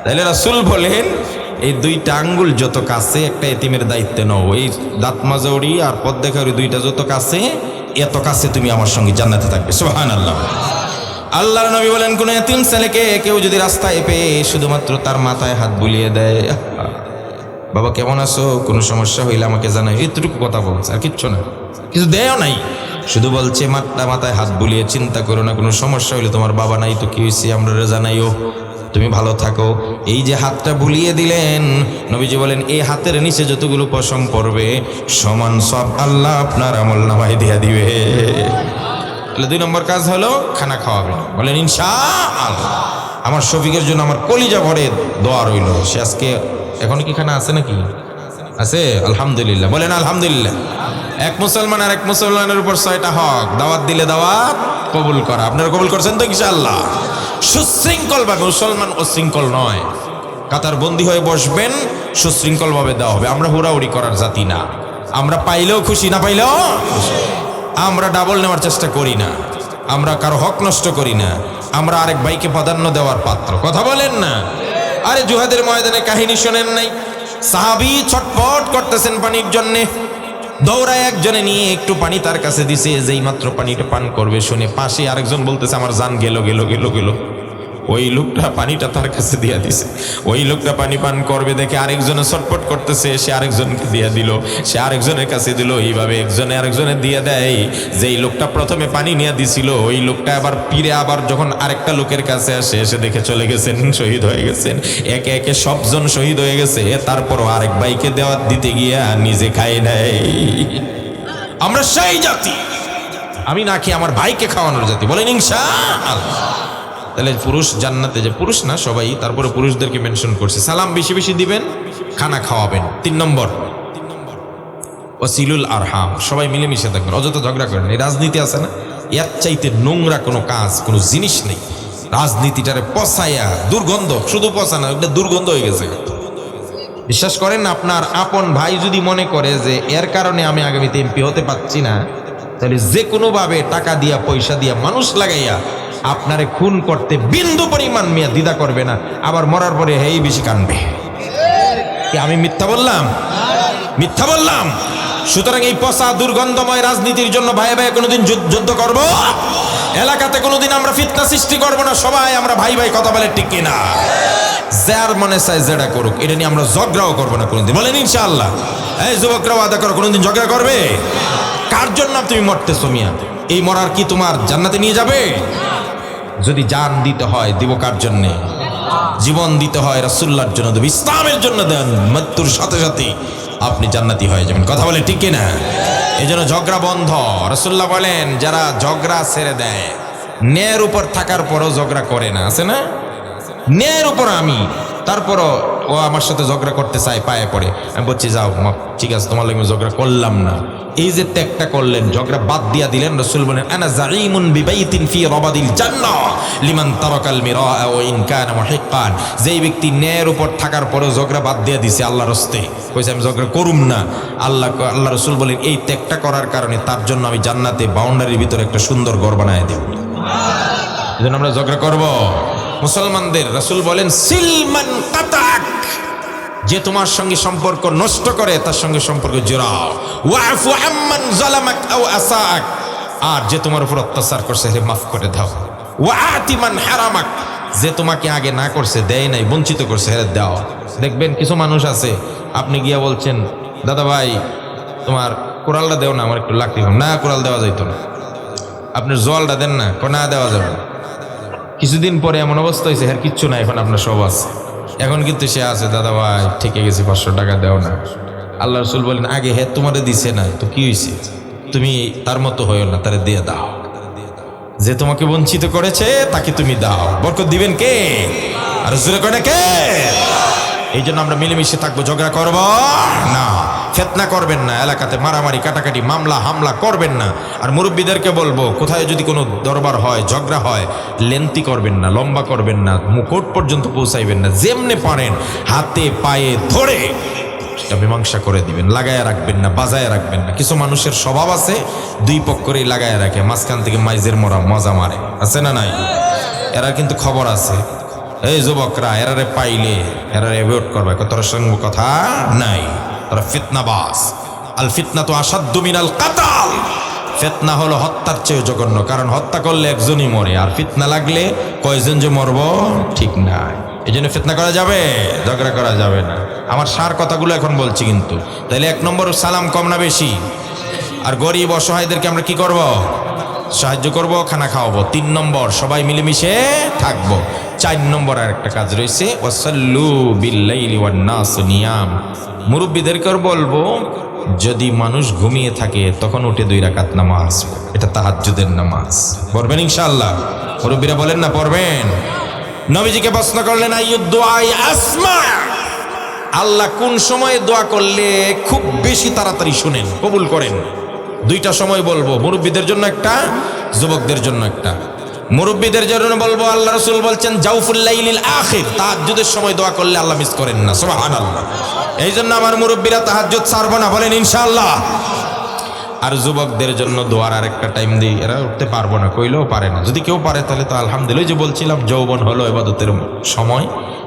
তাইলে রাসূল বলেন এই দুইটা আঙ্গুল যত কাছে একটা এতিমের দায়িত্ব নাও, এই দাঁত মাজৌরি আর পথ দেখাওরি দুইটা যত কাছে, এত কাছে তুমি আমার সঙ্গে জান্নাতে থাকবে। সুবহানাল্লাহ। আল্লাহর নবী বলেন, কোন এতিম ছেলেকে কেউ যদি রাস্তায় পেয়ে শুধুমাত্র তার মাথায় হাত বুলিয়ে দেয়, বাবা কেমন আছো, কোনো সমস্যা হইলে আমাকে জানাই, এতটুকু কথা বলছে, আর কিচ্ছু না, কিছু দেয়ও নাই, শুধু বলছে মাথায় হাত বুলিয়ে, চিন্তা করো না, কোনো সমস্যা হইলে তোমার বাবা নাই তো কি হয়েছে, আমরা জানাইও, তুমি ভালো থাকো। এই যে হাতটা বুলিয়ে দিলেন, নবীজি বলেন এই হাতের নিচে যতগুলো পশম পড়বে সমান সব আল্লাহ আপনার আমল নামায় দিয়া দিবে। তাহলে 2 নম্বর কাজ হলো খানা খাওয়াবেন, বলেন ইনশাআল্লাহ। আমার শফিকের জন্য আমার কলিজা ভরে দোয়া রইল, সে আজকে এখন কি খানা আছে নাকি? আছে, আলহামদুলিল্লাহ, বলেন আলহামদুলিল্লাহ। এক মুসলমান আর এক মুসলমানের উপর 6টা হক, দাওয়াত দিলে দাওয়াত কবুল করা, আপনারা কবুল করছেন তো ইনশাআল্লাহ? সুশৃঙ্খল ভাবে, মুসলমান অশৃঙ্খল নয়, কাতার বন্দী হয়ে বসবেন, সুশৃঙ্খল ভাবে দেওয়া হবে। আমরা হুড়াহুড়ি করার জাতি না, আমরা পাইলেও খুশি, না পাইলেও খুশি, আমরা ডাবল নেওয়ার চেষ্টা করি না, আমরা কারো হক নষ্ট করি না, আমরা আরেক ভাইকে প্রাধান্য দেওয়ার পাত্র, কথা বলেন না? আরে জুহাদের ময়দানে কাহিনী শোনেন নাই? সাহাবী ছটফট করতেছেন পানির জন্যে, দৌড়ায় একজনে নিয়ে একটু পানি তার কাছে দিছে, যেই মাত্র পানিটা পান করবে শুনে পাশে আরেকজন বলতেছে আমার জান গেল গেল গেল গেল, ওই লোকটা পানিটা তার কাছে দিয়া দিছে, ওই লোকটা পানি পান করবে দেখে আরেকজনে ছটফট করতেছে, সে আরেকজনকে দিয়া দিল, সে আরেকজনের কাছে দিল, এইভাবে একজনে আরেকজনের দিয়ে দেয়। যেই লোকটা প্রথমে পানি নিয়ে দিছিল ওই লোকটা আবার ফিরে আবার যখন আরেকটা লোকের কাছে আসে, এসে দেখে চলে গেছেন, শহীদ হয়ে গেছেন, একে একে সবজন শহীদ হয়ে গেছে, তারপরও আরেক ভাইকে দেওয়া দিতে গিয়া নিজে খায় নাই। আমরা সেই জাতি, আমি না খেয়ে আমার ভাইকে খাওয়ানোর জাতি, বলেন ইনশাআল্লাহ। তাহলে পুরুষ জান্নাতে, যে পুরুষ না সবাই, তারপরে পুরুষদেরকে মেনশন করছে, সালাম বেশি বেশি দিবেন, খানা খাওয়াবেন। 3 নম্বর ওয়াসিলুল আরহাম, সবাই মিলেমিশে থাকবেন, অযথা ঝগড়া করেন। এই রাজনীতি আছে না, এর চাইতে নোংরা কোনো কাজ, কোনো জিনিস নেই। রাজনীতিটারে পচাইয়া, দুর্গন্ধ, শুধু পচা না, ওটা দুর্গন্ধ হয়ে গেছে। বিশ্বাস করেন না, আপনার আপন ভাই যদি মনে করে যে এর কারণে আমি আগামীতে এমপি হতে পারছি না, তাহলে যে কোনোভাবে টাকা দিয়া পয়সা দিয়া মানুষ লাগাইয়া আপনারে খুন করতে বিন্দু পরিমাণ মিয়া দ্বিধা করবে না, আবার মরার পরে হেই বেশি কানবে। কি আমি মিথ্যা বললাম? মিথ্যা বললাম? সুতরাং এই পচা দুর্গন্ধময় রাজনীতির জন্য ভাই ভাই কোনোদিন যুদ্ধ করব, এলাকাতে কোনোদিন আমরা ফিতনা সৃষ্টি করব না, সবাই আমরা ভাই ভাই কথা বলে, ঠিক কিনা? যার মনে চায় যেটা করুক, এটা নিয়ে আমরা ঝগড়াও করবো না কোনোদিন, বলেন ইনশাআল্লাহ। এই যুবকরাও আদা করো, কোনোদিন ঝগড়া করবে? কার জন্য তুমি মরতেছো মিয়া? এই মরার কি তোমার জান্নাতে নিয়ে যাবে? যদি জান দিতে হয় দিব কার জন্যে? জীবন দিতে হয় রাসূলুল্লাহর জন্য দেব, ইসলামের জন্য দেন, মৃত্যুর সাথে সাথে আপনি জান্নাতি হয়ে যাবেন, কথা বলে ঠিক কিনা? এই জন্য ঝগড়া বন্ধ। রাসূলুল্লাহ বলেন যারা ঝগড়া ছেড়ে দেয়, ন্যায়ের উপর থাকার পরও ঝগড়া করে না, আছে না? ন্যায়ের উপর আমি, তারপরও ও আমার সাথে ঝগড়া করতে চায়, পায়ে পড়ে, আমি বলছি যাও ঠিক আছে, তোমার লাগে ঝগড়া করলাম না। এই যে ত্যাগটা করলেন, ঝগড়া বাদ দিয়া দিলেন, রাসূল বলেন আনা যাঈমুন বিবাইতিন ফি রাবাদিল জান্নাহ লিমান তারাকাল মিরা ওয়া ইন কানা মুহিক্কান। যেই ব্যক্তি ন্যায়ের উপর থাকার পরেও ঝগড়া বাদ দিয়া দিছে আল্লাহর রাস্তে, কইছে আমি ঝগড়া করুম না, আল্লাহ রাসূল বলেন এই ত্যাগটা করার কারণে তার জন্য আমি জান্নাতে বাউন্ডারির ভিতরে একটা সুন্দর ঘর বানায় দেব। এজন্য আমরা ঝগড়া করব। মুসলমানদের রাসূল বলেন সিলমান কাতাক, যে তোমার সঙ্গে সম্পর্ক নষ্ট করে তার সঙ্গে সম্পর্ক জোড়াও। ওয়াফু আম্মান যালামাক আও আসাক, আর যে তোমার উপর অত্যাচার করছে হে মাফ করে দাও। ওয়াতি মান হারামাক, যে তোমাকে আগে না করছে, দেয় নাই, বঞ্চিত করছে, হে দাও। দেখবেন কিছু মানুষ আছে, আপনি গিয়া বলছেন দাদা ভাই তোমার কোরালটা দেও না, আমার একটু লাকড়ি কম। না, কোরাল দেওয়া যাইত না। আপনার জলটা দেন না, না দেওয়া যাবে না। কিছুদিন পরে এমন অবস্থা হয়েছে হ্যাঁ কিচ্ছু না, এখন আপনার সব আছে। এখন কিন্তু সে আছে, দাদা ভাই ঠিকই গেছি 500 টাকা দেও না। আল্লাহ রসুল বলেন আগে হ্যাঁ তোমারে দিছে না তো কি হয়েছে, তুমি তার মতো হইও না, তারে দিয়ে দাও। যে তোমাকে বঞ্চিত করেছে তাকে তুমি দাও, বরকত দিবেন কে? আর জোরে করে কে? এই জন্য আমরা মিলেমিশে থাকবো, ঝগড়া করব না, ফিতনা করবেন না, এলাকাতে মারামারি কাটাকাটি মামলা হামলা করবেন না। আর মুরব্বীদেরকে বলবো কোথায় যদি কোনো দরবার হয় ঝগড়া হয় লেন্তি করবেন না, লম্বা করবেন না, মুকুট পর্যন্ত পৌঁছাইবেন না, যেমনে পারেন হাতে পায়ে ধরে সেটা মীমাংসা করে দিবেন, লাগায় রাখবেন না, বাজায় রাখবেন না। কিছু মানুষের স্বভাব আছে দুই পক্ষেই লাগায় রাখে, মাঝখান থেকে মাইজের মরা মজা মারে, আছে না নাই? এরা কিন্তু খবর আছে, এই যুবকরা এরারে পাইলে এরারে অ্যাভয়েড করবে, তোর সঙ্গে কথা নাই, তোরা ফিতনাবাজ। আল ফিতনা তো আসাদ্দু মিনাল কাতাল, ফিতনা হলো হত্যার চেয়ে জঘন্য, কারণ হত্যা করলে একজনই মরে, আর ফিতনা লাগলে কয়জন যে মরব ঠিক নাই। এই জন্য ফিতনা করা যাবে, ঝগড়া করা যাবে না। আমার সার কথাগুলো এখন বলছি কিন্তু। তাইলে 1 নম্বর সালাম কম না বেশি? আর গরিব অসহায়দেরকে আমরা কি করব? সাহায্য করব, খানা খাওয়াবো। 3 নম্বর সবাই মিলেমিশে থাকবো। 4 নম্বর আর একটা কাজ রয়েছে, ওয়াসাল্লু বিল্লাইলি ওয়ান নাস নিয়াম। মুরব্বীদেরকে বলবো যদি মানুষ ঘুমিয়ে থাকে তখন উঠে 2 রাকাত নামাজ, এটা তাহাজ্জুদের নামাজ পড়বেন ইনশাআল্লাহ। মুরব্বীরা বলেন না পড়বেন? নবীজিকে প্রশ্ন করলেন আইয়ুদ দুআই আসমা, আল্লাহ কোন সময়ে দোয়া করলে খুব বেশি তাড়াতাড়ি শুনেন কবুল করেন? 2টা সময় বলবো, মুরব্বীদের জন্য একটা, যুবকদের জন্য একটা। মুরব্বীদের জন্য বলবো আল্লাহ রাসূল বলছেন জাউফুল লাইলিল আখির, তাহাজ্জুদের সময় দোয়া করলে আল্লাহ মিস করেন না, সুবহানাল্লাহ। এই জন্য আমার মুরব্বীরা তাহাজ্জুদ ছাড়বো না, বলেন ইনশাআল্লাহ। আর যুবকদের জন্য দোয়ার আরেকটা টাইম দিই, এরা উঠতে পারবো না কইলেও পারে না, যদি কেউ পারে তাহলে তো আলহামদুলিল্লাহ। যে বলছিলাম যৌবন হলো ইবাদতের সময়,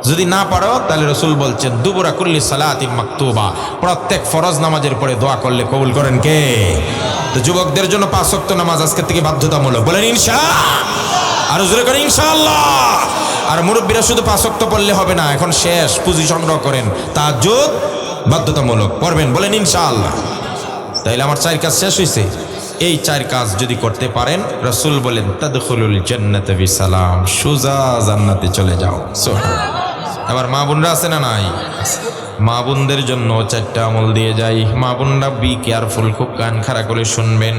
যদি না পারো তাহলে রাসূল বলছেন দুবুরা কুল্লি সালাতিন মাকতুবা, প্রত্যেক ফরজ নামাজের পরে দোয়া করলে কবুল করেন কে? তো যুবকদের জন্য 5 ওয়াক্ত নামাজ আজকে থেকে বাধ্যতামূলক, বলেন ইনশাআল্লাহ। আর জোরে করেন ইনশাআল্লাহ। আর মুরব্বীরা শুধু 5 ওয়াক্ত পড়লে হবে না, এখন শেষ, পুঁজি সংগ্রহ করেন, তাহাজ্জুদ বাধ্যতামূলক পড়বেন, বলেন ইনশাআল্লাহ। তাইলে আমার 4 কাজ শেষ হয়েছে। এই 4 কাজ যদি করতে পারেন, রাসূল বলেন তাদখুলুল জান্নাতা বিসালাম, সোজা জান্নাতে চলে যাও। এবার মা বোনরা আছে না নাই? মা বোনদের জন্য 4টা আমল দিয়ে যাই। মা বোনরা বি কেয়ারফুল, খুব কান খাড়া করে শুনবেন।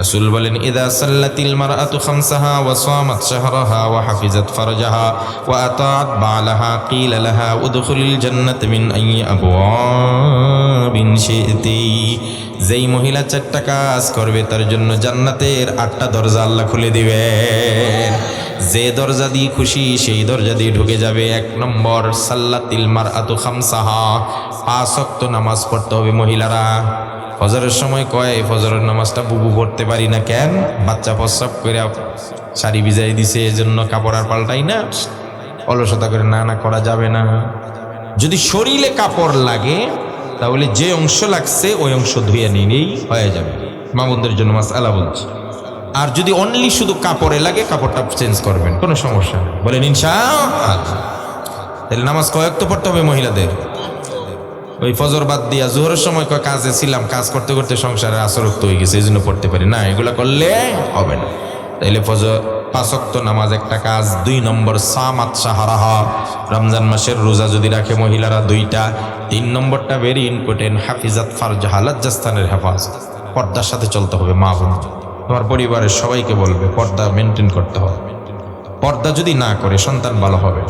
রাসূল বলেন ইদা সাল্লাতিল মারআতু খামসাহা ওয়া সামাত শাহরাহা ওয়া হাফিজাত ফারজাহা ওয়া আতাআত বালাহা কিলা লাহা উদখুলিল জান্নাতা মিন আইয়ি আবওয়াবিন শি'তি। যেই মহিলা 4টা কাজ করবে তার জন্য জান্নাতের 8টা দরজা আল্লাহ খুলে দিবেন। যে দরজা দিয়ে খুশি সেই দরজা দিয়ে ঢুকে যাবে। 1 নম্বর সাল্লাতিল মারআতু খামসাহা, 5 ওয়াক্ত নামাজ পড়তে হবে মহিলারা। ফজরের সময় কয় ফজরের নামাজটা বুবু পড়তে পারি না, কেন? বাচ্চা প্রস্রাব করে শাড়ি ভিজাই দিছে, এজন্য কাপড় আর পাল্টাই না, অলসতা করে না না করা যাবে না। যদি শরীরে কাপড় লাগে তাহলে যে অংশ লাগছে ওই অংশ ধুয়ে নিলেই হয়ে যাবে। মামুনদের জন্য মাসআলা বলছি। আর যদি অনলি শুধু কাপড়ে লাগে কাপড়টা চেঞ্জ করবেন, কোনো সমস্যা নেই, বলেন ইনশাআল্লাহ। তাহলে নামাজ কয় ওয়াক্ত পড়তে হবে মহিলাদের? ওই ফজর বাদ দিয়া জোহরের সময় কয় কাজে ছিলাম, কাজ করতে করতে সংসারে আসর ওয়াক্ত হয়ে গেছে এই জন্য পড়তে পারি না, এগুলা করলে হবে না। তাইলে ফজর 5 ওয়াক্ত নামাজ একটা কাজ। 2 নম্বর সামাত শাহরাহা, রমজান মাসের রোজা যদি রাখে মহিলারা 2টা। 3 নম্বরটা ভেরি ইম্পর্টেন্ট, হাফিজাত ফারজাহা, লজ্জাস্থানের হেফাজত, পর্দার সাথে চলতে হবে। মা বোন তোমার পরিবারের সবাইকে বলবে পর্দা মেনটেন করতে হবে। পর্দা যদি না করে সন্তান ভালো হবে,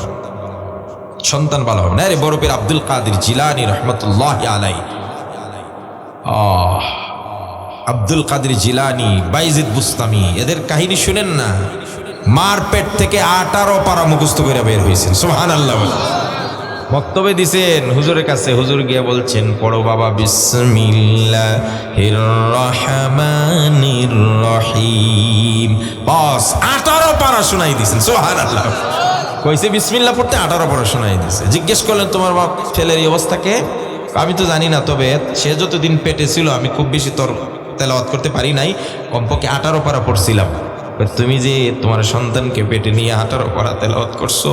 সন্তান ভালো হবে না। আরে বড় পীর আব্দুল কাদের জিলানী রহমতুল্লাহি আলাইহি, আব্দুল কাদের জিলানী, বাইজিদ বুস্তামি, এদের কাহিনী শুনেন না। মার পেট থেকে 18 পারা মুখস্থ করে বের হয়েছেন, সুবহানাল্লাহ। বক্তব্য দিছেন হুজুরের কাছে, হুজুর গিয়ে বলছেন পড়ো বাবা বিসমিল্লাহির রহমানির রহিম, বাস 18 পারা শোনাই দিছেন, সুবহানাল্লাহ। কইছে বিসমিল্লাহ পড়তে 18 পারা শোনাই দিছে। জিজ্ঞেস করলেন তোমার বাপ ছেলের এই অবস্থাকে? আমি তো জানি না, তবে সে যতদিন পেটে ছিল আমি খুব বেশি তোর তেলাওয়াত করতে পারি নাই, কমপক্ষে 18 পারা পড়ছিলাম। তুমি যে তোমার সন্তানকে পেটে নিয়ে 18 পারা তেলাওয়াত করছো,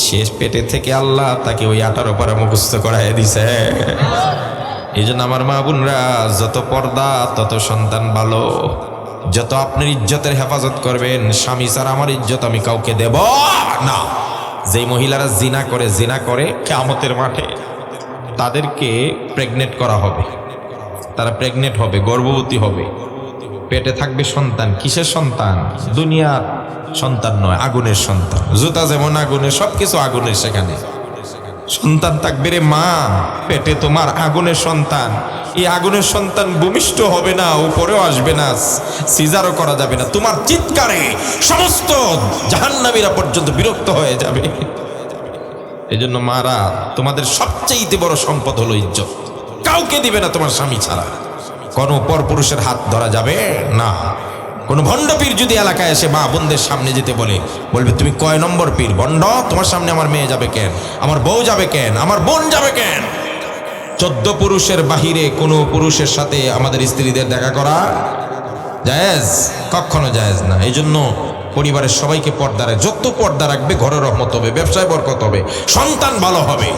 শেষ পেটে থেকে আল্লাহ তাকে ওই 18 পারা মুখস্থ করাই দিছে। এই জন্য আমার মা বোনরা, যত পর্দা তত সন্তান ভালো। যত আপনার ইজ্জতের হেফাজত করবেন, স্বামী ছাড়া আমার ইজ্জত আমি কাউকে দেব না। যেই মহিলারা জিনা করে কিয়ামতের মাঠে তাদেরকে প্রেগনেন্ট করা হবে, তারা প্রেগনেন্ট হবে, গর্ভবতী হবে, পেটে থাকবে সন্তান। কিসের সন্তান? দুনিয়ার সন্তান নয়, আগুনের সন্তান। জুতা যেমন আগুনের, সবকিছু আগুনের। সেখানে সন্তান থাকবে রে মা, পেটে তোমার আগুনের সন্তান। এই আগুনের সন্তান ভূমিষ্ঠ হবে না, উপরেও আসবে না, সিজারও করা যাবে না। তোমার চিৎকারে সমস্ত জাহান্নামীরা পর্যন্ত বিরক্ত হয়ে যাবে। এজন্য মারা, তোমাদের সবচেয়ে বড় সম্পদ হলো ইজ্জত। কাউকে দিবে না তোমার স্বামী ছাড়া। কোনো পরপুরুষের হাত ধরা যাবে না। কোন ভণ্ড পীর যদি এলাকায় এসে মা বোনদের সামনে যেতে বলবে তুমি কয় নম্বর পীর ভণ্ড? তোমার সামনে আমার মেয়ে যাবে কেন? আমার বউ যাবে কেন? আমার বোন যাবে কেন? 14 পুরুষের বাহিরে কোনো পুরুষের সাথে আমাদের স্ত্রীদের দেখা করা জায়েজ? কখনো জায়েজ না। এই জন্য পরিবারের সবাইকে পর্দা রাখবে। যত পর্দা রাখবে ঘরের রহমত হবে, ব্যবসায় বরকত হবে, সন্তান ভালো হবে,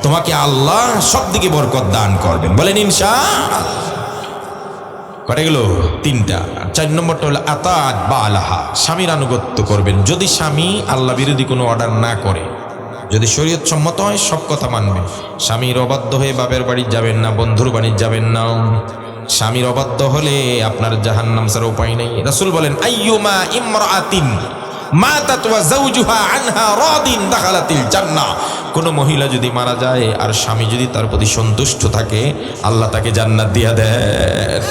তোমাকে আল্লাহ সব দিকে বরকত দান করবেন। বলেন ইনশাআল্লাহ। কটে গেল 3টা। 4 নম্বরটা হলো আতাত বালাহা, স্বামীর আনুগত্য করবেন। যদি স্বামী আল্লাহ বিরোধী কোনো অর্ডার না করে, যদি শরীয়ত সম্মত হয়, সব কথা মানবেন। স্বামীর অবাধ্য হয়ে বাপের বাড়ি যাবেন না, বন্ধুর বাড়ি যাবেন না। স্বামীর অবাধ্য হলে আপনার জাহান্নাম ছাড়া উপায় নেই। রাসূল বলেন আইয়ুমা ইমরাআতিন মাতাত ওয়া যাওজুহা আনহা রাদিন দাখালাতিল জান্নাহ। কোন মহিলা যদি মারা যায় আর স্বামী যদি তার প্রতি সন্তুষ্ট থাকে, আল্লাহ তাকে জান্নাত দিয়ে দেন।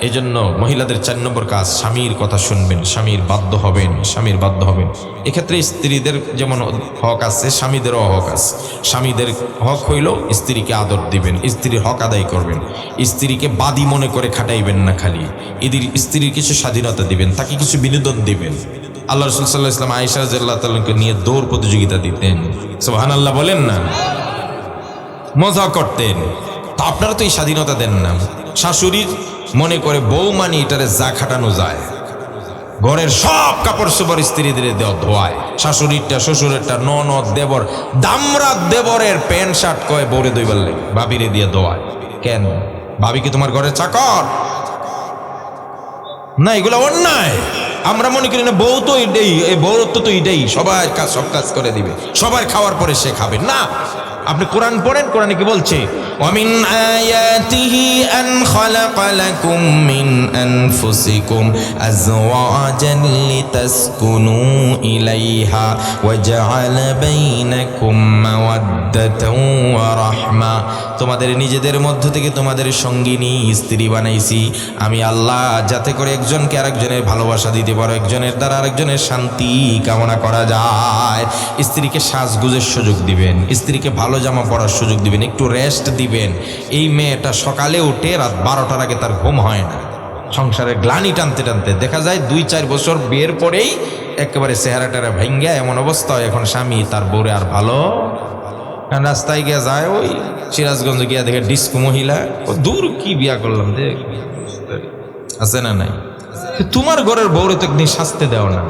এই জন্য মহিলাদের 4 নম্বর কাজ, স্বামীর কথা শুনবেন, স্বামীর বাধ্য হবেন, স্বামীর বাধ্য হবেন। এক্ষেত্রে স্ত্রীদের যেমন হক আছে, স্বামীদেরও হক আছে। স্বামীদের হক হইল স্ত্রীকে আদর দিবেন, স্ত্রীর হক আদায় করবেন, স্ত্রীকে বাদী মনে করে খাটাইবেন না। খালি স্ত্রীর কিছু স্বাধীনতা দিবেন, তাকে কিছু বিনোদন দিবেন। আল্লাহ রাসূল সাল্লাল্লাহু আলাইহি ওয়াসাল্লাম আয়েশা রাদিয়াল্লাহু তাআলাকে নিয়ে দৌড় প্রতিযোগিতা দিতেন। সুবহানাল্লাহ বলেন না? মজা করতেন। তা আপনারা তো এই স্বাধীনতা দেন না। শাশুড়ির মনে করে বউ মানে এটারে যা খাটানো যায়, ঘরের সব কাপড় চোপড় স্ত্রীদের দেওয়া ধোয়ায়, শাশুড়িরটা, শ্বশুরেরটা, ননদ, দেবর, দামরা দেবরের প্যান্ট শার্ট কয় বউরে দইবার লাগে, ভাবিরে দিয়ে ধোয়ায়। কেন? ভাবি কি তোমার ঘরের চাকর? না, এগুলো অন্যায়। আমরা মনে করি না বউ তো এটাই, এই বউরত্ব তো এটাই, সবার কাজ সব কাজ করে দিবে, সবার খাওয়ার পরে সে খাবে না। আপনি কোরআন পড়েন, কোরআনে কি বলছে? ওয়ামিন আয়াতিহি আন খালাকা লাকুম মিন আনফুসিকুম আজওয়াজান লিতাসকুনু ইলাইহা ওয়া জাআলা বাইনাকুম মাওয়াদ্দাতাও ওয়া রাহমা। তোমাদের নিজেদের মধ্য থেকে তোমাদের সঙ্গিনী স্ত্রী বানাইছি আমি আল্লাহ, যাতে করে একজনকে আরেকজনের ভালোবাসা দিতে পারো, একজনের দ্বারা আরেকজনের শান্তি কামনা করা যায়। স্ত্রীকে সাজগুজের সুযোগ দিবেন, স্ত্রীকে ভালো জামা পরার সুযোগ দিবেন, একটু রেস্ট দিবেন। এই মেয়েটা সকালে উঠে রাত 12টার আগে তার ঘুম হয় না। সংসারের গ্লানি টানতে টানতে দেখা যায় 2-4 বছর বিয়ের পরেই একেবারে চেহারাটারা ভাঙ্গা এমন অবস্থা হয়, এখন স্বামী তার বউরে আর ভালো। রাস্তায় গিয়া যায়, ওই সিরাজগঞ্জ গিয়া দেখে ডিস্কো মহিলা, ও দূর কি বিয়া করলাম দেখ, আছে না নাই? তোমার ঘরের বউরে তো একদিন শাস্তি দেও না,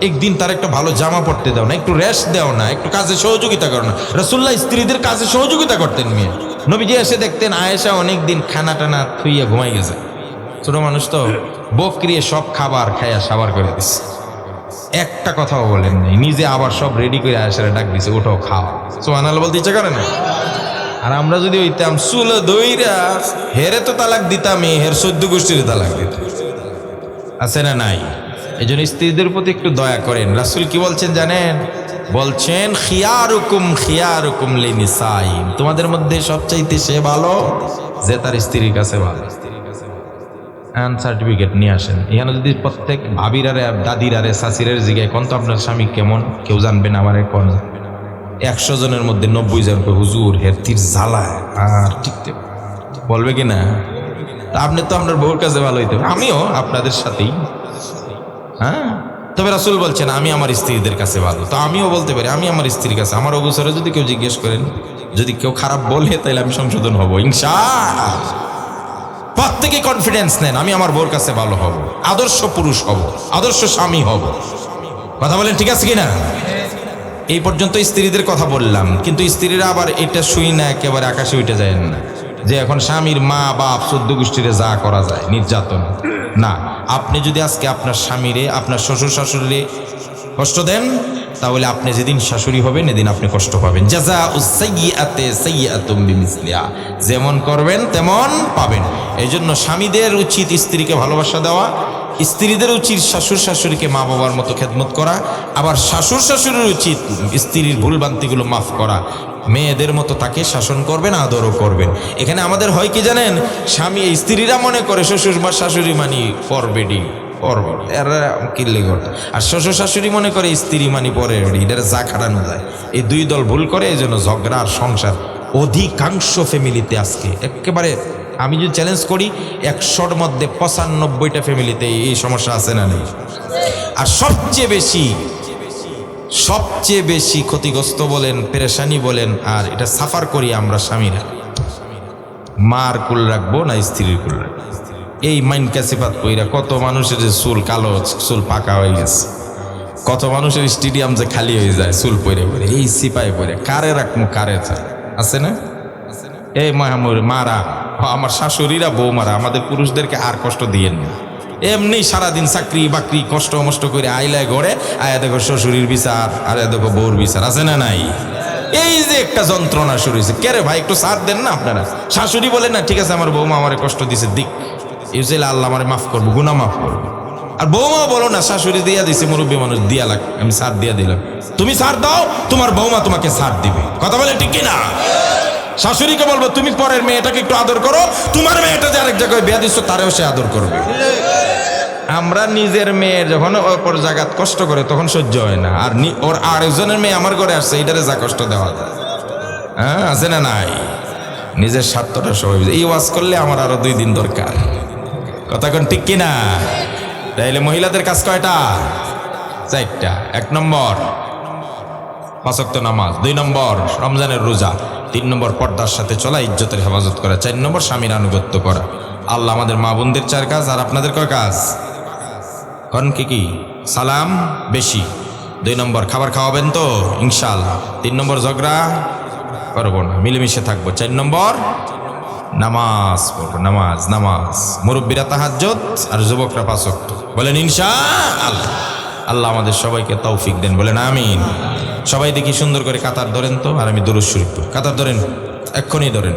একদিন তার একটা ভালো জামা পড়তে দাও না, একটু রেস্ট দেও না, একটু কাজে সহযোগিতা করো না। রাসূলুল্লাহ স্ত্রীদের কাজে সহযোগিতা করতেন। মেয়ে নবীজি এসে দেখতেন আয়েশা অনেকদিন খানা টানা থুইয়া ঘুমাই গেছে, ছোট মানুষ তো, বকরিয়ে সব খাবার খাইয়া সাবার করে দিচ্ছে, একটা কথাও বলেন নাই। নিজে আবার সব রেডি করে আয়েশারে ডাক দিছে, ওটাও খাও। সুবহানাল্লাহ বলতে ইচ্ছা করে না? আর আমরা যদি হইতাম চুলো দইরা, হেরে তো তালাক দিতামই, হের 14 গোষ্ঠীর তালাক দিত, আছে না নাই? এই জন্য স্ত্রীদের প্রতি একটু দয়া করেন। রাসূল কি বলছেন জানেন? বলছেন খিয়ারুকুম লিনিসাইম, তোমাদের মধ্যে সবচাইতে সে ভালো যে তার স্ত্রীর কাছে ভালো। সার্টিফিকেট নিয়ে আসেন। এখানে যদি প্রত্যেক ভাবিরারে, দাদিরারে, শাশিরের জিগায় কোন তো আপনার স্বামী কেমন, কেউ জানবেন আমার কোন 100 জনের মধ্যে 90 জনকে হুজুর হেরতির জ্বালায় আর ঠিকতে বলবে কি না? আপনি তো আপনার বউর কাছে ভালো হইতে, আমিও আপনাদের সাথেই। হ্যাঁ, তবে রাসূল বলছেন আমি আমার স্ত্রীদের কাছে ভালো। তো আমিও বলতে পারি আমি আমার স্ত্রীর কাছে। আমার অবসরে যদি কেউ জিজ্ঞেস করেন, যদি কেউ খারাপ বলে, তাহলে আমি সংশোধন হব ইনশাআল্লাহ। প্রত্যেকে কনফিডেন্স নেন, আমি আমার বউর কাছে ভালো হব, আদর্শ পুরুষ হব, আদর্শ স্বামী হব। কথা বলেন ঠিক আছে কিনা? এই পর্যন্ত স্ত্রীদের কথা বললাম, কিন্তু স্ত্রীরা আবার এটা শুই না একেবারে আকাশে উঠে যায় না যে এখন স্বামীর মা বাপ চোদ্দ গোষ্ঠীরে যা করা যায় নির্যাতন না। আপনি যদি আজকে আপনার স্বামীরে আপনার শ্বশুর শাশুড়িরে কষ্ট দেন, তাহলে আপনি যেদিন শাশুড়ি হবেন এদিন আপনি কষ্ট পাবেন। জাযাউস সাইয়্যাতি সাইয়্যাতুম বিমিসলিহা, যেমন করবেন তেমন পাবেন। এই জন্য স্বামীদের উচিত স্ত্রীকে ভালোবাসা দেওয়া, স্ত্রীদের উচিত শ্বশুর শাশুড়িকে মা বাবার মতো খেদমত করা, আবার শ্বশুর শাশুড়ির উচিত স্ত্রীর ভুলভ্রান্তিগুলো মাফ করা, মেয়েদের মতো তাকে শাসন করবেন, আদরও করবেন। এখানে আমাদের হয় কি জানেন, স্বামী স্ত্রীরা মনে করে শ্বশুর বা শাশুড়ি মানি পরবেডি এরা কিল্লে করে, আর শ্বশুর শাশুড়ি মনে করে স্ত্রী মানি পরে এটার যা খাটানো যায়। এই দুই দল ভুল করে, এই জন্য ঝগড়া আর সংসার অধিকাংশ ফ্যামিলিতে আজকে একেবারে আমি যদি চ্যালেঞ্জ করি 100-র মধ্যে 95টা ফ্যামিলিতে এই সমস্যা আছে না নেই। আর সবচেয়ে বেশি ক্ষতিগ্রস্ত বলেন, পেরেশানি বলেন, আর এটা সাফার করি আমরা স্বামীরা। মার কুল রাখবো না স্ত্রীর কুল রাখবো, এই মাইন ক্যাসিপাত কইরা কত মানুষের যে চুল কালো, চুল পাকা হয়ে গেছে, কত মানুষের স্টেডিয়াম যে খালি হয়ে যায় চুল পরে পরে, এই সিপাই পরে কারে রাখবো কারে আছে না। এই মারা আমার শাশুড়িরা বৌমারা আমাদের পুরুষদেরকে আর কষ্ট দিয়েন না। এমনি সারাদিন চাকরি বাকরি কষ্ট মষ্ট করে আইলায় ঘরে আয়া দেখো শ্বশুরির বিচার, আর দেখো বউর বিচার, আছে না নাই? এই যে একটা যন্ত্রণা শুরু হয়েছে। কে রে ভাই একটু সাথ দেন না আপনারা। শাশুড়ি বলে না ঠিক আছে আমার বৌমা আমারে কষ্ট দিছে, দিক ইউজেলে আল্লাহ আমারে মাফ করবো, গুনাহ মাফ করবো। আর বৌমা বলো না শাশুড়ি দিয়া দিছে, মুরব্বী মানুষ দিয়া লাগ, আমি সাথ দিয়া দিলাম, তুমি সাথ দাও, তোমার বৌমা তোমাকে সাথ দিবে। কথা বলে ঠিক কিনা? শাশুড়িকে বলবো তুমি পরের মেয়েটাকে একটু আদর করো, তোমার মেয়েটা যে আরেক জায়গায় বিয়া দিচ্ছ তারেও সে আদর করবে। আমরা নিজের মেয়ে যখন অপর জায়গাত কষ্ট করে তখন সহ্য হয় না, আর ওর আরেকজনের মেয়ে আমার ঘরে আসছে এইটারে যা কষ্ট দেওয়া যায়, হ্যাঁ আছে না নাই? নিজের স্বার্থটা সবাই বুঝে। এই ওয়াজ করলে আমার আরো 2 দিন দরকার, কথা কোন ঠিক কিনা? তাইলে মহিলাদের কাজ কয়টা? 4টা। 1 নম্বর 5 ওয়াক্ত নামাজ, 2 নম্বর রমজানের রোজা, 3 নম্বর পর্দার সাথে চলা, ইজ্জতের হেফাজত করা, 4 নম্বর স্বামীর আনুগত্য করা। আল্লাহ আমাদের মা বোনদের 4 কাজ, আর আপনাদের কয় কাজ? কোন কি? সালাম বেশি, 2 নম্বর খাবার খাওয়াবেন তো ইনশাআল্লাহ, 3 নম্বর ঝগড়া করবো না, মিলেমিশে থাকবো, 4 নম্বর নামাজ পড়বো, নামাজ মুরব্বীরা তাহাজ্জুদ আর যুবকরা 5 ওয়াক্ত। বলেন ইনশাআল্লাহ। আল্লাহ আমাদের সবাইকে তৌফিক দেন, বলেন আমিন। সবাই দেখি সুন্দর করে কাতার ধরেন তো, আর আমি দুরূদ শরীফ পড়ি। কাতার ধরেন, এক্ষুনি ধরেন।